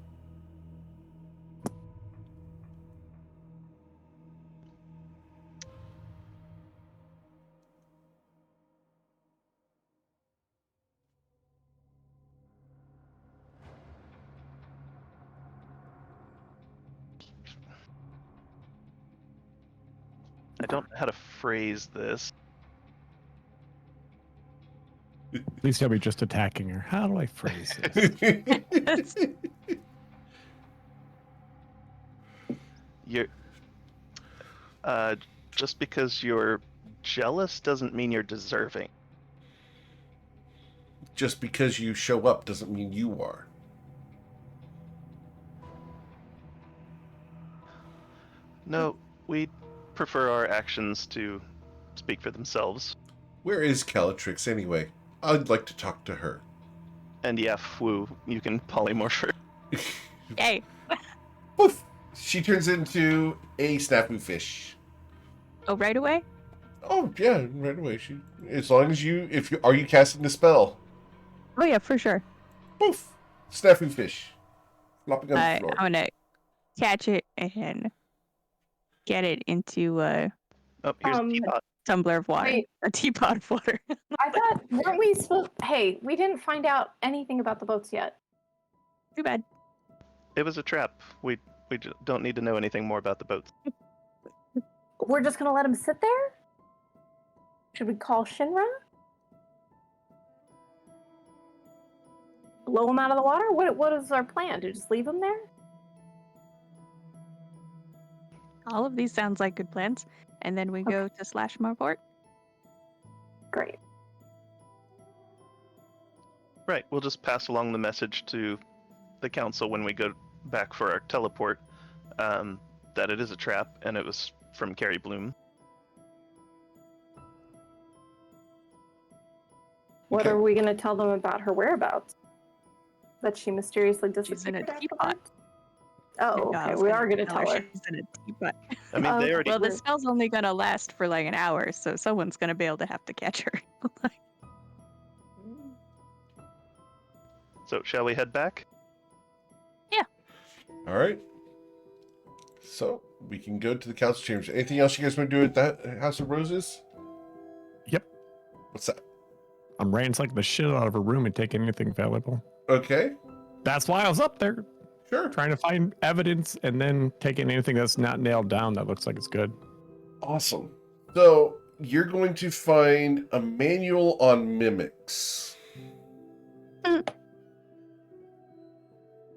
I don't know how to phrase this. Please tell me just attacking her. How do I phrase this? You're, just because you're jealous doesn't mean you're deserving. Just because you show up doesn't mean you are. No, we prefer our actions to speak for themselves. Where is Calatrix anyway? I'd like to talk to her. And yeah, Fu, you can polymorph her. Yay. Poof! She turns into a snafu fish. Oh, right away? Oh yeah, right away. As long as are you casting the spell? Oh yeah, for sure. Poof! Snafu fish. Flopping on the floor. I'm gonna catch it and get it into a Oh, here's a teapot. tumbler of water. Wait. A teapot of water. I thought, weren't we supposed... Hey, we didn't find out anything about the boats yet. Too bad. It was a trap. We don't need to know anything more about the boats. We're just gonna let him sit there? Should we call Shinra? Blow him out of the water? What is our plan? To just leave him there? All of these sounds like good plans. And then we go to Slashmore. Great. Right, we'll just pass along the message to the council when we go back for our teleport, that it is a trap and it was from Carrie Bloom. What Okay. are we going to tell them about her whereabouts? That she mysteriously She's in a disappeared teapot. afterwards? Oh, No, I okay. was We gonna are going to tell tell her. she's in a teapot. I mean, they already. Well, the Rude. spell's only gonna last for like an hour, so someone's gonna be able to have to catch her. So, shall we head back? All right. So we can go to the council chambers. Anything else you guys want to do at that House of Roses? Yep. What's that? I'm ransacking the shit out of her room and taking anything valuable. Okay. That's why I was up there, Sure. trying to find evidence and then taking anything that's not nailed down that looks like it's good. Awesome. So you're going to find a manual on mimics.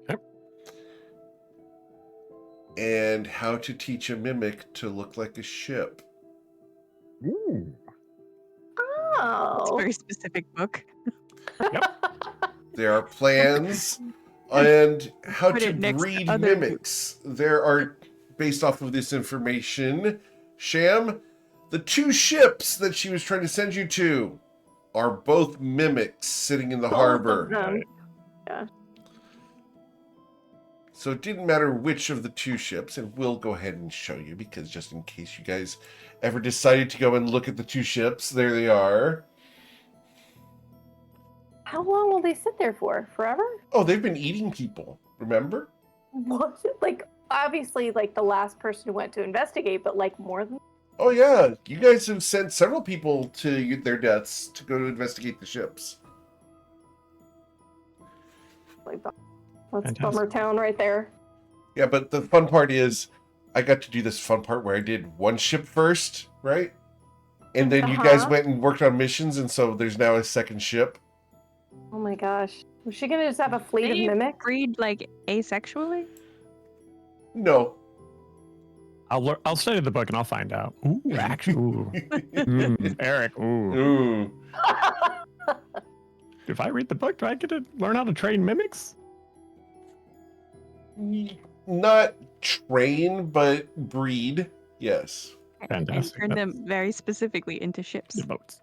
Yep. And how to teach a mimic to look like a ship. Ooh. It's a Oh. very specific book. There are plans and how Put to it next to breed other mimics. There are, based off of this information, Sham, the 2 ships that she was trying to send you to are both mimics sitting in the Both of harbor. them. So it didn't matter which of the 2 ships, and we'll go ahead and show you, because just in case you guys ever decided to go and look at the 2 ships, there they are. How long will they sit there for? Forever? Oh, they've been eating people, remember? What? Like, obviously, like the last person who went to investigate, but like more than. Oh yeah, you guys have sent several people to their deaths to go to investigate the ships. Like, that's Fantastic. Bummer Town right there. Yeah, but the fun part is, I got to do this fun part where I did 1 ship first, right? And then you guys Uh-huh. went and worked on missions, and so there's now a 2nd ship. Oh my gosh. Was she gonna just have a fleet of They mimics? breed like asexually? No. I'll study the book and I'll find out. Ooh, actually, ooh. Eric, ooh. Ooh. If I read the book, do I get to learn how to train mimics? Not train, but breed. Yes. And Fantastic. turn them very specifically into ships. The boats.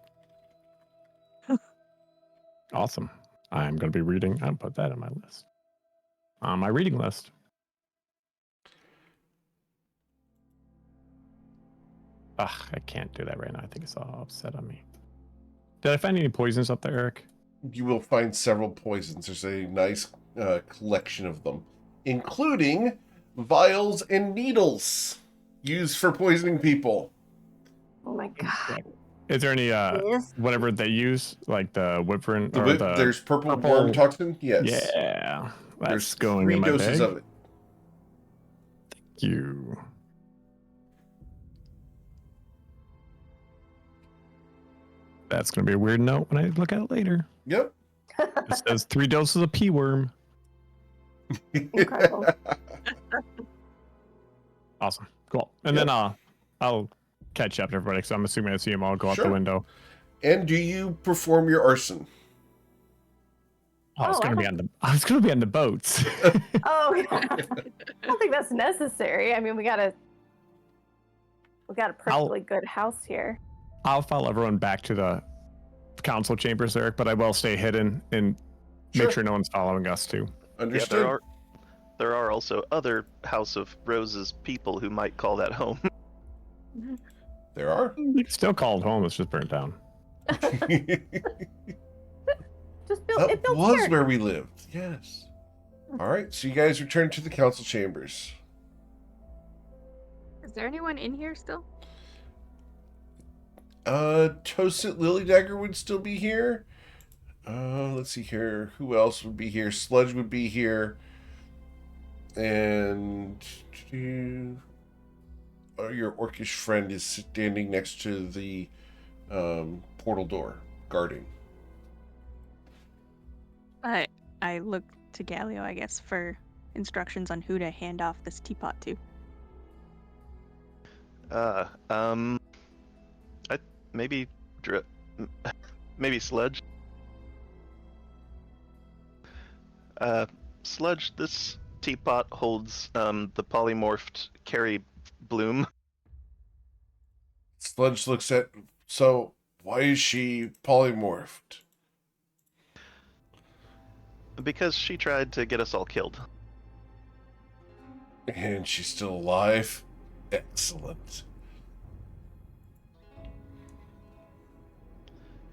Awesome. I'm going to be reading. I'll put that on my list. On my reading list. Ugh, I can't do that right now. I think it's all upset on me. Did I find any poisons up there, Eric? You will find several poisons. There's a nice collection of them, including vials and needles used for poisoning people. Oh my god. Is there any Yes. whatever they use, like the whiprin or the There's purple purple- worm toxin. Yes. Yeah, that's There's going 3 in my doses bag. of it. Thank you. That's going to be a weird note when I look at it later. Yep. It says 3 doses of P worm. Incredible. Awesome. Cool. And then I'll catch up to everybody because I'm assuming I see them all go out the Sure. window. And do you perform your arson? Oh, I was Oh, going to be on the boats. Oh, I don't think that's necessary. I mean, we got a perfectly good house here. I'll follow everyone back to the council chambers, Eric, but I will stay hidden and Sure. make sure no one's following us too. Yeah, Understood. there are also other House of Roses people who might call that home. There are. It's still called home. It's just burnt down. Just build That it built was here. where we lived. Yes. All right. So you guys return to the council chambers. Is there anyone in here still? Toasted Lily Dagger would still be here. Let's see here. Who else would be here? Sludge would be here. And your orcish friend is standing next to the portal door, guarding. I look to Galio, I guess, for instructions on who to hand off this teapot to. Maybe maybe Sludge. Sludge, this teapot holds the polymorphed Carrie Bloom. Sludge looks at. So why is she polymorphed? Because she tried to get us all killed. And she's still alive? Excellent.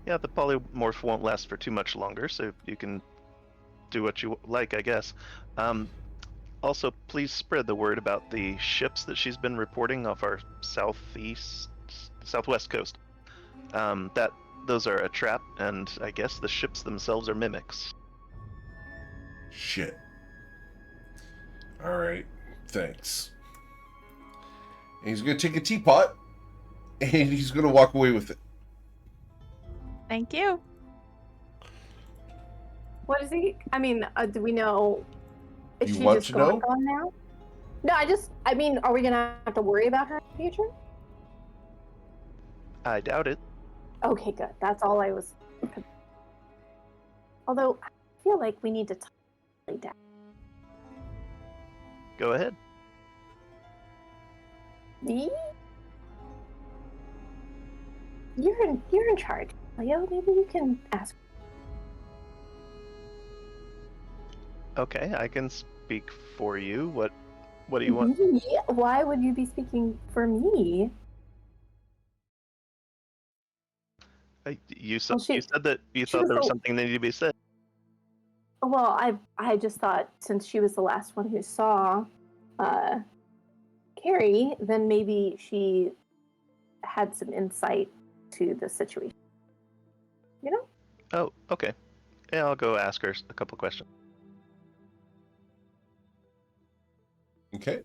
Yeah, the polymorph won't last for too much longer, so you can do what you like, I guess. Also, please spread the word about the ships that she's been reporting off our southwest coast. That those are a trap, and I guess the ships themselves are mimics. Shit. Alright, thanks. And he's going to take a teapot, and he's going to walk away with it. Thank you. What is he? I mean, do we know? Is You she want just to gone know? now? No, I mean, are we gonna have to worry about her in the future? I doubt it. Okay, good. That's all I was. Although, I feel like we need to talk to Dad. Go ahead. Me? You're in charge, Leo. Maybe you can ask. Okay, I can speak for you. What do you want? Me? Why would you be speaking for me? You said Well, you said that you she thought was there was the- something that needed to be said. Well, I just thought since she was the last one who saw Carrie, then maybe she had some insight to the situation. You know? Oh, okay. Yeah, I'll go ask her a couple questions. Okay.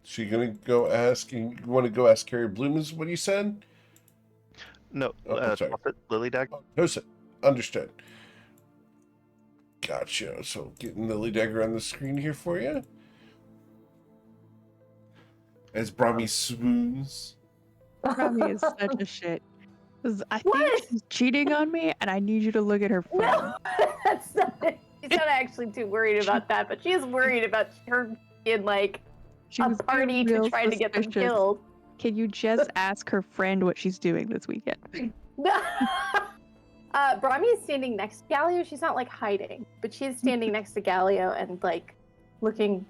So you're going to go asking, you want to go ask Carrie Bloom is what you said? No, Oh, I'm sorry. Lily Dag. No, sir. Understood. Gotcha. So getting Lily Dagger on the screen here for you. As Brahmi swoons. Rami is such a shit. 'Cause I What? think she's cheating on me, and I need you to look at her phone. No, that's not. She's not actually too worried about that, but she is worried about her being like She a was being party to real try to get them suspicious. killed. Can you just ask her friend what she's doing this weekend? Brahmi is standing next to Galio. She's not like hiding, but she's standing next to Galio and like looking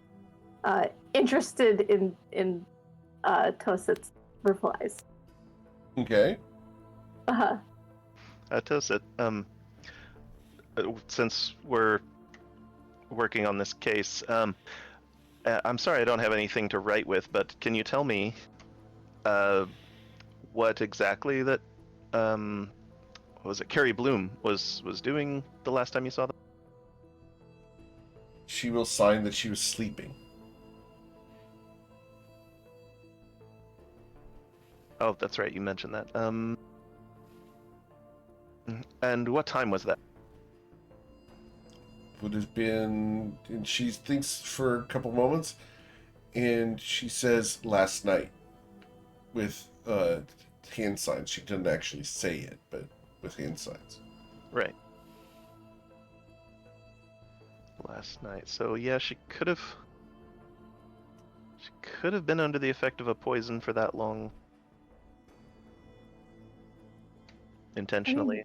interested in Toset's replies. Okay. Uh-huh. Toset, since we're working on this case, I'm sorry I don't have anything to write with, but can you tell me what exactly that what was it, Carrie Bloom was doing the last time you saw them? She will sign that she was sleeping. Oh, that's right, you mentioned that. And what time was that? Would have been, and she thinks for a couple moments, and she says last night with hand signs. She didn't actually say it, but with hand signs. Right. Last night. So yeah, she could have been under the effect of a poison for that long. Intentionally.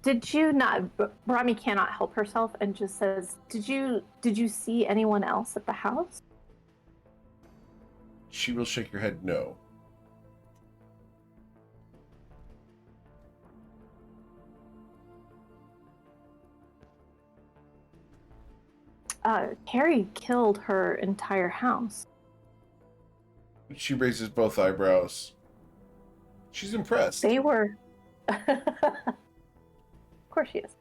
Did you not? Brahmi cannot help herself and just says, "Did you see anyone else at the house?" She will shake her head no. Carrie killed her entire house. She raises both eyebrows. She's impressed. They were. Of course she is.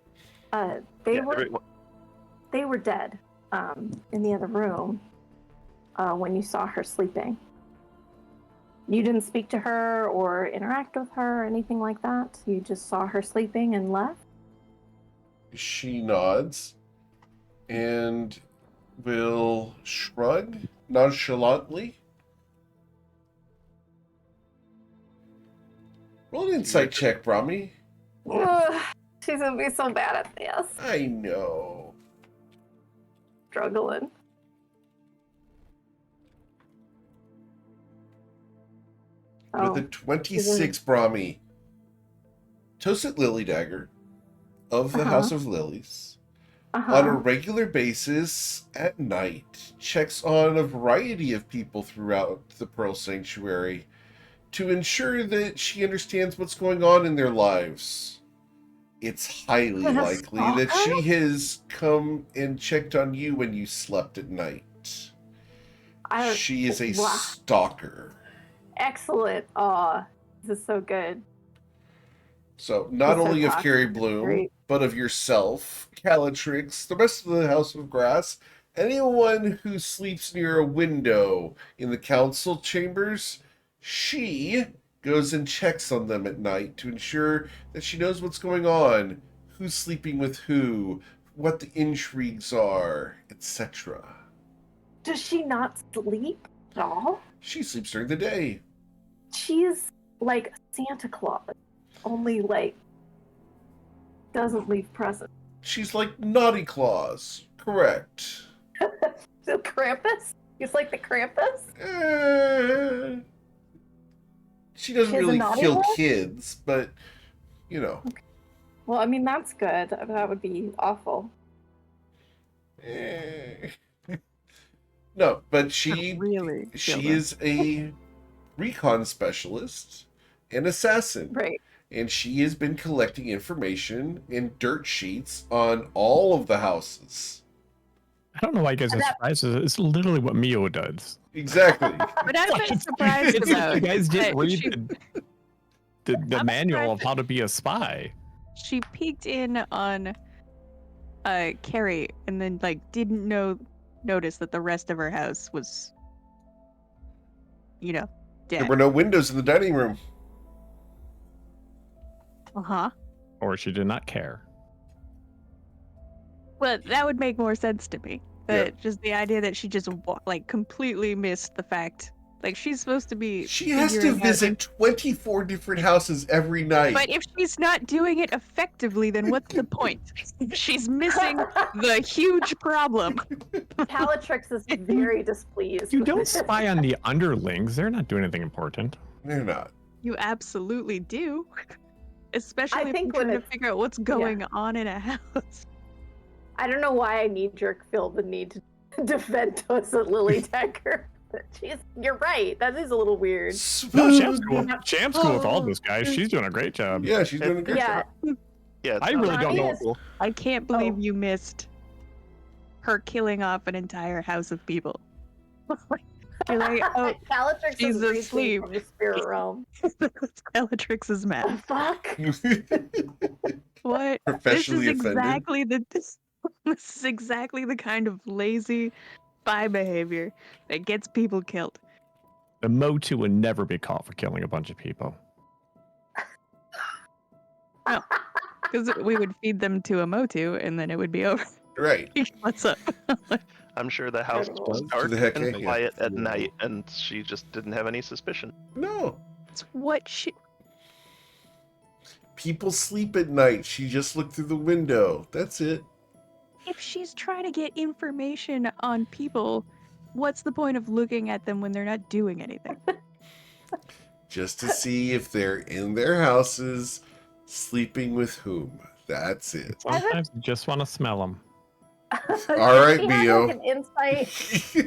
They were dead in the other room when you saw her sleeping. You didn't speak to her or interact with her or anything like that. You just saw her sleeping and left. She nods and will shrug nonchalantly. Roll an insight check, Brahmi. Ugh, she's gonna be so bad at this. I know. Struggling. With a 26, Brahmi. Toset Lily Dagger of the House of Lilies on a regular basis at night, checks on a variety of people throughout the Pearl Sanctuary to ensure that she understands what's going on in their lives. It's highly And a likely that stalker? she has come and checked on you when you slept at night. She is a Wow. stalker. Excellent. Aw, this is so good. So, not He's so only of toxic. Carrie Bloom, Great. but of yourself, Calatrix, the rest of the House of Grass, anyone who sleeps near a window in the council chambers, she goes and checks on them at night to ensure that she knows what's going on, who's sleeping with who, what the intrigues are, etc. Does she not sleep at all? She sleeps during the day. She's like Santa Claus, only like doesn't leave presents. She's like Naughty Claus. Correct. So Krampus? He's like the Krampus? She doesn't She's a really naughty kill one? kids, but you know. Well, I mean, that's good. That would be awful. eh. No, but she Really? she is a recon specialist, an assassin, Right. and she has been collecting information in dirt sheets on all of the houses. I don't know why you guys are That- surprised. It's literally what Mio does. Exactly. But I've been surprised It's like about. you guys didn't that read she, the I'm manual of surprised how to be a spy. she peeked in on Carrie and then like didn't notice that the rest of her house was, There dead. were no windows in the dining room. Uh-huh. Or she did not care. Well, that would make more sense to me. Yeah. But just the idea that she just like completely missed the fact, like she's supposed to be. She has to figuring out visit 24 different houses every night. But if she's not doing it effectively, then what's the point? She's missing the huge problem. Calatrix is very displeased. You with don't this. spy on the underlings. They're not doing anything important. They're not. You absolutely do. Especially if think you're when trying to it's- figure out what's going on in a house. I don't know why I knee-jerk feel the need to defend us at Lily Decker. You're right. That is a little weird. No, Smooth. Sham's cool with all this, guys. She's doing a great job. Yeah, she's doing a good Yeah, job. Yeah, I really don't know. Ryan I can't believe Oh. you missed her killing off an entire house of people. You're like, oh, Calatrix she's is reaching asleep. from the spirit realm. Bellatrix is The mad. fuck? What? Professionally this is offended. exactly this is exactly the kind of lazy spy behavior that gets people killed. The Motu would never be caught for killing a bunch of people. Because we would feed them to a Motu and then it would be over. Right. What's up? I'm sure the house was To dark the heck, and yeah. quiet at night, and she just didn't have any suspicion. No. It's what she. People sleep at night. She just looked through the window. That's it. If she's trying to get information on people, what's the point of looking at them when they're not doing anything? Just to see if they're in their houses, sleeping with whom. That's it. Sometimes you just want to smell them. All right, Does she have, Mio. like, an insight?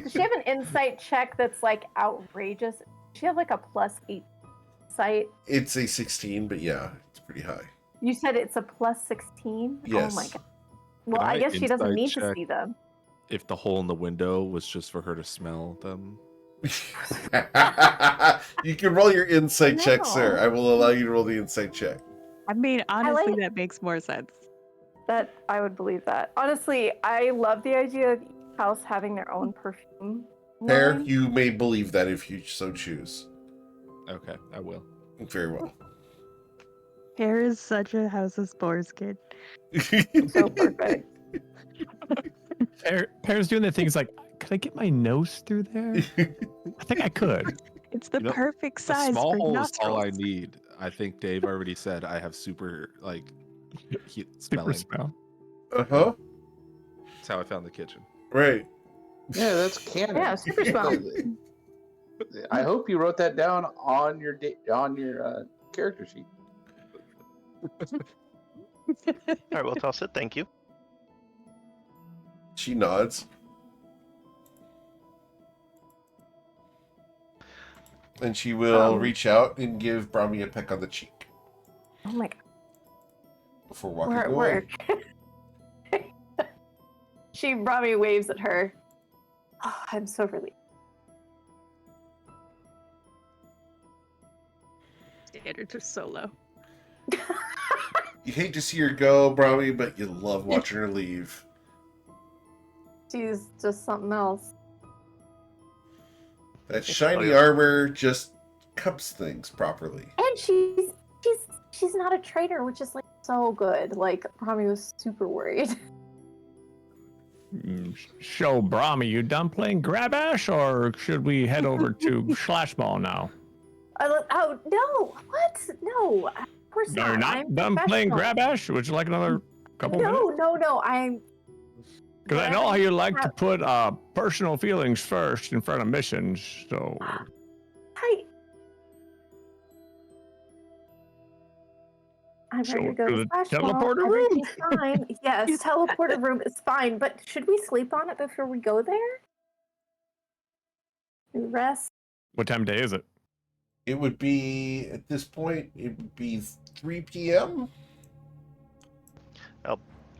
Does she have an insight check that's like outrageous? Does she have like a +8 insight? It's a 16, but yeah, it's pretty high. You said it's a +16? Yes. Oh my god. Well, Can I I guess she doesn't insight need to check? see them. If the hole in the window was just for her to smell them. You can roll your insight check, sir. No. I will allow you to roll the insight check. I mean, honestly, like- that makes more sense. That I would believe that. Honestly, I love the idea of each house having their own perfume. Fair, line. you may believe that if you so choose. Okay, I will. Very well. Hair is such a House of Spores kid. So perfect. Pear's doing the things like, could I get my nose through there? I think I could. It's the You know, perfect A size small for hole is nostrils. all I need. I think Dave already said I have super Super smelling. smell. Uh-huh. That's how I found the kitchen. Right. Yeah, that's canon. Yeah, super smell. I hope you wrote that down on your character sheet. All right, well, toss it. Thank you. She nods. And she will reach out and give Brahmi a peck on the cheek Oh my god. before walking We're at away. work. She probably waves at her. Oh, I'm so relieved. Standards are so low. You hate to see her go, Brahmi, but you love watching her leave. She's just something else. That shiny armor just cups things properly. And she's not a traitor, which is like so good. Like Brahmi was super worried. So, Brahmi, you done playing Grab Ash, or should we head over to Slash Ball now? Oh no! What? No, of course No, you're not. not I'm done playing professional. Grab Ash? Would you like another couple minutes? No. I'm. Because I know how you like to put personal feelings first in front of missions, so... I'm ready to go to to the Splash Ball. teleporter room? Everything's fine. Yes, teleporter room is fine. But should we sleep on it before we go there? We rest. What time of day is it? It would be, at this point, it would be 3 p.m.?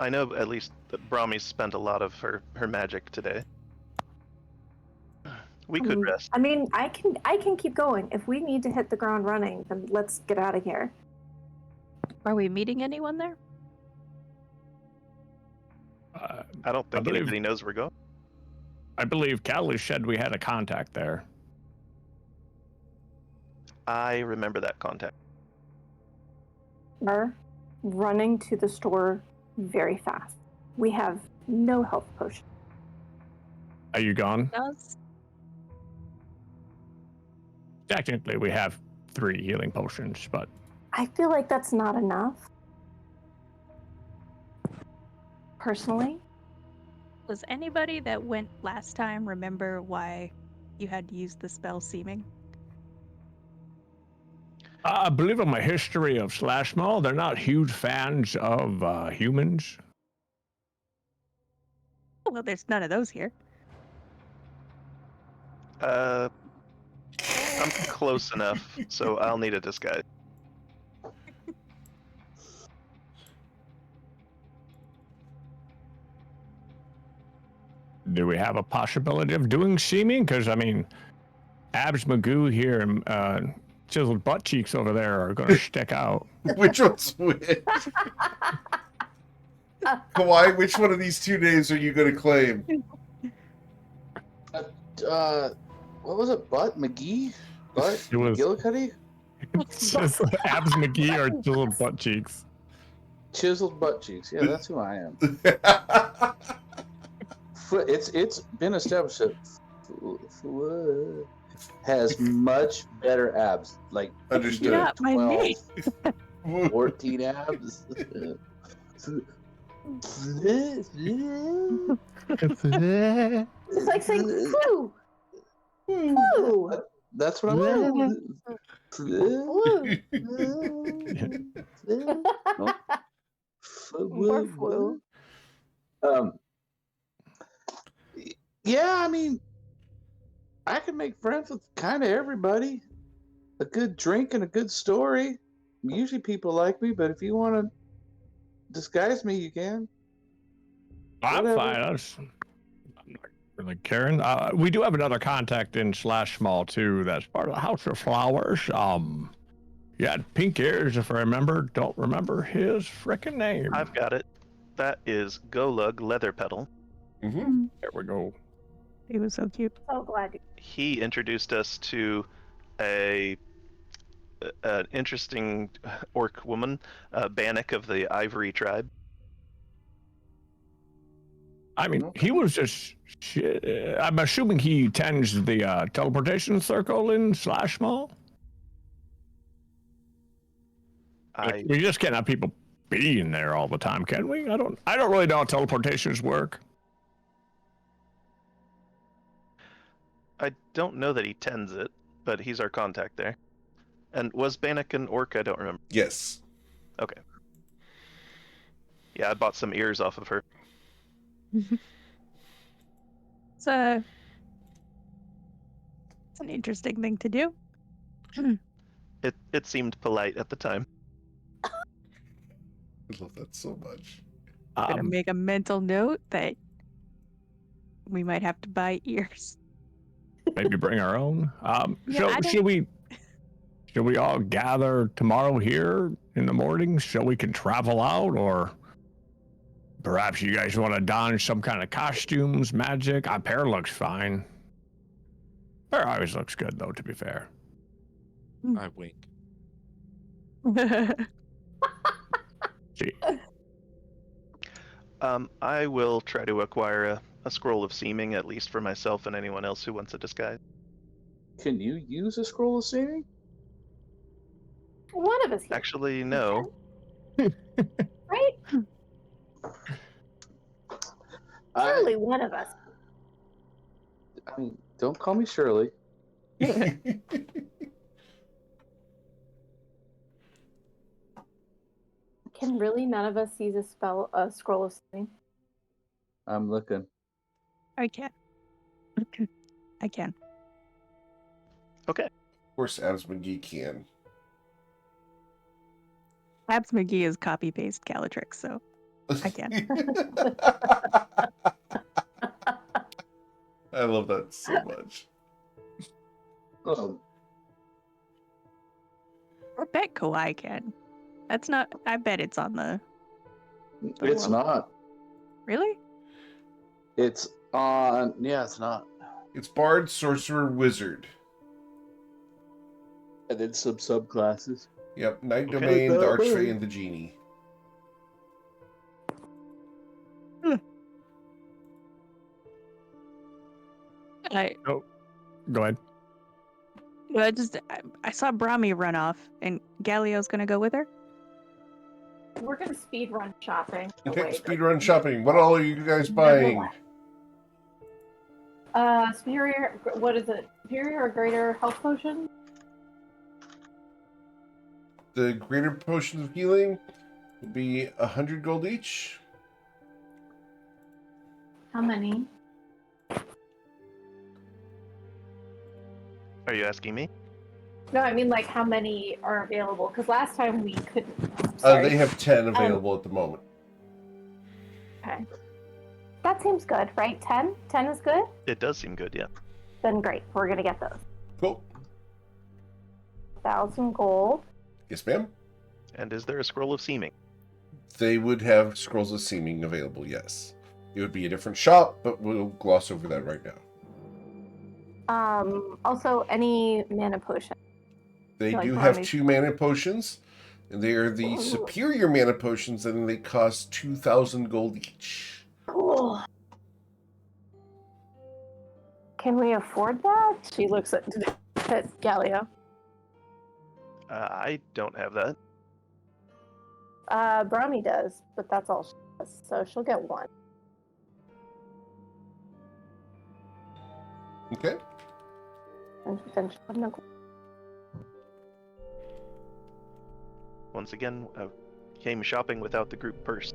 I know at least that Brahmi spent a lot of her magic today. We could rest. I mean, I can keep going. If we need to hit the ground running, then let's get out of here. Are we meeting anyone there? I don't think anybody knows we're going. I believe Cowley said we had a contact there. I remember that contact. We're running to the store very fast. We have no health potion. Are you gone? Does? Technically, we have 3 healing potions, but... I feel like that's not enough. Personally. Was anybody that went last time remember why you had to use the spell Seeming? I believe in my history of Slash Mall, they're not huge fans of humans. Well, there's none of those here. I'm close enough, so I'll need a disguise. Do we have a possibility of doing seeming? Because, I mean, Abs Magoo here and chiseled butt cheeks over there are going to stick out. Which one's which? Kawhi, which one of these 2 names are you going to claim? What was it? Butt McGee? Butt It was- McGillicuddy? It's just Abs McGee or chiseled butt cheeks. Chiseled butt cheeks. Yeah, that's who I am. It's been established that has much better abs. Like Understood. Not my 12, name. 14 abs. It's like saying flu. Flu. That's what I'm saying. More flu. Yeah, I mean, I can make friends with kind of everybody. A good drink and a good story. Usually people like me, but if you want to disguise me, you can. I'm Whatever. fine. I'm not really caring. We do have another contact in Slash Mall, too. That's part of the House of Flowers. He had pink ears, if I remember. Don't remember his frickin' name. I've got it. That is Golug Leatherpetal. Mm-hmm. There we go. He was so cute. So glad. He introduced us to an interesting orc woman, Bannock of the Ivory tribe. I mean, he was just... I'm assuming he tends the teleportation circle in Slash Mall? We just can't have people being there all the time, can we? I don't really know how teleportations work. I don't know that he tends it, but he's our contact there. And was Bannock an orc? I don't remember. Yes. Okay. Yeah, I bought some ears off of her. It's an interesting thing to do. It seemed polite at the time. I love that so much. Gonna make a mental note that we might have to buy ears. Maybe bring our own. Yeah, I don't- Should we all gather tomorrow here in the morning so we can travel out, or perhaps you guys want to don some kind of costumes, magic? Our pair looks fine. Pair always looks good, though. To be fair. I wink. See, I will try to acquire a scroll of seeming, at least for myself and anyone else who wants a disguise. Can you use a scroll of seeming? One of us here, Actually, no. right? Surely one of us. I mean, don't call me Shirley. Can really none of us use a scroll of seeming? I'm looking. I can. I can. Okay. Of course, Abs McGee can. Abs McGee is copy paste Calatrix, so I can. I love that so much. Oh, I bet Kawhi can. That's not. I bet it's on the. it's world. not. Really? It's on. Yeah, it's not. It's Bard, Sorcerer, Wizard. And then some subclasses. Yep, Night Okay. Domain, the Archfey, and the Genie. go ahead. I saw Brahmi run off, and Galio's gonna go with her. We're gonna speed run shopping. Okay, speedrun shopping. What all are you guys buying? Superior. What is it? Superior or greater health potion? The greater potions of healing will be 100 gold each. How many? Are you asking me? No, I mean like how many are available? Because last time we couldn't. Sorry. They have 10 available at the moment. Okay. That seems good, right? 10? 10 is good? It does seem good, yeah. Then great. We're gonna get those. Cool. 1,000 gold. Yes, ma'am. And is there a scroll of seeming? They would have scrolls of seeming available, yes. It would be a different shop, but we'll gloss over that right now. Also, any mana potion. They Like do have Brahmi. 2 mana potions, and they are the Ooh. superior mana potions, and they cost 2,000 gold each. Cool. Can we afford that? She looks at Galio. I don't have that. Brahmi does, but that's all she does. So she'll get one. Okay. And then she'll have no. Once again, came shopping without the group purse.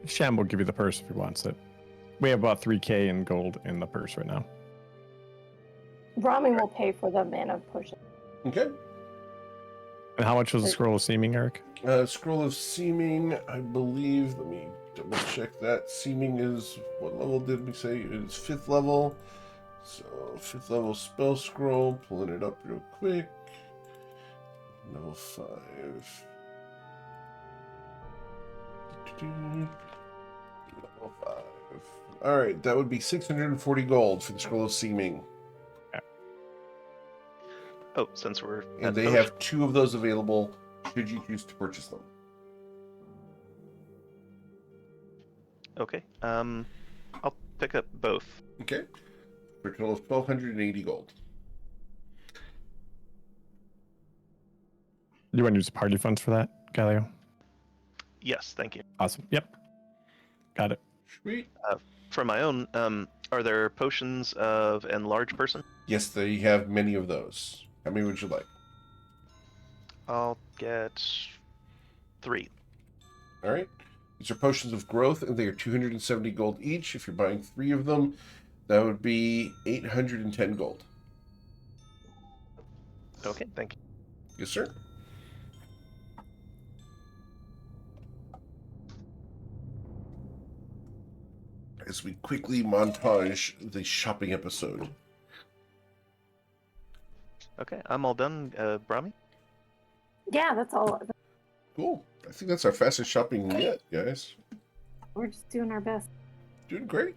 Sham will give you the purse if he wants it. We have about 3K in gold in the purse right now. Brahmi will pay for the mana potion. Okay. And how much was the scroll of seeming, Eric? Scroll of Seeming, I believe. Let me double check that. Seeming is, what level did we say? It's 5th level. So, 5th level spell scroll. Pulling it up real quick. Level 5. Level 5. Alright, that would be 640 gold for the Scroll of Seeming. Oh, since we're And at they potion- have 2 of those available should you choose to purchase them. Okay. I'll pick up both. Okay. For a total of 1,280 gold. You want to use party funds for that, Galio? Yes, thank you. Awesome. Yep. Got it. Sweet. For my own, are there potions of enlarge person? Yes, they have many of those. How many would you like? I'll get 3. All right. These are potions of growth, and they are 270 gold each. If you're buying 3 of them, that would be 810 gold. Okay, thank you. Yes, sir. As we quickly montage the shopping episode. Okay, I'm all done. Brahmi? Yeah, that's all. Cool. I think that's our fastest shopping yet, guys. We're just doing our best. Doing great.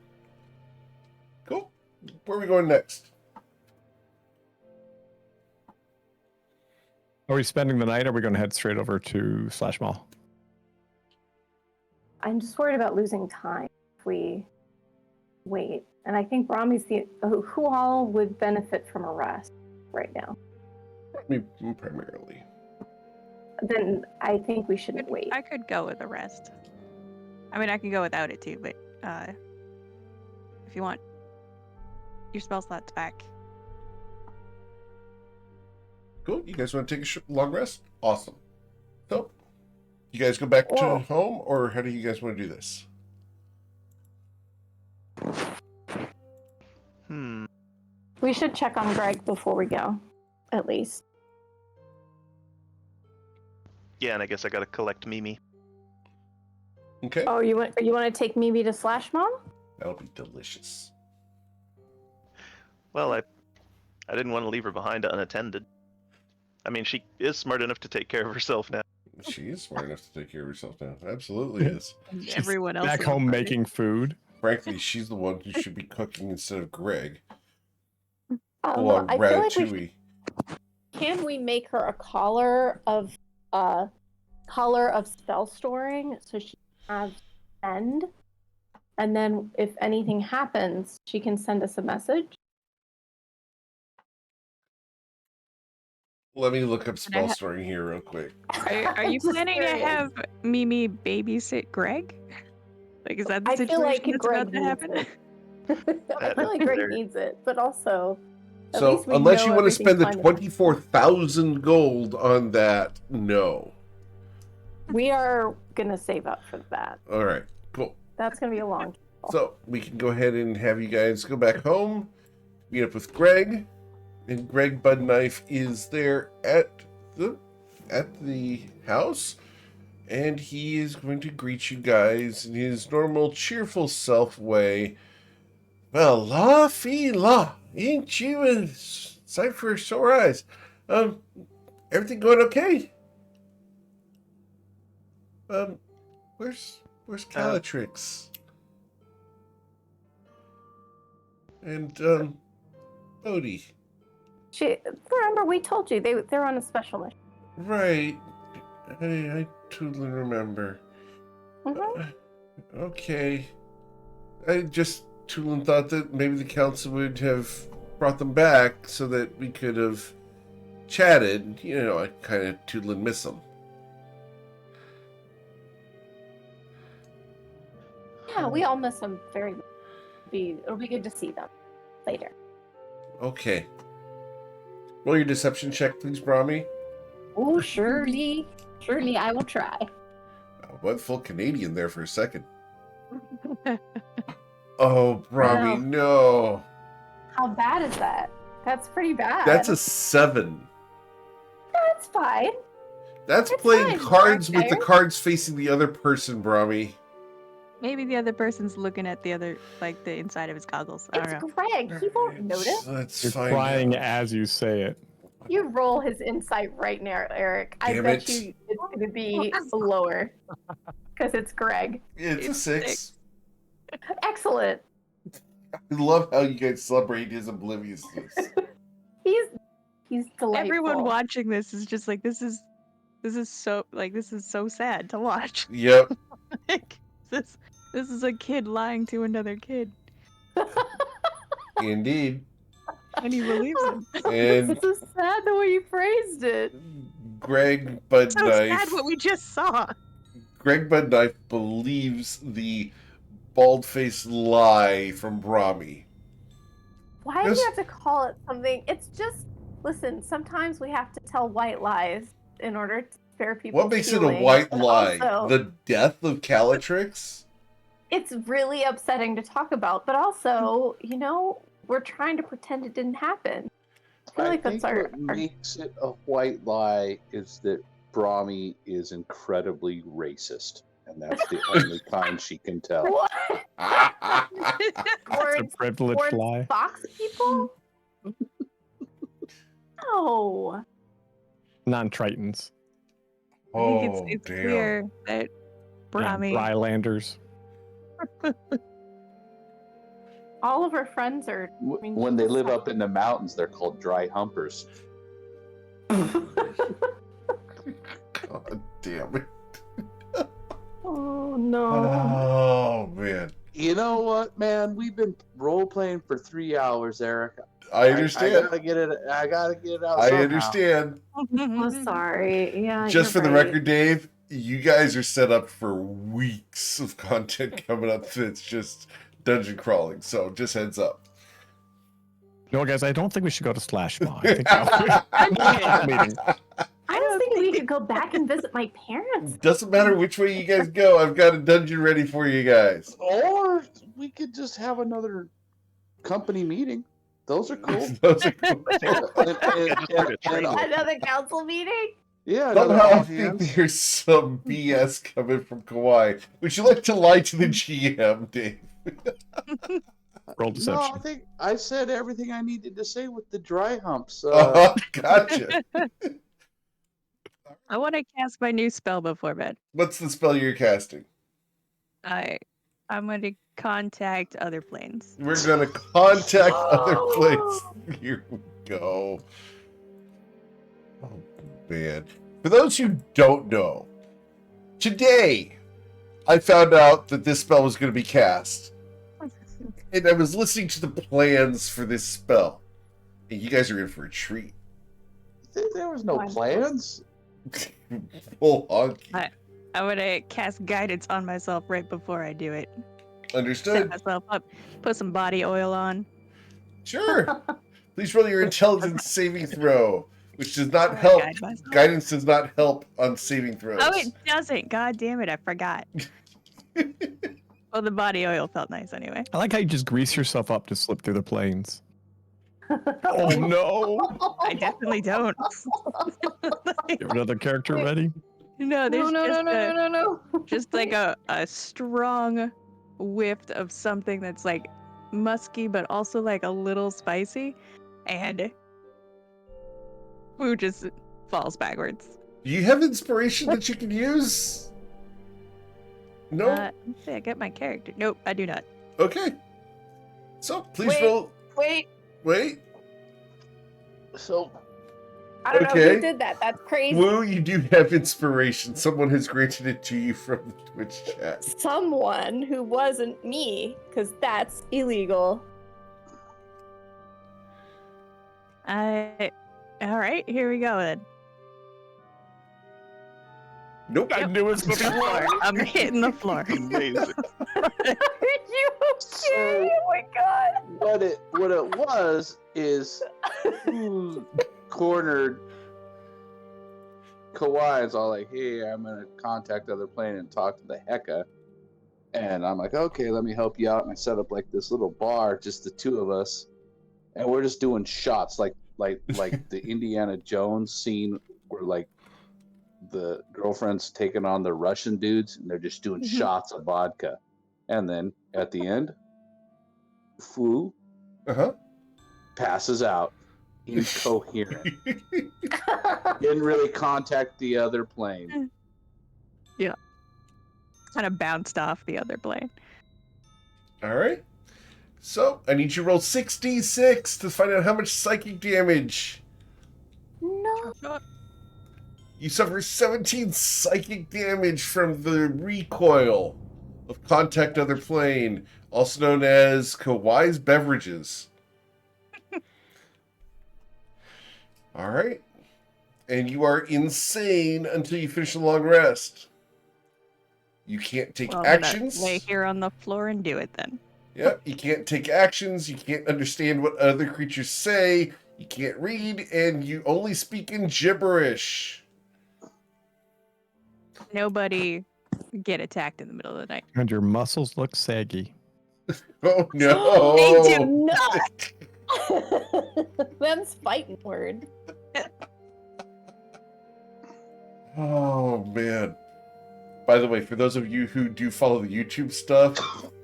Cool. Where are we going next? Are we spending the night, or are we going to head straight over to Slash Mall? I'm just worried about losing time if we wait. And I think Brahmi's who all would benefit from a rest right now. Me primarily. Then I think we shouldn't wait. I could go with a rest. I mean, I can go without it too, but if you want your spell slots back. Cool. You guys want to take a long rest? Awesome. So, you guys go back to home, or how do you guys want to do this? We should check on Greg before we go, at least. Yeah, and I guess I gotta collect Mimi. Okay. Oh, you want to take Mimi to Slash Mall? That'll be delicious. Well, I didn't want to leave her behind unattended. I mean, she is smart enough to take care of herself now. She is smart enough to take care of herself now. Absolutely is. Everyone else Back in the home party. making food. Frankly, she's the one who should be cooking instead of Greg. I feel like Ratatouille. can we make her a collar of spell storing so she can send, and then if anything happens, she can send us a message. Let me look up spell storing here real quick. Are you planning to have Mimi babysit Greg? Like, is that the I situation feel like that's Greg about to happen? needs I feel like Greg needs it, but also. At So, least we unless know you want to spend the everything's fine. 24,000 gold on that, no. We are gonna save up for that. All right, cool. That's gonna be a long. So, we can go ahead and have you guys go back home, meet up with Greg, and Greg Budknife is there at the house, and he is going to greet you guys in his normal cheerful self way. Well, la fee la, ain't you a sight for sore eyes? Everything going okay? Where's Calatrix? And Bodhi. Remember we told you they're on a special mission. Right. I totally remember. Mhm. Okay. I just Tulin thought that maybe the council would have brought them back so that we could have chatted. You know, I kind of Tulin miss them. Yeah, we all miss them very much. It'll be good to see them later. Okay. Roll your deception check, please, Brahmi. Oh, surely I will try. I went full Canadian there for a second. Oh, Brahmi, Wow. no. How bad is that? That's pretty bad. That's a 7. That's fine. That's It's playing fine, cards with the Blackfire. cards facing the other person, Brahmi. Maybe the other person's looking at the other, like the inside of his goggles. I don't It's know. Greg. He won't notice. Let's You're find crying out. as you say it. You roll his insight right now, Eric. I Damn bet it. you it's going to be lower because it's Greg. It's a 6. Excellent. I love how you guys celebrate his obliviousness. He's delightful. Everyone watching this is just like, this is so sad to watch. Yep. Like, this is a kid lying to another kid, Indeed. and he believes him. And This is sad the way you phrased it. Greg So sad Budknife. what we just saw. Greg Budknife believes the bald-faced lie from Brahmi. Why do Yes. you have to call it something? It's just, listen, sometimes we have to tell white lies in order spare people's What makes it a feelings, white but lie? also, The death of Calatrix? it's really upsetting to talk about, but also, we're trying to pretend it didn't happen. I feel like think that's our. what makes it a white lie is that Brahmi is incredibly racist, and that's the only kind she can tell. What? It's a Towards privileged lie. Fox people? No. Non-Tritons. I think Oh, it's damn. clear that Brahmi. Rylanders. All of our friends are. When they live up in the mountains, they're called dry humpers. God damn it. Oh no. Oh, man. You know what, man? We've been role playing for 3 hours, Eric. I understand. I gotta get it. I gotta get it out. I somehow. understand. I'm sorry. Yeah. Just for you're the right. record, Dave, you guys are set up for weeks of content coming up that's just dungeon crawling. So just heads up. No, guys, I don't think we should go to Slash Mall. I think that meeting. I just think we could go back and visit my parents. Doesn't matter which way you guys go. I've got a dungeon ready for you guys. Or we could just have another company meeting. Those are cool. Those are cool. Another council meeting? Yeah, another Somehow I all think hands. there's some BS coming from Kauai. Would you like to lie to the GM, Dave? Roll No, deception. I think I said everything I needed to say with the dry humps. Gotcha. I want to cast my new spell before bed. What's the spell you're casting? I'm going to contact other planes. We're going to contact other planes. Here we go. Oh, man. For those who don't know, today I found out that this spell was going to be cast. And I was listening to the plans for this spell. And you guys are in for a treat. There was no plans. Full honky. I'm going to cast guidance on myself right before I do it. Set Understood? myself up, put some body oil on. Sure. Please roll your intelligence saving throw, which does not Or help. guide myself. Guidance does not help on saving throws. Oh, it doesn't. God damn it, I forgot. Well, the body oil felt nice anyway. I like how you just grease yourself up to slip through the planes. Oh no! I definitely don't. You have another character ready? No, there's No. just like a strong whiff of something that's like musky but also like a little spicy, and food just falls backwards. Do you have inspiration that you can use? No? Let's see, I get my character. Nope, I do not. Okay. So, please Wait. roll. Wait, Wait. So I don't know Okay. who did that. That's crazy. Woo, you do have inspiration. Someone has granted it to you from the Twitch chat. Someone who wasn't me, because that's illegal. All right, here we go then. Nope. I knew it was going to be Floor. I'm hitting the floor. Amazing. Are you okay? Oh my god. what it was is who cornered Kawhi's all like, hey, I'm gonna contact other plane and talk to the Hecka. And I'm like, okay, let me help you out. And I set up like this little bar, just the two of us, and we're just doing shots like the Indiana Jones scene where like the girlfriend's taking on the Russian dudes and they're just doing shots of vodka. And then at the end, Fu Uh-huh. passes out, incoherent. Didn't really contact the other plane. Kind of bounced off the other plane. All right. So, I need you to roll 6d6 to find out how much psychic damage. No. You suffer 17 psychic damage from the recoil of contact other plane, also known as Kauai's beverages. All right. And you are insane until you finish a long rest. You can't take Well, I'm gonna actions. lay here on the floor and do it then. Yep, you can't take actions, you can't understand what other creatures say, you can't read, and you only speak in gibberish. Nobody get attacked in the middle of the night. And your muscles look saggy. Oh no! They do not. Them's fighting words. Oh man. By the way, for those of you who do follow the YouTube stuff,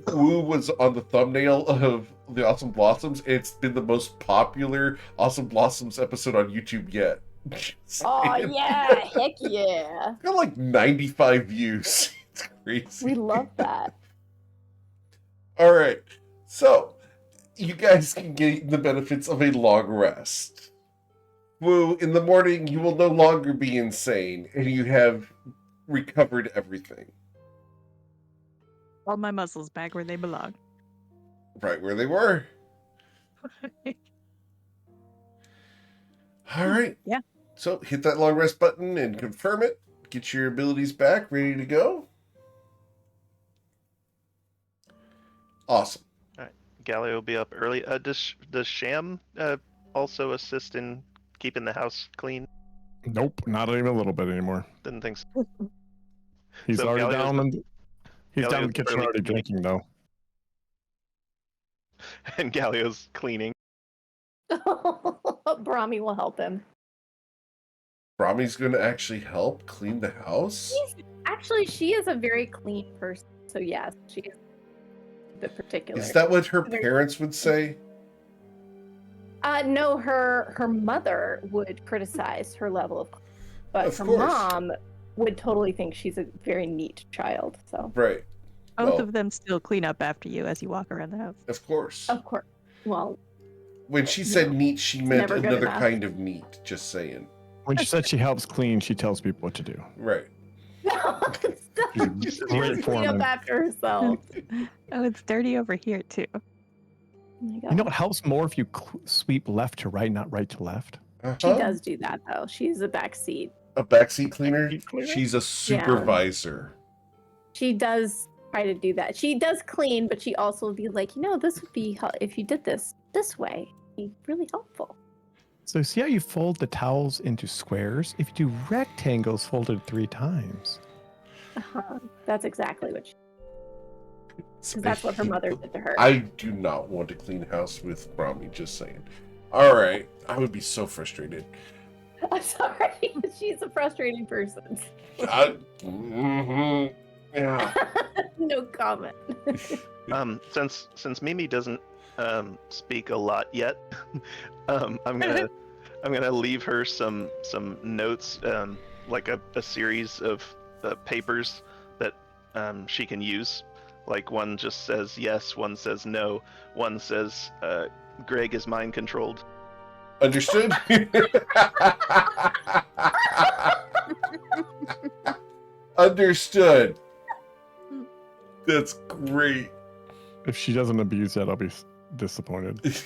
Woo was on the thumbnail of the Awesome Blossoms. It's been the most popular Awesome Blossoms episode on YouTube yet. Oh yeah, heck yeah. Got like 95 views. It's crazy. We love that. All right. So, you guys can get the benefits of a long rest. Woo, in the morning, you will no longer be insane, and you have recovered everything. All my muscles back where they belong. Right where they were. All right. Yeah. So, hit that long rest button and confirm it. Get your abilities back, ready to go. Awesome. Gallia will be up early. Does Sham also assist in keeping the house clean? Nope, not even a little bit anymore. Didn't think so. He's So already Gallia's down the- and he's down in the Gallia's kitchen early already cleaning. drinking though. And Gallia's cleaning. Brahmi will help him. Brahmi's going to actually help clean the house? Actually, she is a very clean person, so yes, she is a bit particular. Is that what her parents would say? No, her mother would criticize her level of cleaning, but Of her course. mom would totally think she's a very neat child. So, Right. Both Well, of them still clean up after you as you walk around the house. Of course. of course, well, When she said No. neat, she meant never good another enough. kind of neat. Just saying. When she said she helps clean, she tells people what to do. Right. stop. She's a She great doesn't clean up foreman. after herself. Oh, it's dirty over here too. Oh my God. You know, it helps more if you sweep left to right, not right to left. She Uh-huh. does do that though. She's a backseat. A backseat cleaner? Backseat cleaner? She's a supervisor. She does try to do that. She does clean, but she also would be like, this would be if you did this way, it'd be really helpful. So see how you fold the towels into squares? If you do rectangles, folded 3 times. That's exactly what she. Because that's what her mother did to her. I do not want to clean house with Brahmi, just saying. All right. I would be so frustrated. I'm sorry. She's a frustrating person. Yeah. No comment. Since Mimi doesn't speak a lot yet, I'm gonna leave her some notes, like a series of papers that she can use. Like one just says yes, one says no, one says Greg is mind controlled. Understood? Understood. That's great. If she doesn't abuse that, I'll be disappointed.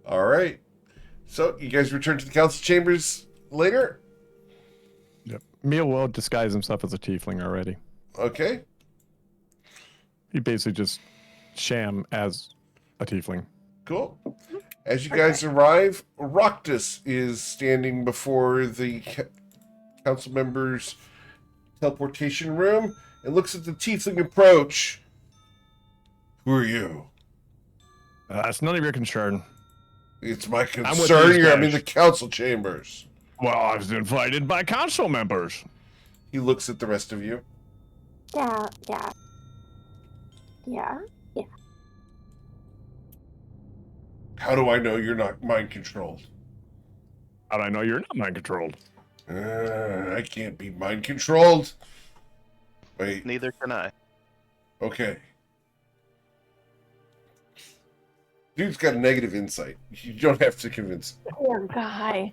All right. So, you guys return to the council chambers later? Yep. Meal will disguise himself as a tiefling already. Okay. He basically just sham as a tiefling. Cool. As you guys arrive, Roctus is standing before the council members' teleportation room and looks at the tiefling approach. Who are you? That's none of your concern. It's my with concern these here. I'm in guys. the council chambers. Well, I was invited by council members. He looks at the rest of you. Yeah. How do I know you're not mind controlled? How do I know you're not mind controlled? I can't be mind controlled. Wait, Neither can I. okay. Dude's got a negative insight. You don't have to convince him. Poor guy.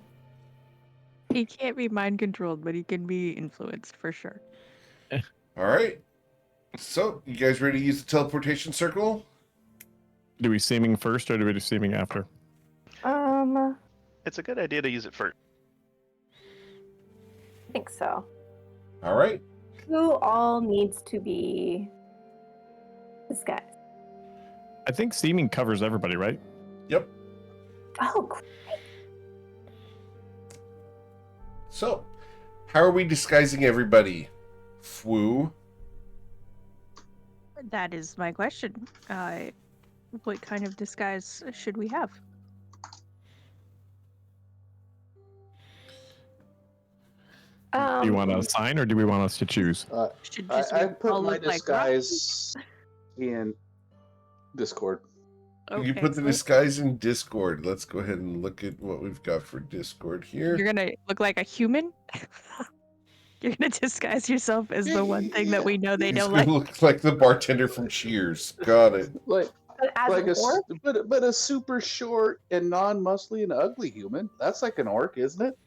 He can't be mind controlled, but he can be influenced for sure. All right. So, you guys ready to use the teleportation circle? Do we seeming first or do we do seeming after? I It's a good idea to use it first. think so. All right. Who all needs to be disguised? I think seeming covers everybody, right? Yep. Oh, So, How are we disguising everybody? Fwoo? That is my question. What kind of disguise should we have? Do you want to assign or do we want us to choose? Should I, just I we put all my look like disguise in Discord. rock? You Okay, put the so disguise in Discord. Let's go ahead and look at what we've got for Discord here. you're gonna look like a human. You're gonna disguise yourself as the one thing that we know they He's don't gonna like. look like the bartender from Cheers. Got it. Like As like an orc? but a super short and non-muscly and ugly human. That's like an orc, isn't it?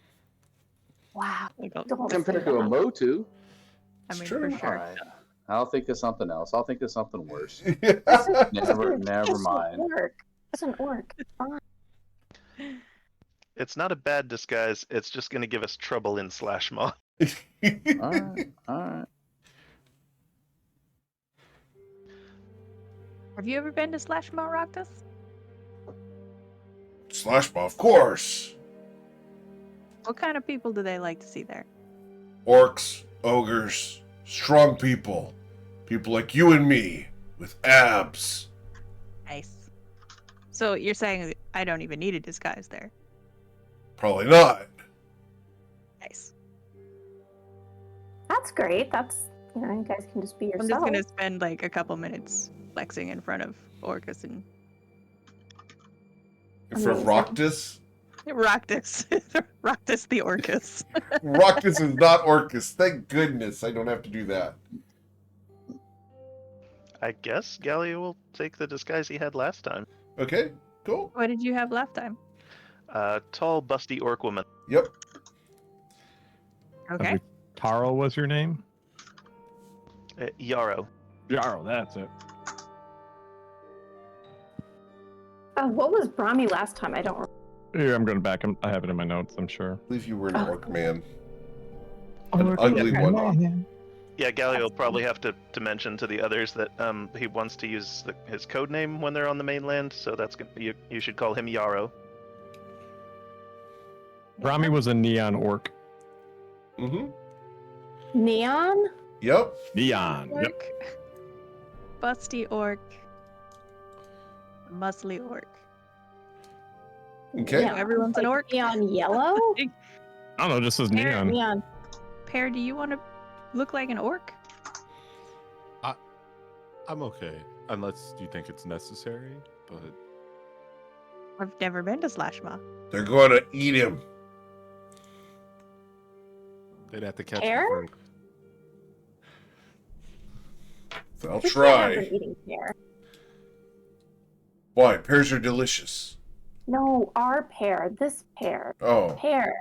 Wow. I don't- Don't Compared say to a that. Motu. I mean, true. for All sure. right. I'll think of something else. I'll think of something worse. It's Never an mind. orc. It's an orc. It's fine. It's not a bad disguise. It's just going to give us trouble in Slash Maw. All right. All right. Have you ever been to Slash Mount Roctus? Slashball, of course. What kind of people do they like to see there? Orcs, ogres, strong people. People like you and me with abs. Nice. So you're saying I don't even need a disguise there? Probably not. Nice. That's great. That's, you know, you guys can just be I'm just yourself. gonna spend like a couple minutes flexing in front of Orcus and For Amazing. Roctus. Roctus. Roctus the Orcus. Roctus is not Orcus. Thank goodness I don't have to do that. I guess Gallia will take the disguise he had last time. Okay, cool. What did you have last time? Tall, busty orc woman. Yep. Okay. Taro was your name? Yarrow. Jarl, that's it. What was Brahmi last time? I don't remember. Here, I'm going back. I have it in my notes, I'm sure. I believe you were an Oh. orc man. An ugly one. Yeah, Gallia will probably have to mention to the others that he wants to use his code name when they're on the mainland, so that's you should call him Yarrow. Brahmi was a neon orc. Mm-hmm. Neon? Yep. Neon. Yep. Orc. Busty orc. Muscly orc. Okay. Yeah, Everyone's an like orc? Neon yellow? I don't know, just says There, neon. Neon. Pear, do you want to look like an orc? I'm okay, unless you think it's necessary. But I've never been to Slashma. They're going to eat him. they'd have to catch Pear? him first. I'll You can't have try. them eating pear. Why? Pears are delicious. No, our pear. This pear. Oh. Pear.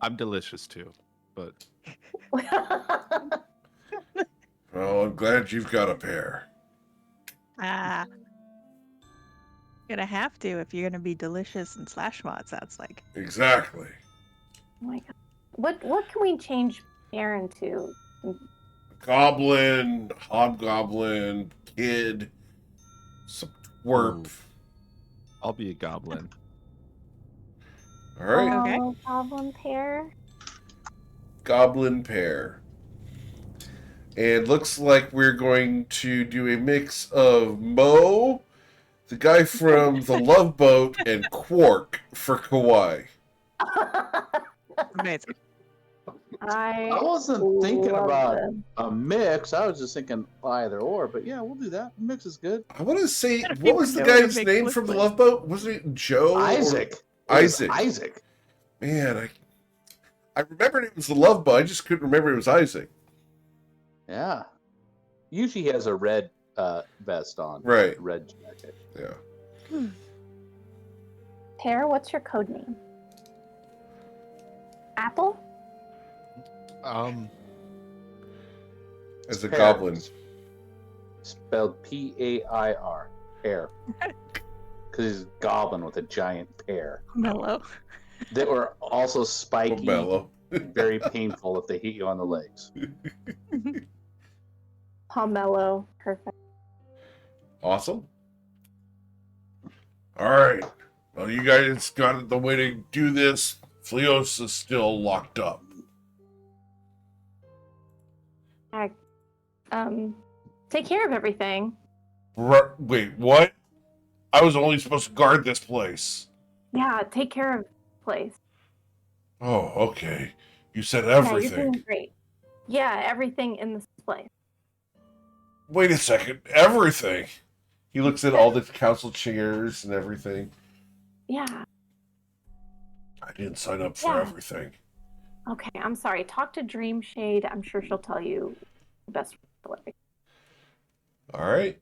I'm delicious too, but Well, I'm glad you've got a pear. Ah. Gonna have to if you're gonna be delicious in Slashma, it sounds like. Exactly. Oh my god. What can we change pear into? Goblin, hobgoblin, kid, some twerp. Ooh. I'll be a goblin. All right. Okay. Oh, goblin pear. Goblin pear. And looks like we're going to do a mix of Mo, the guy from the Love Boat, and Quark for Kawaii. Amazing. I wasn't thinking love about this. a mix. I was just thinking either or. But yeah, we'll do that. Mix is good. I want to say, Gotta what people was the know what a guy's mix name looks from the like. Love Boat? Wasn't it Joe? or- Isaac. It was Isaac. Isaac. Man, I remembered it was the Love Boat. I just couldn't remember it was Isaac. Yeah. Usually he has a red vest on. Right. Red jacket. Yeah. Pear, what's your code name? Apple? As a Pear. goblin. Spelled P-A-I-R. Pear. Because he's a goblin with a giant pear. Mellow. That were also spiky. Mellow. Very painful if they hit you on the legs. Pomelo. Perfect. Awesome. All right. Well, you guys got the way to do this. Fleos is still locked up. Take care of everything. Wait, what? I was only supposed to guard this place. Yeah, take care of the place. Oh, okay. You said Yeah, you're everything. doing great. Yeah, everything in this place. Wait a second. Everything. He looks at all the council chairs and everything. Yeah. I didn't sign up for Yeah. everything. Okay, I'm sorry. Talk to Dream Shade. I'm sure she'll tell you the best way. All right.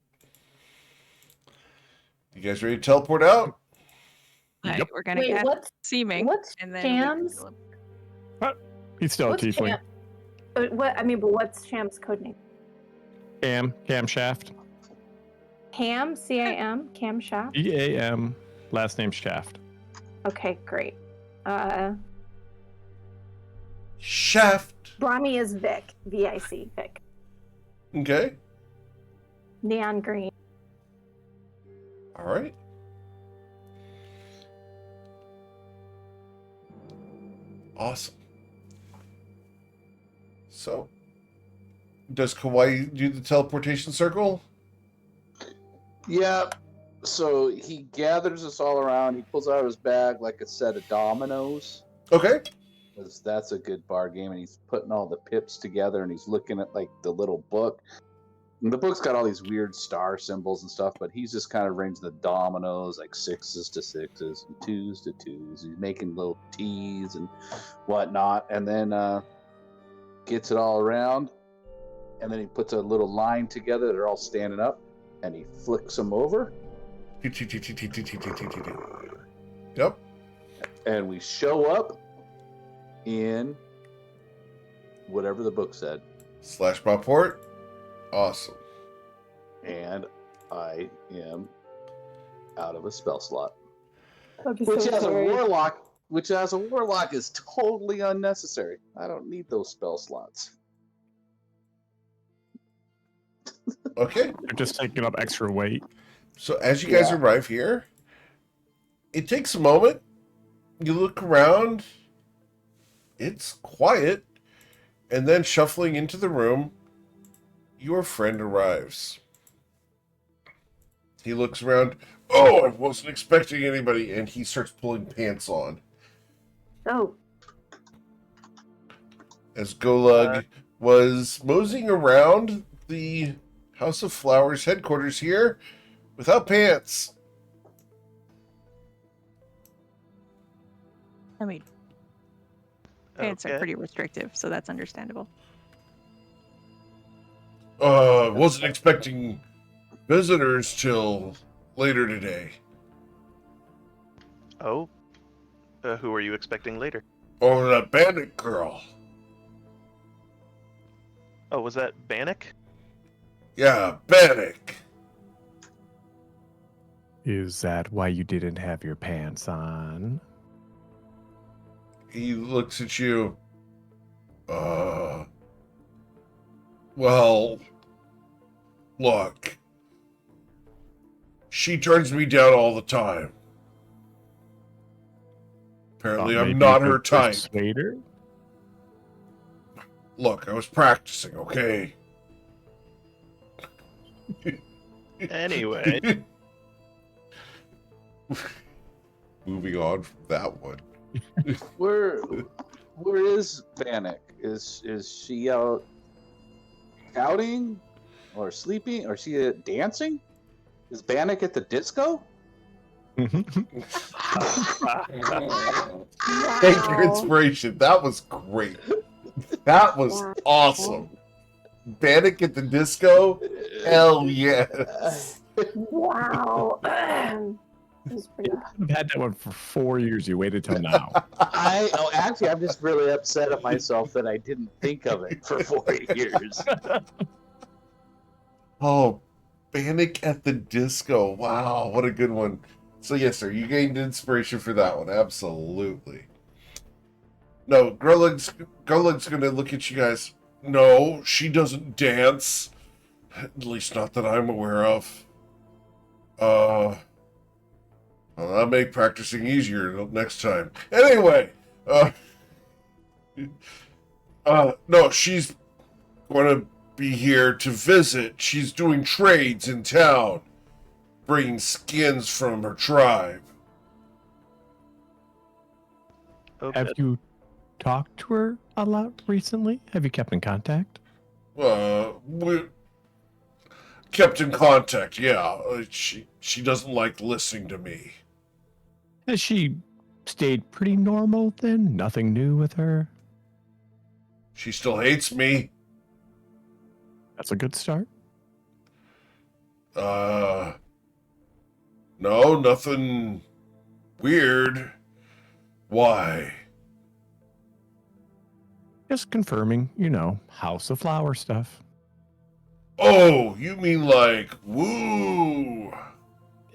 You guys ready to teleport out? Alright, we're gonna Wait, get what's seeming, what's and then Sham's? He's still a What's tiefling. but what's Sham's code name? Cam Shaft. Cam, C-A-M, Cam Shaft. E-A-M, last name Shaft. Okay, great. Shaft. Brahmi is Vic, V-I-C, Vic. Okay. Neon green. All right. Awesome. So, does Kawaii do the teleportation circle? Yeah. So he gathers us all around. He pulls out of his bag like a set of dominoes. Okay. Because that's a good bar game. And he's putting all the pips together and he's looking at like the little book. And the book's got all these weird star symbols and stuff, but he's just kind of arranging the dominoes like 6s to 6s and 2s to 2s. He's making little T's and whatnot. And then gets it all around. And then he puts a little line together. They're all standing up. And he flicks them over. Yep. And we show up in whatever the book said. / port. Awesome. And I am out of a spell slot. That'd be Which so as a scary. warlock is totally unnecessary. I don't need those spell slots. Okay. You're just taking up extra weight. So as you guys Yeah. arrive here, it takes a moment. You look around. It's quiet. And then shuffling into the room, your friend arrives. He looks around. Oh, I wasn't expecting anybody. And he starts pulling pants on. Oh, As Golug was moseying around the House of Flowers headquarters here without pants. I mean, pants are Okay. pretty restrictive, so that's understandable. Wasn't expecting visitors till later today. Oh, who are you expecting later? Oh, that bandit girl. Oh, was that Bannock? Yeah, Bannock. Is that why you didn't have your pants on? He looks at you. Well, look. She turns me down all the time. Apparently, I'm Maybe not you her could type. persuade her? Look, I was practicing, okay? Anyway, Moving on from that one. Where is Bannock? Is she out shouting or sleeping? Or is she dancing? Is Bannock at the disco? Take your wow. inspiration. That was great. That was Wow. awesome. Bannock at the disco? Hell yes. Wow. This is pretty I've had that one for 4 years. You waited till now. Actually, I'm just really upset at myself that I didn't think of it for 4 years. Oh, Bannock at the disco. Wow, what a good one. So yes, sir, you gained inspiration for that one. Absolutely. No, Growlug's gonna look at you guys. No, she doesn't dance. At least not that I'm aware of. Well, that'll make practicing easier next time. Anyway, no, she's going to be here to visit. She's doing trades in town, bringing skins from her tribe. Okay. Have you talked to her a lot recently? Have you kept in contact? We kept in contact, yeah. She doesn't like listening to me. Has she stayed pretty normal then? Nothing new with her? She still hates me. That's a good start. No, nothing weird. Why? Just confirming, House of Flower stuff. Oh, you mean like, woo.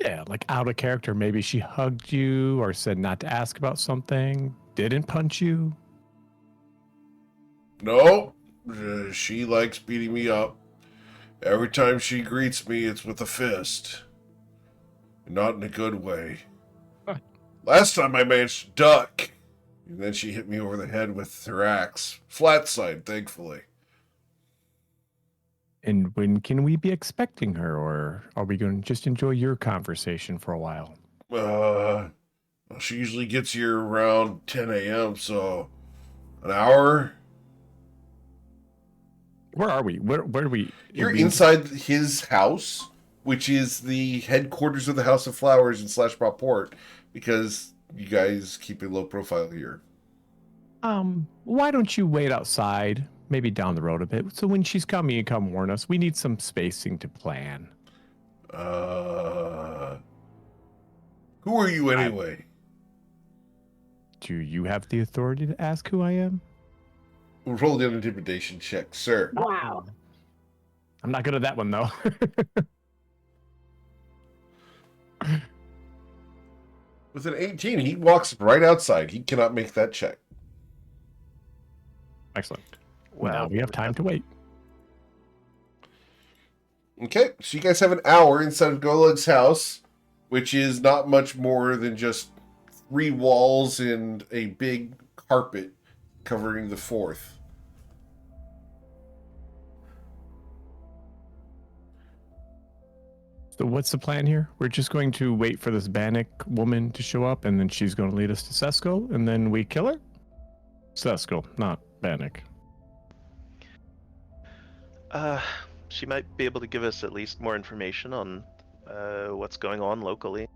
Yeah, like out of character. Maybe she hugged you or said not to ask about something, didn't punch you. No, she likes beating me up. Every time she greets me, it's with a fist. Not in a good way. Huh. Last time I managed to duck, and then she hit me over the head with her axe. Flat side, thankfully. And when can we be expecting her, or are we going to just enjoy your conversation for a while? Well, she usually gets here around 10 a.m., so an hour? Where are we? Where do we? You're inside his house, which is the headquarters of the House of Flowers in Slashpot Port, because you guys keep a low profile here. Why don't you wait outside, maybe down the road a bit, so when she's coming, you come warn us. We need some spacing to plan. Who are you anyway? Do you have the authority to ask who I am? Roll the intimidation check, sir. Wow. I'm not good at that one, though. With an 18, he walks right outside. He cannot make that check. Excellent. Wow. Now we have time to wait. Okay, so you guys have an hour inside of Golug's house, which is not much more than just 3 walls and a big carpet covering the 4th. So what's the plan here? We're just going to wait for this Bannock woman to show up, and then she's going to lead us to Sesko, and then we kill her? Sesko, not Bannock. She might be able to give us at least more information on what's going on locally.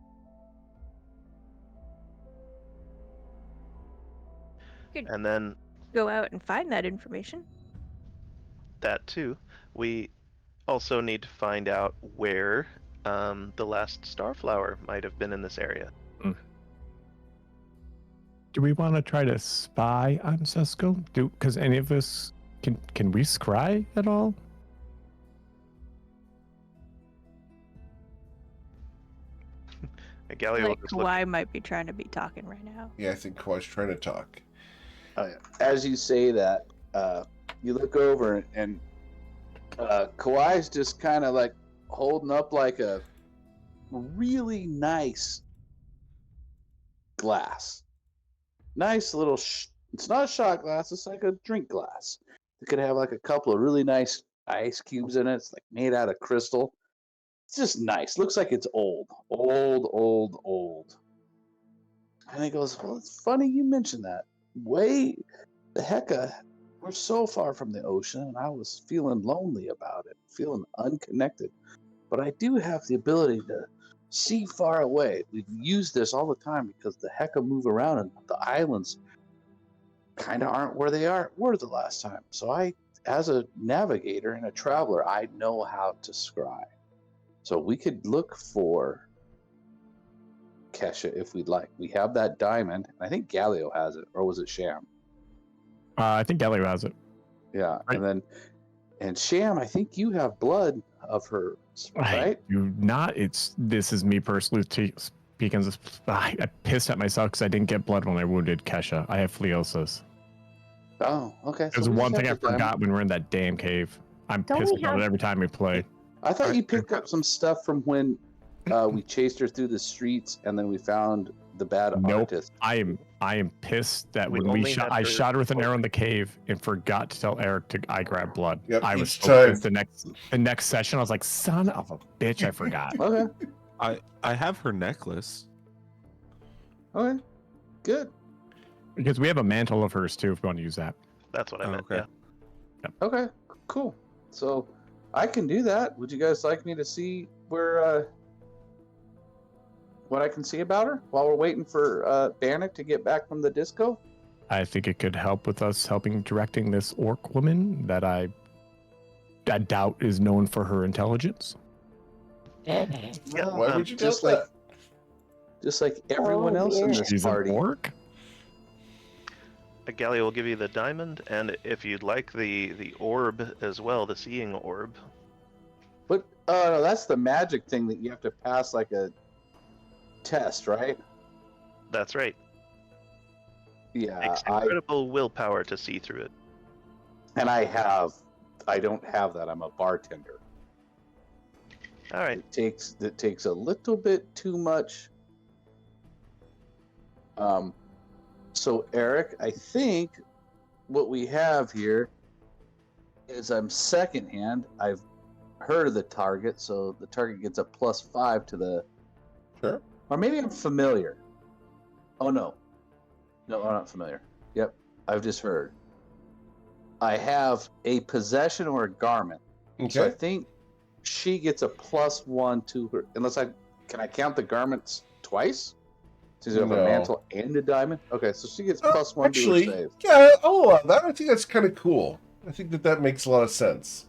Good. And then Go out and find that information. that too, we also need to find out where the last starflower might have been in this area. Do we want to try to spy on Sesko? Because any of us can we scry at all? Galileo Like just looked- Kawhi might be trying to be talking right now. Yeah, I think Kawhi's trying to talk. As you say that, you look over and Kawhi's just kind of like holding up like a really nice glass. Nice little, it's not a shot glass, it's like a drink glass. It could have like a couple of really nice ice cubes in it. It's like made out of crystal. It's just nice. Looks like it's old. And he goes, well, it's funny you mentioned that. The hecka, we're so far from the ocean, and I was feeling lonely about it, feeling unconnected. But I do have the ability to see far away. We've used this all the time because the hecka move around, and the islands kind of aren't where they were the last time. So I, as a navigator and a traveler, I know how to scry. So we could look for Kesha if we'd like. We have that diamond, and I think Galileo has it, or was it Sham? I think Galileo has it. Yeah, Right. and Sham, I think you have blood of her, right? I do not. This is me personally speaking. I pissed at myself because I didn't get blood when I wounded Kesha. I have Fleosis. Oh, okay. There's we one just thing I have the diamond. forgot when we're in that damn cave. I'm Don't pissed we about have- it every time we play. I thought you picked up some stuff from when we chased her through the streets, and then we found the bad Nope. artist. I am pissed that We when only have I her shot her with an arrow in focus. the cave and forgot to tell Eric to I grab blood. Yep, I was each so pissed time. the next session. I was like, son of a bitch, I forgot. Okay. I have her necklace. Okay. Good. Because we have a mantle of hers too, if we want to use that. That's what I Oh, meant. okay. Yeah. Okay. Cool. So I can do that. Would you guys like me to see where what I can see about her while we're waiting for Bannock to get back from the disco? I think it could help with us helping directing this orc woman that I doubt is known for her intelligence. Yeah, Why would you doubt just like that? just like everyone else in weird. this She's an party. orc? Gallia will give you the diamond, and if you'd like the orb as well, the seeing orb. But no, that's the magic thing that you have to pass like a test, right? That's right. Yeah, Takes incredible willpower to see through it. I don't have that. I'm a bartender. All right. It takes a little bit too much. So Eric, I think what we have here is I'm secondhand. I've heard of the target, so the target gets a +5 to the. Sure. Or maybe I'm familiar. Oh no. No, I'm not familiar. Yep, I've just heard. I have a possession or a garment. So I Okay. think she gets a +1 to her. Can I count the garments twice? Does it have No. a mantle and a diamond? Okay, so she gets Oh, +1 to her actually, save. yeah, I'll allow that. I think that's kind of cool. I think that makes a lot of sense.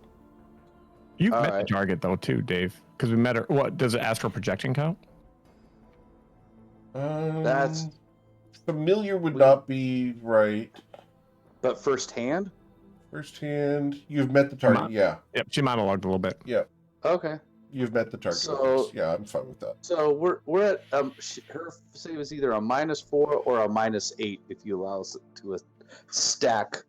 You've met the Alright. target though too, Dave. Because we met her. What does it astral projection count? That's- familiar would not be right. But firsthand? Firsthand, you've met the Come target. on. Yeah, Yep, she monologued a little bit. Okay. you've met the target. So- Yeah, I'm fine with that. So we're at her save is either a -4 or a -8 if you allow us to stack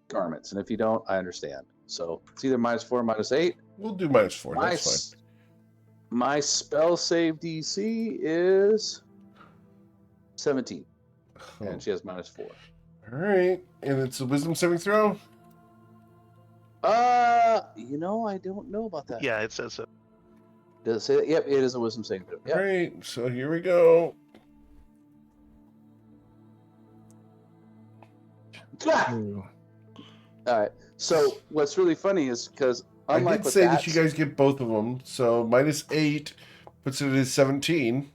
garments, and if you don't, I understand. So it's either -4 or -8. We'll do -4. My That's fine. my spell save DC is 17, Oh, and she has -4. all right, and it's a wisdom saving throw. I don't know about that. Yeah, it says so. Does it say that? Yep, it is a wisdom saving throw. All Yep. right, so here we go. Ah! Ooh. All right. So what's really funny is because I unlike did with say that you guys get both of them, so -8 puts it at 17.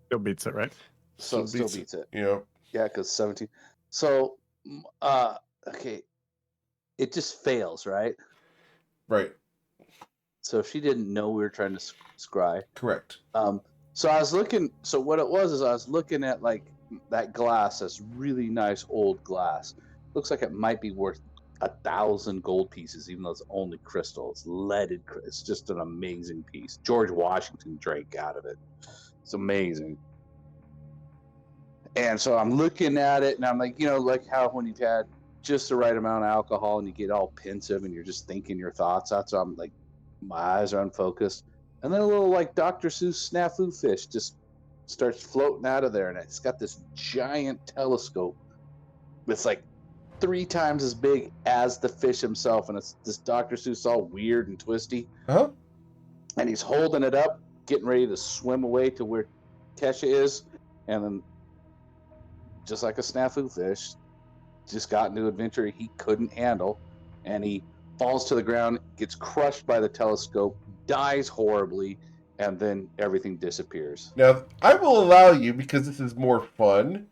Still beats it, right? still still beats it. Yeah. Yeah, because 17. So, okay, it just fails, right? Right. So she didn't know we were trying to scry. Correct. So I was looking. So what it was is I was looking at like that glass, this really nice old glass. Looks like it might be worth 1,000 gold pieces, even though it's only crystal. It's leaded. It's just an amazing piece. George Washington drank out of it. It's amazing. And so I'm looking at it, and I'm like, like how when you've had just the right amount of alcohol and you get all pensive and you're just thinking your thoughts. That's why I'm like, my eyes are unfocused. And then a little like Dr. Seuss snafu fish just starts floating out of there, and it's got this giant telescope that's like 3 times as big as the fish himself, and it's this Dr. Seuss all weird and twisty. Huh? And he's holding it up, getting ready to swim away to where Kesha is, and then just like a snafu fish, just got into an adventure he couldn't handle, and he falls to the ground, gets crushed by the telescope, dies horribly, and then everything disappears. Now, I will allow you, because this is more fun.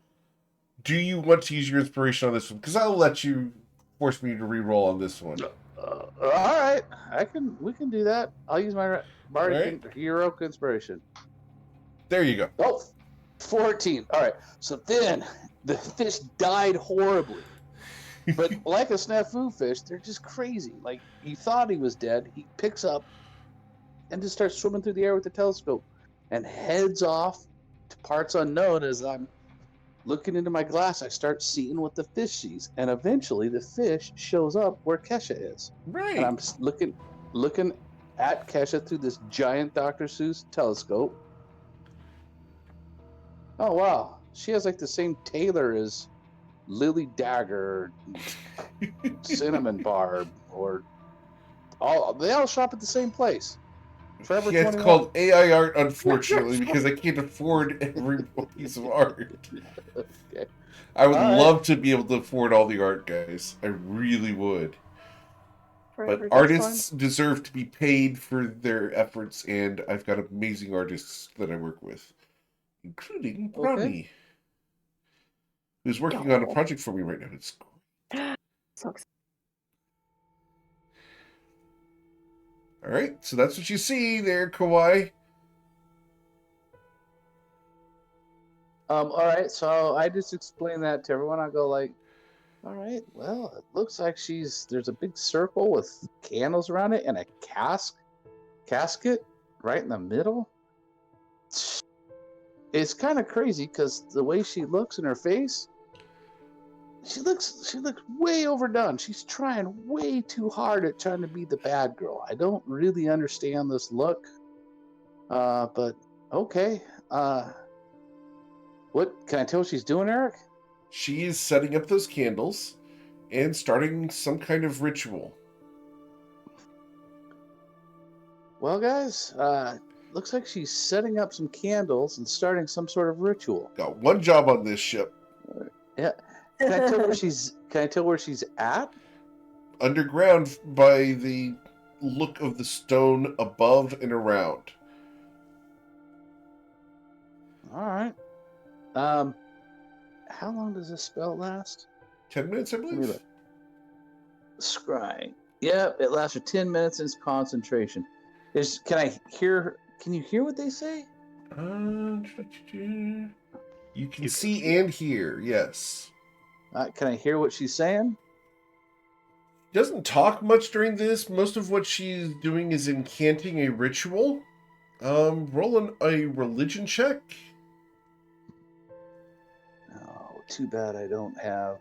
Do you want to use your inspiration on this one? Because I'll let you force me to re-roll on this one. All right, we can do that. I'll use my bardic Right. heroic inspiration. There you go. Oh, 14. All right. So then the fish died horribly. But like a snafu fish, they're just crazy. Like, he thought he was dead. He picks up and just starts swimming through the air with the telescope and heads off to parts unknown. As I'm looking into my glass, I start seeing what the fish sees. And eventually the fish shows up where Kesha is. Right. And I'm just looking at Kesha through this giant Dr. Seuss telescope. Oh wow, she has like the same tailor as Lily Dagger, Cinnamon Barb, or they all shop at the same place. Forever Yeah, it's 21. called AI art, unfortunately, because I can't afford every piece of art. Okay. I would All right. love to be able to afford all the art, guys. I really would. But Forever, that's fine. artists deserve to be paid for their efforts, and I've got amazing artists that I work with, including Okay. Brownie, who's working on a project for me right now. It's So excited. all right. So that's what you see there, Kawhi. All right. So I just explained that to everyone. I go like, all right. Well, it looks like there's a big circle with candles around it and a casket right in the middle. It's kind of crazy because the way she looks in her face, she looks way overdone. She's trying way too hard at trying to be the bad girl. I don't really understand this look. But okay. What can I tell what she's doing, Eric? She is setting up those candles and starting some kind of ritual. Well, guys, looks like she's setting up some candles and starting some sort of ritual. Got one job on this ship. Yeah. Can I tell where she's at? Underground by the look of the stone above and around. All right. How long does this spell last? 10 minutes, I Let me believe. look. Scrying. Yep, it lasts for 10 minutes in its concentration. Can you hear what they say? You can see and hear, yes. Can I hear what she's saying? Doesn't talk much during this. Most of what she's doing is incanting a ritual. Rolling a religion check. Oh, too bad I don't have.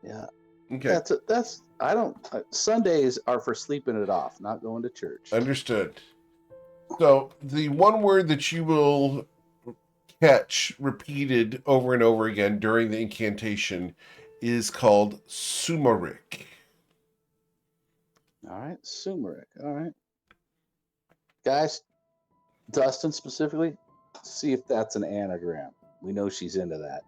Yeah, Okay, that's I don't. Sundays are for sleeping it off, not going to church. understood. So the one word that you will catch repeated over and over again during the incantation is called sumarik. All right, Sumeric. All right, guys, Dustin specifically, see if that's an anagram. We know she's into that.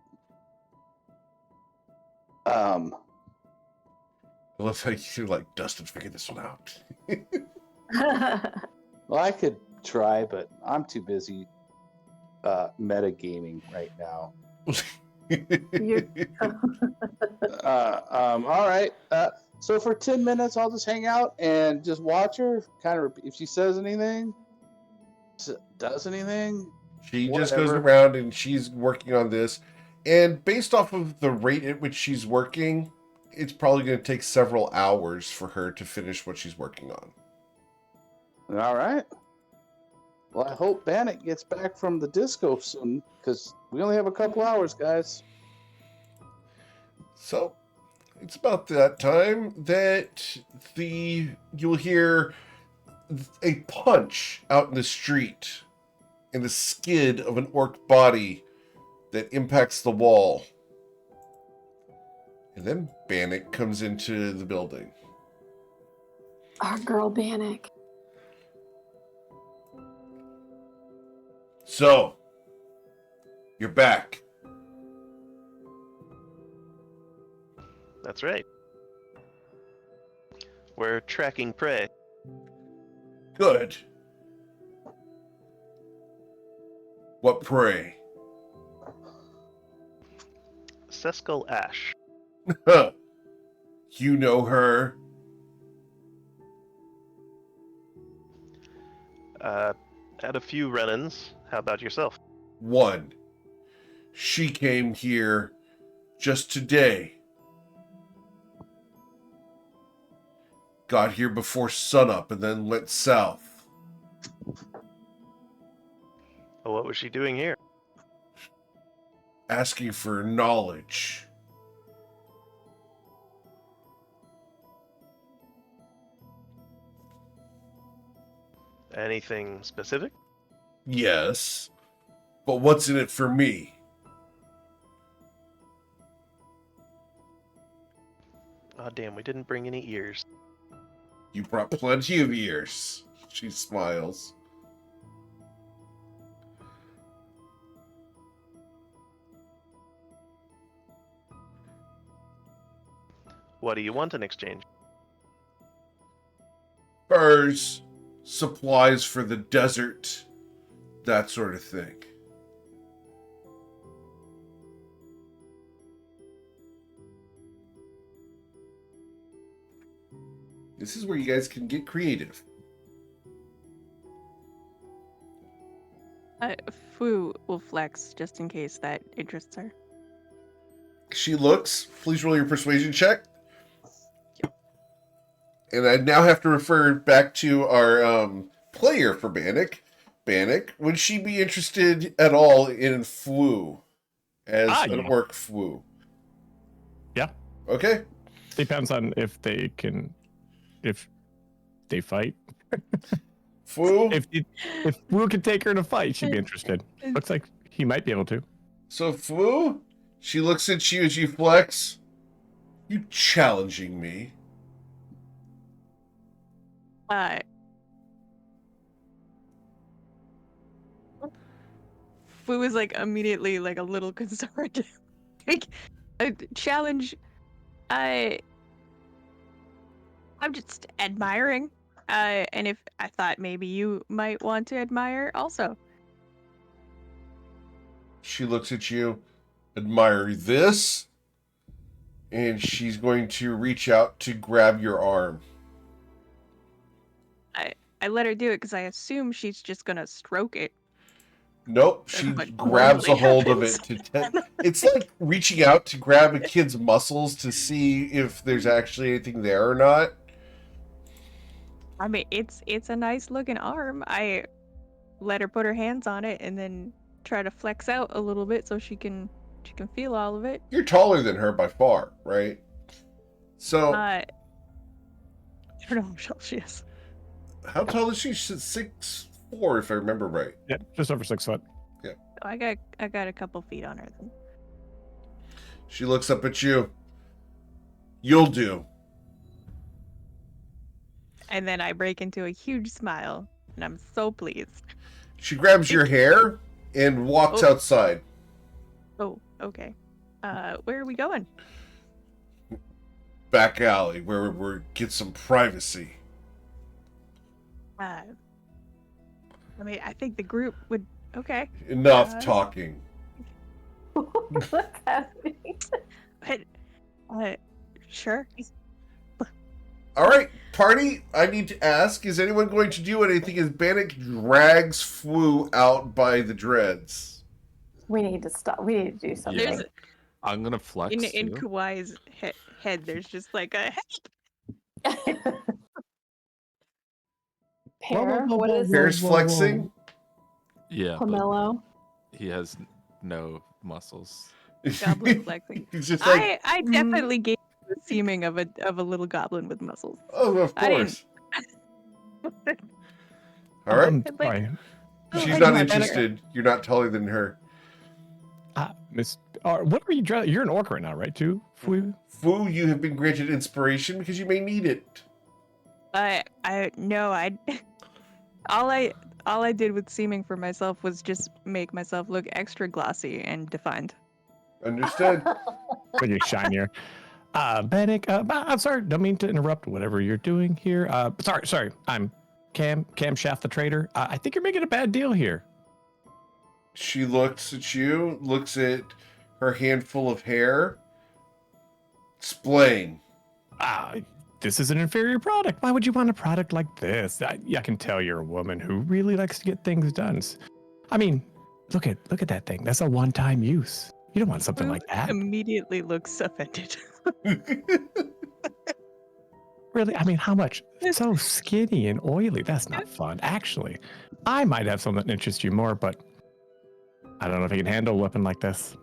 I love how you're like, Dustin, figure this one out. Well, I could try, but I'm too busy metagaming right now. All right. So for 10 minutes, I'll just hang out and just watch her. Kind of, if she says anything, does anything, She just goes whatever. around and she's working on this. And based off of the rate at which she's working, it's probably going to take several hours for her to finish what she's working on. All right. Well, I hope Bannock gets back from the disco soon, because we only have a couple hours, guys. So it's about that time that you'll hear a punch out in the street and the skid of an orc body that impacts the wall. And then Bannock comes into the building. Our girl Bannock. So, you're back. That's right. We're tracking prey. Good. What prey? Sescal Ash. Huh. You know her? Had a few run-ins. How about yourself? One. She came here just today. Got here before sunup and then went south. Well, what was she doing here? Asking for knowledge. Anything specific? Yes. But what's in it for me? Oh, damn, we didn't bring any ears. You brought plenty of ears. She smiles. What do you want in exchange? Furs, supplies for the desert, that sort of thing. This is where you guys can get creative. Fu will flex just in case that interests her. She looks. Please roll your persuasion check. And I now have to refer back to our player for Bannock. Bannock, would she be interested at all in Fu as an yeah. orc Fu? Yeah. Okay. Depends on if they fight. Fu. If Wu could take her in a fight, she'd be interested. Looks like he might be able to. So Fu, she looks at you as you flex. You challenging me? Fu was like immediately like a little concerned. Like a challenge. I'm just admiring. And if I thought maybe you might want to admire also. She looks at you, admire this, and she's going to reach out to grab your arm. I let her do it because I assume she's just gonna stroke it. Nope, she What grabs a normally hold of happens. it. It's like reaching out to grab a kid's muscles to see if there's actually anything there or not. I mean, it's a nice looking arm. I let her put her hands on it and then try to flex out a little bit so she can feel all of it. You're taller than her by far, right? So, I don't know how tall she is. how tall is she? She's 6'4", if I remember right. Yeah, just over 6 foot. I got a couple feet on her then. She looks up at you. You'll do. And then I break into a huge smile, and I'm so pleased. She grabs your hair and walks Oh. outside. Oh, okay. Where are we going? Back alley where we get some privacy. I mean, I think the group would. Okay, Enough talking. What's happening? but sure. All right, party, I need to ask, is anyone going to do anything as Bannock drags Fu out by the dreads? We need to stop. We need to do something. There's I'm gonna flex in too. Kawai's head. There's just like a Pear, what is Bear's flexing? Yeah, but Pomelo? he has no muscles. goblin flexing. He's just like, I definitely gave the seeming of a little goblin with muscles. oh, of I didn't- course. All right, Sorry. she's Hey, not Bannock. interested. You're not taller than her. Miss, what are you dressed? You're an orc right now, right? Too? Fu? Fu, you have been granted inspiration because you may need it. All I did with seeming for myself was just make myself look extra glossy and defined. Understood? When you're shinier. Bannock, I'm sorry, don't mean to interrupt whatever you're doing here. Sorry, I'm Cam Shaft the trader. I think you're making a bad deal here. She looks at you, looks at her handful of hair. Explain. This is an inferior product. Why would you want a product like this? I can tell you're a woman who really likes to get things done. I mean, look at that thing. That's a one-time use. You don't want something Fu like that. Immediately looks offended. Really? I mean, how much? It's so skinny and oily. That's not fun. Actually, I might have something that interests you more, but I don't know if you can handle a weapon like this.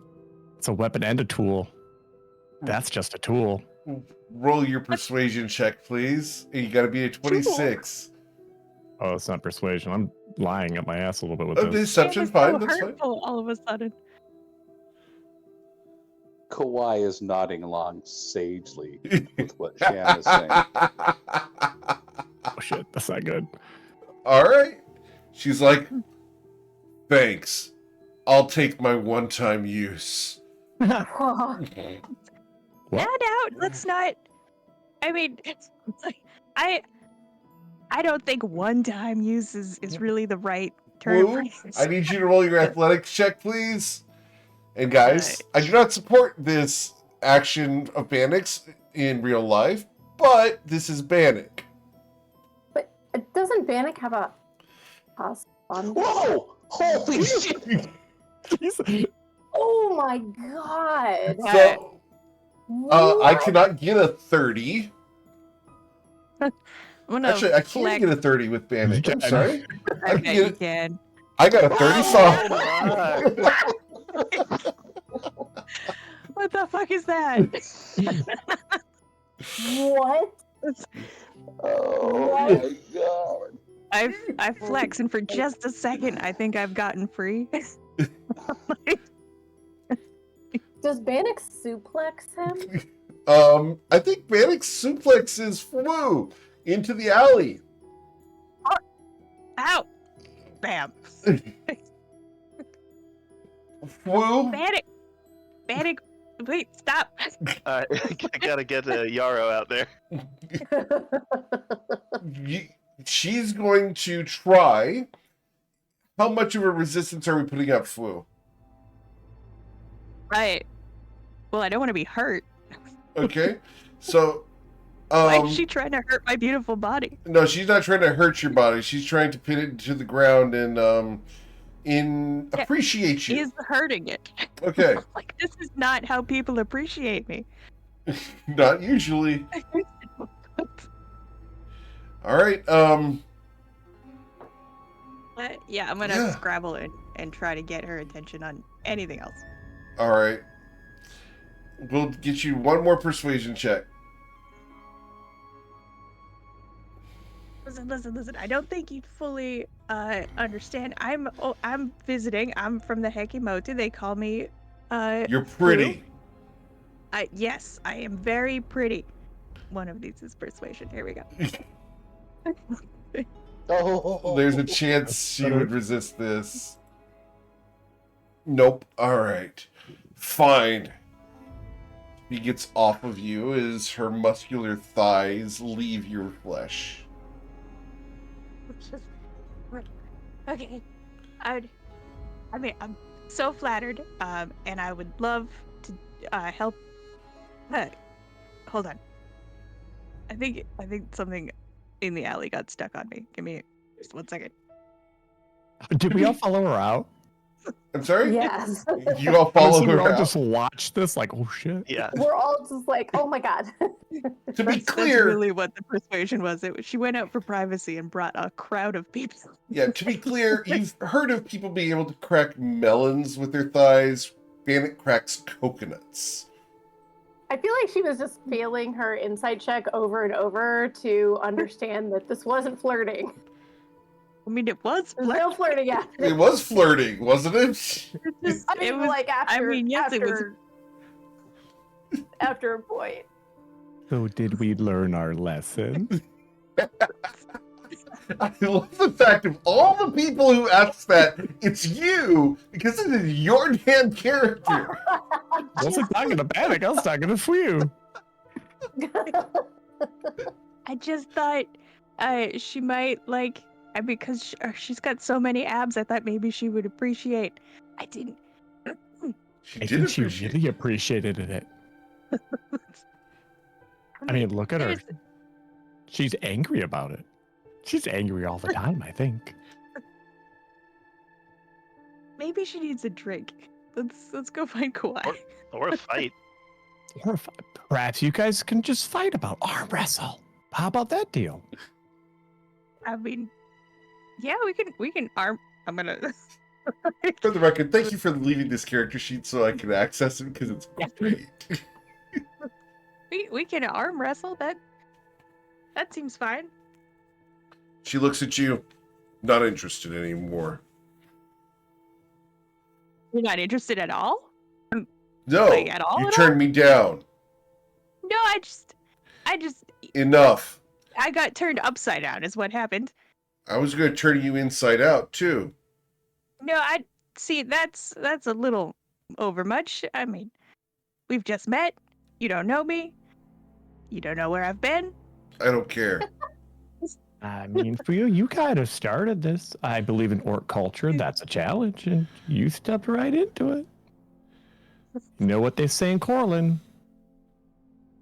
It's a weapon and a tool. That's just a tool. Roll your persuasion check, please. And you gotta be a 26. Oh, it's not persuasion. I'm lying up my ass a little bit with Oh, this. deception, It's fine, so that's fine. hurtful all of a sudden. Kawhi is nodding along sagely with what Shan is saying. Oh shit, that's not good. All right. She's like, thanks. I'll take my one-time use. What? No, let's not. I mean, it's like, I don't think one-time use is really the right term. Woo, for this. I need you to roll your athletics check, please. And guys, I do not support this action of Bannock's in real life, but this is Bannock. But doesn't Bannock have a house on? Whoa! Holy shit! Oh my god! So, I What? cannot get a 30. I'm gonna Actually, I can't flex. get a 30 with Bannock. I'm sorry. I I can bet get you it. can. I got a 30 soft. What the fuck is that? What? Oh What? my god. I flex, and for just a second, I think I've gotten free. Does Bannock suplex him? I think Bannock suplexes Fwu into the alley. Ow! Bam! Fwu, Bannock, wait, stop! I gotta get Yarrow out there. she's going to try. How much of a resistance are we putting up, Fwu? Right. Well, I don't want to be hurt. Okay, so Why is she trying to hurt my beautiful body? no, she's not trying to hurt your body. She's trying to pin it to the ground and Yeah, appreciate you. Is hurting it. Okay, Like, this is not how people appreciate me. not usually. All right. But yeah, I'm gonna Yeah. scrabble and try to get her attention on anything else. All right. We'll get you one more persuasion check. Listen. I don't think you'd fully understand. I'm visiting. I'm from the Hekimoto. They call me You're pretty. yes, I am very pretty. One of these is persuasion. Here we go. Oh, There's a chance she would resist this. Nope. All right. Fine. He gets off of you as her muscular thighs leave your flesh. Okay. I'm so flattered. And I would love to help. Hold on. I think something in the alley got stuck on me. Give me just 1 second. Did we all follow her out? I'm sorry? Yes. You all follow Honestly, we her all out? just watch this like, oh shit. Yeah. We're all just like, oh my god. To be That's clear, really what the persuasion was. She went out for privacy and brought a crowd of people. yeah, to be clear, you've heard of people being able to crack melons with their thighs. Bannock cracks coconuts. I feel like she was just failing her insight check over and over to understand that this wasn't flirting. I mean, it was There's no flirting yet. It was flirting, wasn't it? I mean, it was, like after. yes, it was. After a point. So did we learn our lesson? I love the fact of all the people who asked that, it's you, because it is your damn character. I wasn't talking to Panic, I was talking to Flew. I just thought she might like. Because she's got so many abs, I thought maybe she would appreciate. I didn't. She I did think she appreciate really appreciated it. I mean, look at her. She's angry about it. She's angry all the time, I think. Maybe she needs a drink. Let's go find Kawhi. Or a fight. Or perhaps you guys can just fight about arm wrestle. How about that deal? I mean, yeah, we can arm. I'm gonna. For the record, thank you for leaving this character sheet so I can access it because it's great. we can arm wrestle. That seems fine. She looks at you. Not interested anymore. You're not interested at all? No, Like, at all, you at turned me down. No, I just Enough. I got turned upside down is what happened. I was going to turn you inside out, too. No, I see that's a little overmuch. I mean, we've just met. You don't know me. You don't know where I've been. I don't care. I mean, for you, you kind of started this. I believe in orc culture. That's a challenge, and you stepped right into it. You know what they say in Corlin?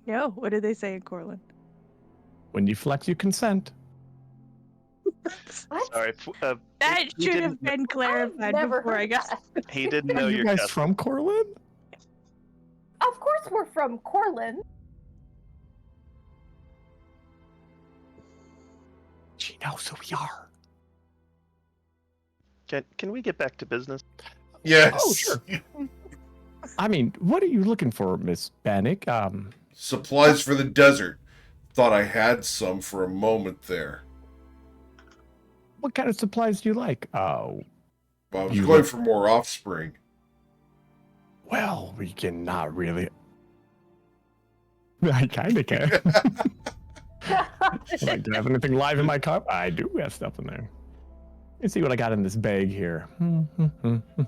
No, what did they say in Corlin? When you flex, you consent. What? Sorry. That he should didn't have been clarified Never before I heard got. that. He didn't know Are you your guys cousin. from Corlin? Of course we're from Corlin. She knows who we are. Can we get back to business? Yes. Oh, sure. I mean, what are you looking for, Miss Bannock? Supplies for the desert. Thought I had some for a moment there. What kind of supplies do you like? Well, I was You going look- for more offspring. Well, we can not really. I kind of can. Like, do I have anything live in my cup? I do have stuff in there. Let's see what I got in this bag here.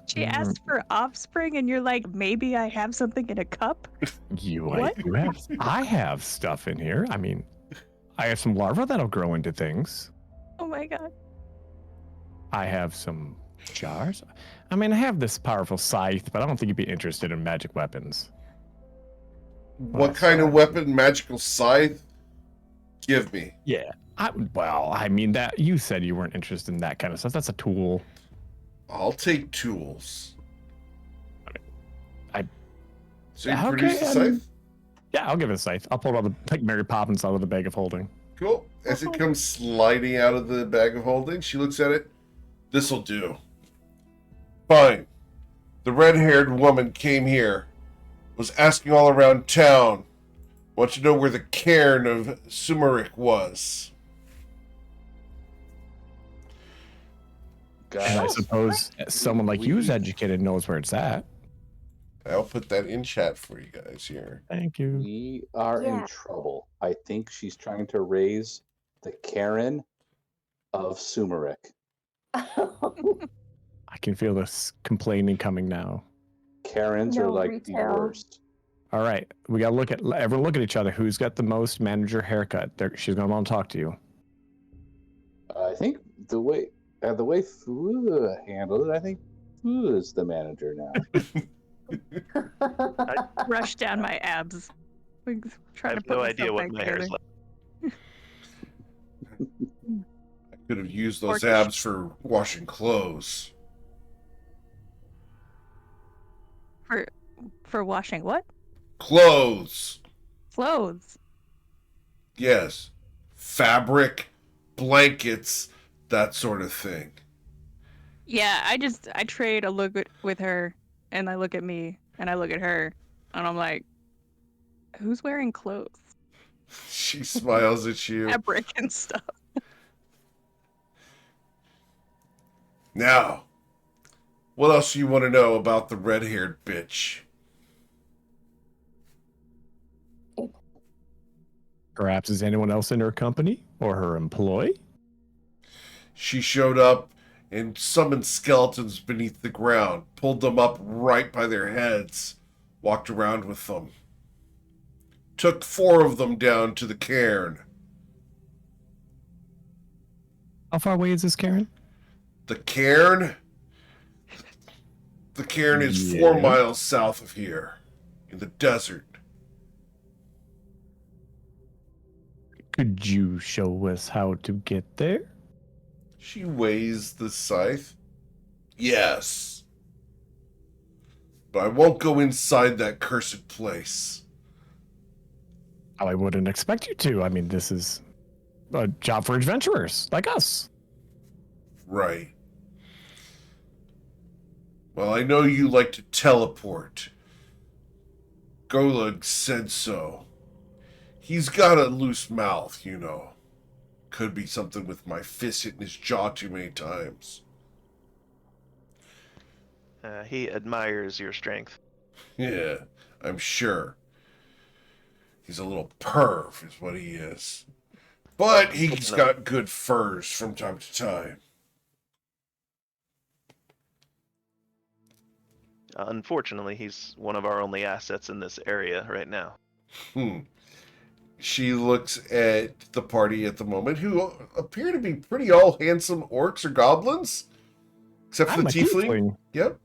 She asked for offspring, and you're like, maybe I have something in a cup. What? I have stuff in here. I mean, I have some larvae that'll grow into things. Oh my god. I have some jars. I mean, I have this powerful scythe, but I don't think you'd be interested in magic weapons. What kind of weapon? Magical scythe? Give me. Yeah. I mean, that you said you weren't interested in that kind of stuff. That's a tool. I'll take tools. So you Okay, produce the scythe? Yeah, I'll give it a scythe. I'll pull it out of like Mary Poppins out of the bag of holding. Cool. As it comes sliding out of the bag of holding, she looks at it. This'll do. Fine. The red-haired woman came here. Was asking all around town. Wants to know where the cairn of Sumerik was. And I Guys, suppose someone like you is educated knows where it's at. I'll put that in chat for you guys here. Thank you. we are Yeah. in trouble. I think she's trying to raise the Karen of Sumerik. I can feel this complaining coming now. Karens are No like retail. the worst. All right, we gotta everyone look at each other. Who's got the most manager haircut? She's gonna want to talk to you. I think the way Fu handled it, I think Fu is the manager now. Rush down my abs. Like, I trying to have put no myself idea what back my hair is together. like. I could have used those Orcish. abs for washing clothes. For washing what? Clothes. Clothes. Yes. Fabric, blankets, that sort of thing. Yeah, I trade a look with her, and I look at me, and I look at her, and I'm like, who's wearing clothes? She smiles at you. Fabric and stuff. Now, what else do you want to know about the red-haired bitch? Perhaps is anyone else in her company or her employee? She showed up and summoned skeletons beneath the ground, pulled them up right by their heads, walked around with them. Took 4 of them down to the cairn. How far away is this, Karen? The cairn? The cairn is 4 Yeah. miles south of here, in the desert. Could you show us how to get there? She weighs the scythe. Yes. But I won't go inside that cursed place. I wouldn't expect you to. I mean, this is a job for adventurers like us. Right. Well, I know you like to teleport. Golag said so. He's got a loose mouth, you know. Could be something with my fist hitting his jaw too many times. He admires your strength. Yeah, I'm sure. He's a little perv, is what he is. But he's No. got good furs from time to time. Unfortunately, he's one of our only assets in this area right now. She looks at the party at the moment, who appear to be pretty all handsome orcs or goblins. Except for I'm the a tiefling. tiefling. Yep,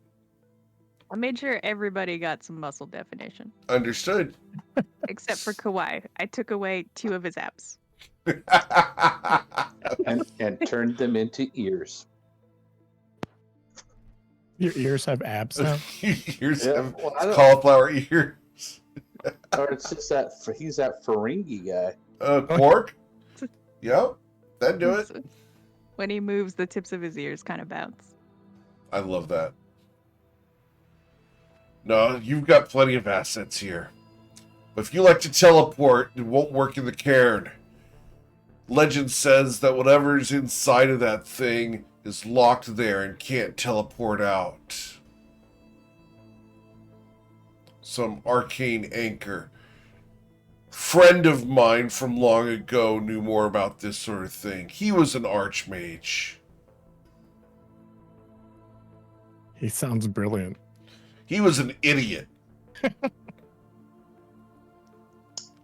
I made sure everybody got some muscle definition, understood. except for Kawhi. I took away 2 of his abs. and turned them into ears. Your ears have abs now? Ears Yeah, have well, I don't- cauliflower ears. Or it's just that he's that Ferengi guy. Quark? Yep, that'd do it. When he moves, the tips of his ears kind of bounce. I love that. No, you've got plenty of assets here. But if you like to teleport, it won't work in the cairn. Legend says that whatever's inside of that thing is locked there and can't teleport out. Some arcane anchor. Friend of mine from long ago knew more about this sort of thing. He was an archmage. He sounds brilliant. He was an idiot.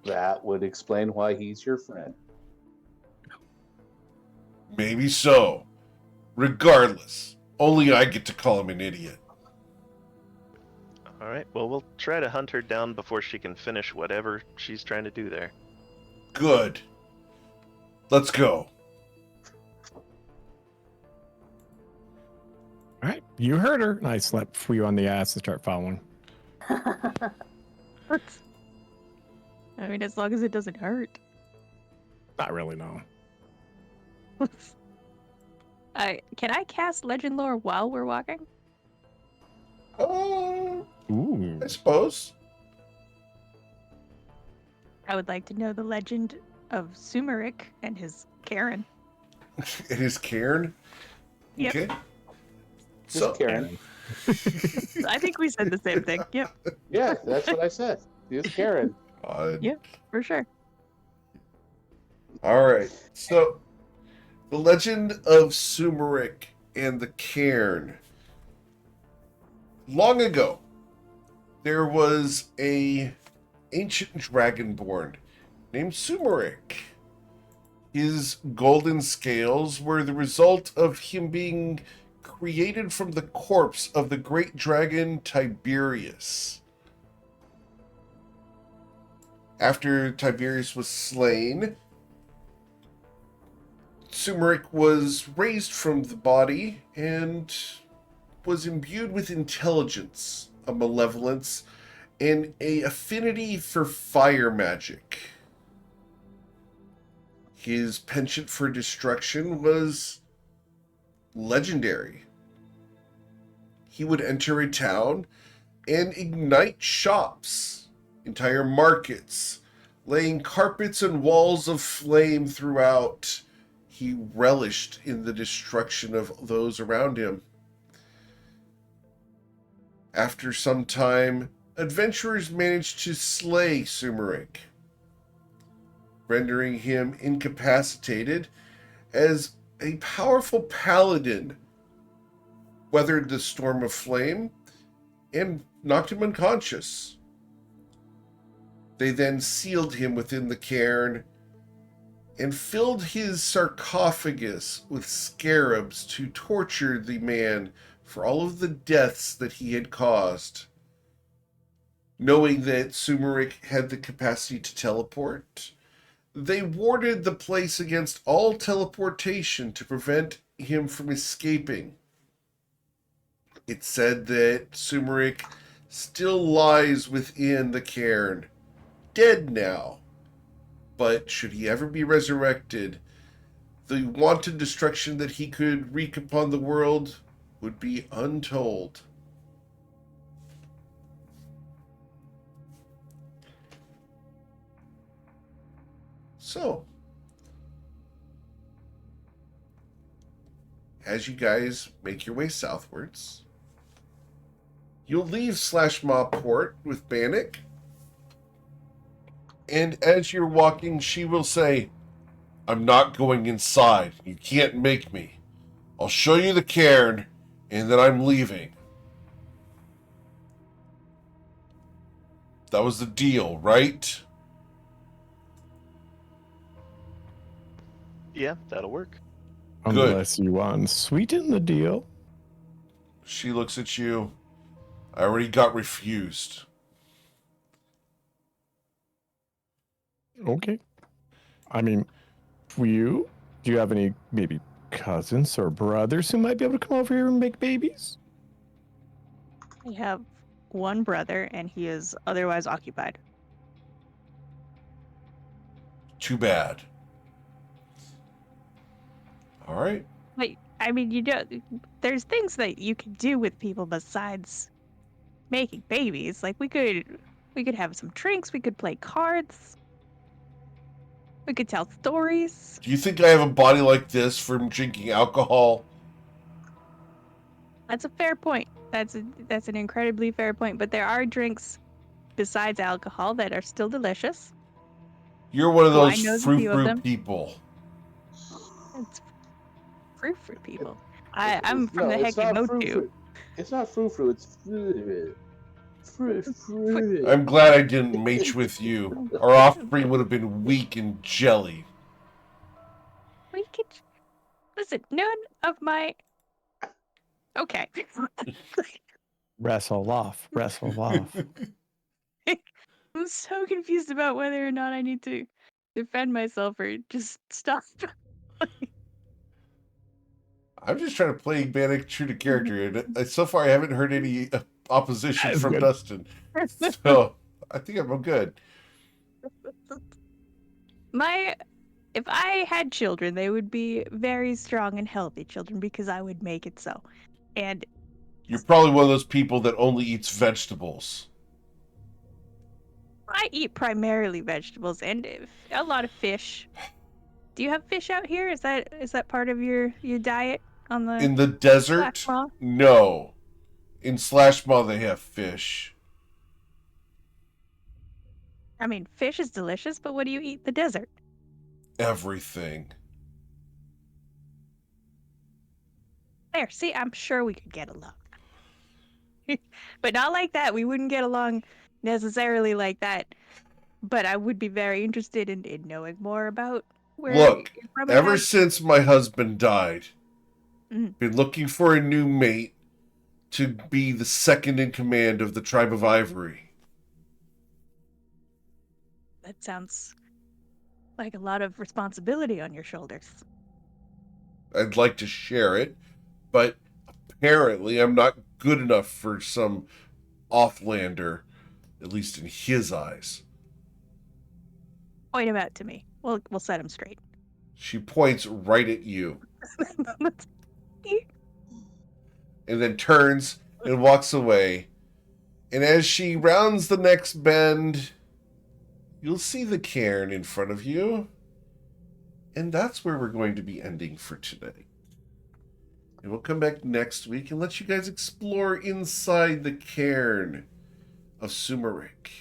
That would explain why he's your friend. Maybe so. Regardless, only I get to call him an idiot. All right. Well, we'll try to hunt her down before she can finish whatever she's trying to do there. Good. Let's go. All right, you heard her. And I slept for you on the ass to start following. I mean, as long as it doesn't hurt. Not really, no. Can I cast Legend Lore while we're walking? Ooh. I suppose. I would like to know the legend of Sumerik and his Karen. It is Cairn. Yep. Okay. Just Karen. I think we said the same thing. Yep, Yeah, that's what I said. He's Karen. for sure. All right. So, the legend of Sumerik and the Cairn. Long ago, there was a ancient dragonborn named Sumerik. His golden scales were the result of him being created from the corpse of the great dragon Tiberius. After Tiberius was slain, Sumerik was raised from the body and was imbued with intelligence, a malevolence, and a affinity for fire magic. His penchant for destruction was legendary. He would enter a town and ignite shops, entire markets, laying carpets and walls of flame throughout. He relished in the destruction of those around him. After some time, adventurers managed to slay Sumerik, rendering him incapacitated as a powerful paladin weathered the storm of flame and knocked him unconscious. They then sealed him within the cairn and filled his sarcophagus with scarabs to torture the man for all of the deaths that he had caused. Knowing that Sumerik had the capacity to teleport, they warded the place against all teleportation to prevent him from escaping. It's said that Sumerik still lies within the cairn, dead now. But should he ever be resurrected, the wanton destruction that he could wreak upon the world would be untold. So, as you guys make your way southwards, you'll leave Slashmaw Port with Bannock. And as you're walking, she will say, I'm not going inside. You can't make me. I'll show you the cairn, and then I'm leaving. That was the deal, right? Yeah, that'll work. Good. Unless you want to sweeten the deal. She looks at you. I already got refused. Okay. I mean, for you, do you have any maybe cousins or brothers who might be able to come over here and make babies? I have one brother, and he is otherwise occupied. Too bad. All right. But I mean, you know, there's things that you can do with people besides making babies. Like we could have some drinks. We could play cards. We could tell stories. Do you think I have a body like this from drinking alcohol? That's a fair point. That's an incredibly fair point. But there are drinks besides alcohol that are still delicious. You're one of Oh, I those know a few of frou-frou them. people. It's fruit for people. I'm from the heck you go to. It's not frou-frou, it's frou-frou. I'm glad I didn't mate with you. Our offspring would have been weak and jelly. We could listen. None of my. Okay. Wrestle off. I'm so confused about whether or not I need to defend myself or just stop. I'm just trying to play Bannock true to character, and so far I haven't heard any opposition That's from good. Dustin. So I think I'm good. If I had children, they would be very strong and healthy children because I would make it so. And You're probably one of those people that only eats vegetables. I eat primarily vegetables and a lot of fish. Do you have fish out here? Is that part of your diet on the In the desert? Slashmaw? No. In Slashmaw they have fish. I mean, fish is delicious, but what do you eat in the desert? Everything. There, see, I'm sure we could get along. But not like that. We wouldn't get along necessarily like that. But I would be very interested in knowing more about where Look, you're from. ever since my husband died, Mhm. been looking for a new mate to be the second in command of the tribe of Ivory. That sounds like a lot of responsibility on your shoulders. I'd like to share it, but apparently I'm not good enough for some offlander, at least in his eyes. Point him out to me. We'll set him straight. She points right at you and then turns and walks away. And as she rounds the next bend, you'll see the cairn in front of you. And that's where we're going to be ending for today. And we'll come back next week and let you guys explore inside the cairn of Sumerik.